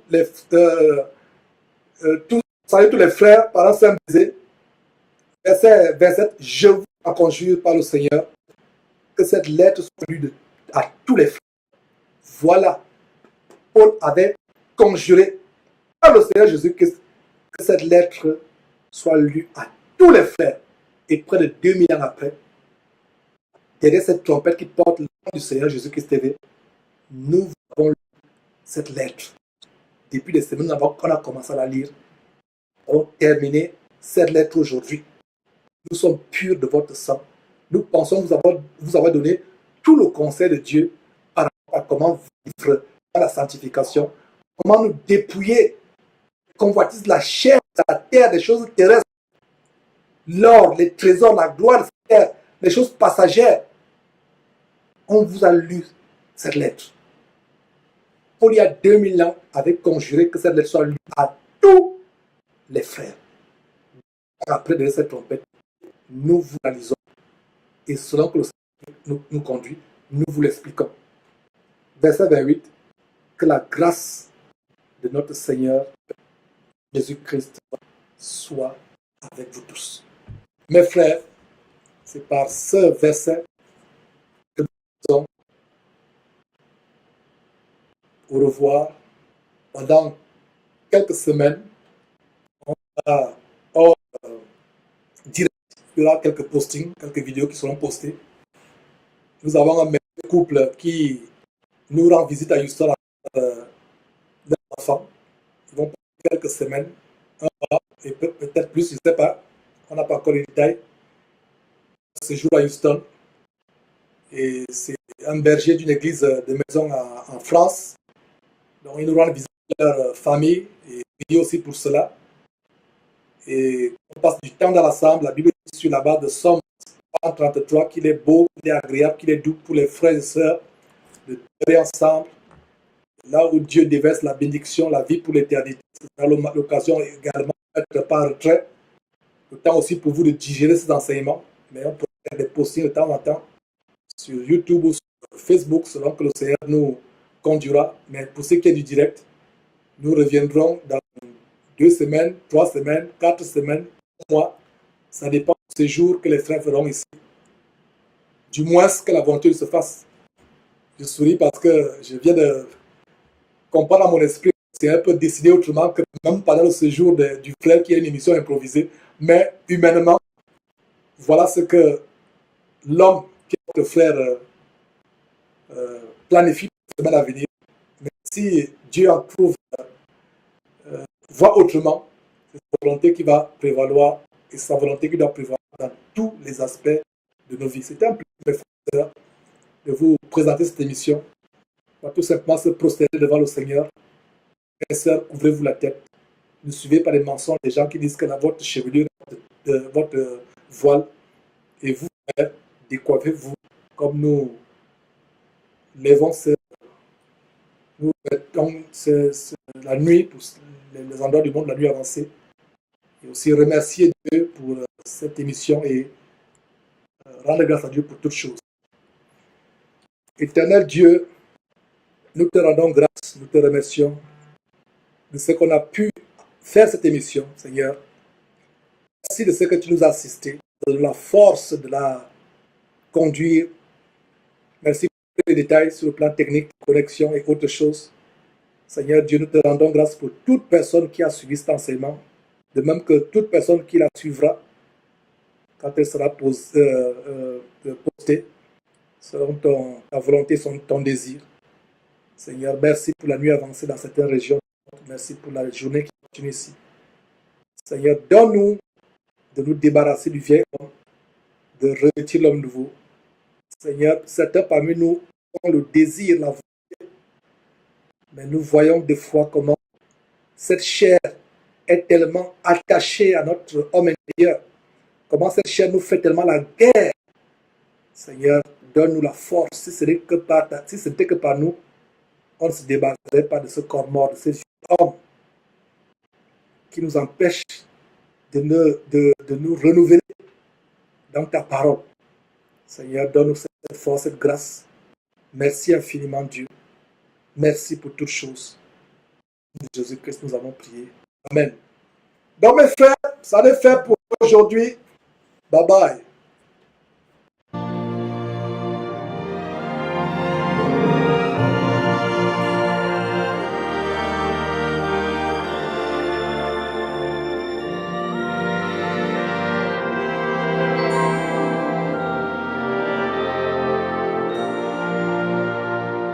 saluez tous les frères par un saint baiser. Verset 27, je vous conjure par le Seigneur que cette lettre soit lue à tous les frères. Voilà, Paul avait conjuré par le Seigneur Jésus-Christ que cette lettre soit lue à tous les frères. Et près de 2000 ans après, derrière cette trompette qui porte le nom du Seigneur Jésus-Christ TV, nous avons lu cette lettre. Depuis des semaines avant qu'on a commencé à la lire, on a terminé cette lettre aujourd'hui. Nous sommes purs de votre sang. Nous pensons vous avoir donné tout le conseil de Dieu par rapport à comment vivre dans la sanctification, comment nous dépouiller des convoitises de la chair, de la terre, des choses terrestres, l'or, les trésors, la gloire de cette terre, les choses passagères. On vous a lu cette lettre. Paul, il y a 2000 ans, avait conjuré que cette lettre soit lue à tous les frères. Après de cette trompette, nous vous la lisons. Et selon que le Seigneur nous conduit, nous vous l'expliquons. Verset 28, que la grâce de notre Seigneur Jésus-Christ soit avec vous tous. Mes frères, c'est par ce verset que nous disons au revoir. Pendant quelques semaines, on va direct, il y aura quelques postings, quelques vidéos qui seront postées. Nous avons un couple qui nous rend visite à Houston avec des enfants. Ils vont passer quelques semaines, un mois, et peut-être plus, je ne sais pas. On n'a pas encore les détails. Ce jour à Houston. Et c'est un berger d'une église de maison en France. Donc, ils nous rendent visite à leur famille et prier aussi pour cela. Et on passe du temps dans l'ensemble. La Bible dit sur la base de Somme 33 qu'il est beau, qu'il est agréable, qu'il est doux pour les frères et sœurs de travailler ensemble. Là où Dieu déverse la bénédiction, la vie pour l'éternité. C'est l'occasion également d'être par retrait. Le temps aussi pour vous de digérer ces enseignements. Mais on peut faire des postings de temps en temps sur YouTube ou sur Facebook selon que le Seigneur nous conduira. Mais pour ce qui est du direct, nous reviendrons dans 2 semaines, 3 semaines, 4 semaines, 1 mois. Ça dépend du séjour que les frères feront ici. Du moins que la volonté se fasse. Je souris parce que je viens de comprendre à mon esprit que c'est un peu décidé autrement que même pendant le séjour du frère qui est une émission improvisée. Mais humainement, voilà ce que l'homme qui est notre frère planifie la semaine à venir. Mais si Dieu en trouve, voit autrement, c'est sa volonté qui va prévaloir et sa volonté qui doit prévaloir dans tous les aspects de nos vies. C'était un plaisir, mes frères, de vous présenter cette émission. On va tout simplement se prosterner devant le Seigneur. Mes sœurs, ouvrez-vous la tête. Ne suivez pas les mensonges des gens qui disent que votre chevelure, votre voile, et vous, décoiffez-vous comme nous levons nous mettons la nuit pour les endroits du monde, la nuit avancée. Et aussi remercier Dieu pour cette émission et rendre grâce à Dieu pour toutes choses. Éternel Dieu, nous te rendons grâce, nous te remercions de ce qu'on a pu faire cette émission, Seigneur. Merci de ce que tu nous as assisté, de la force de la conduire. Merci pour les détails sur le plan technique, connexion et autres choses. Seigneur Dieu, nous te rendons grâce pour toute personne qui a suivi cet enseignement, de même que toute personne qui la suivra quand elle sera postée selon ta volonté, ton désir. Seigneur, merci pour la nuit avancée dans certaines régions. Merci pour la journée qui continue ici. Seigneur, donne-nous de nous débarrasser du vieil homme, de revêtir l'homme nouveau. Seigneur, certains parmi nous ont le désir, la volonté, mais nous voyons des fois comment cette chair est tellement attachée à notre homme intérieur, comment cette chair nous fait tellement la guerre. Seigneur, donne-nous la force. Si ce n'était que par nous, on ne se débarrasserait pas de ce corps mort, de ce homme qui nous empêche de nous renouveler dans ta parole. Seigneur, donne-nous cette force, cette grâce. Merci infiniment, Dieu. Merci pour toutes choses. Jésus-Christ, nous avons prié. Amen. Donc, mes frères, ça n'est fait pour aujourd'hui. Bye bye.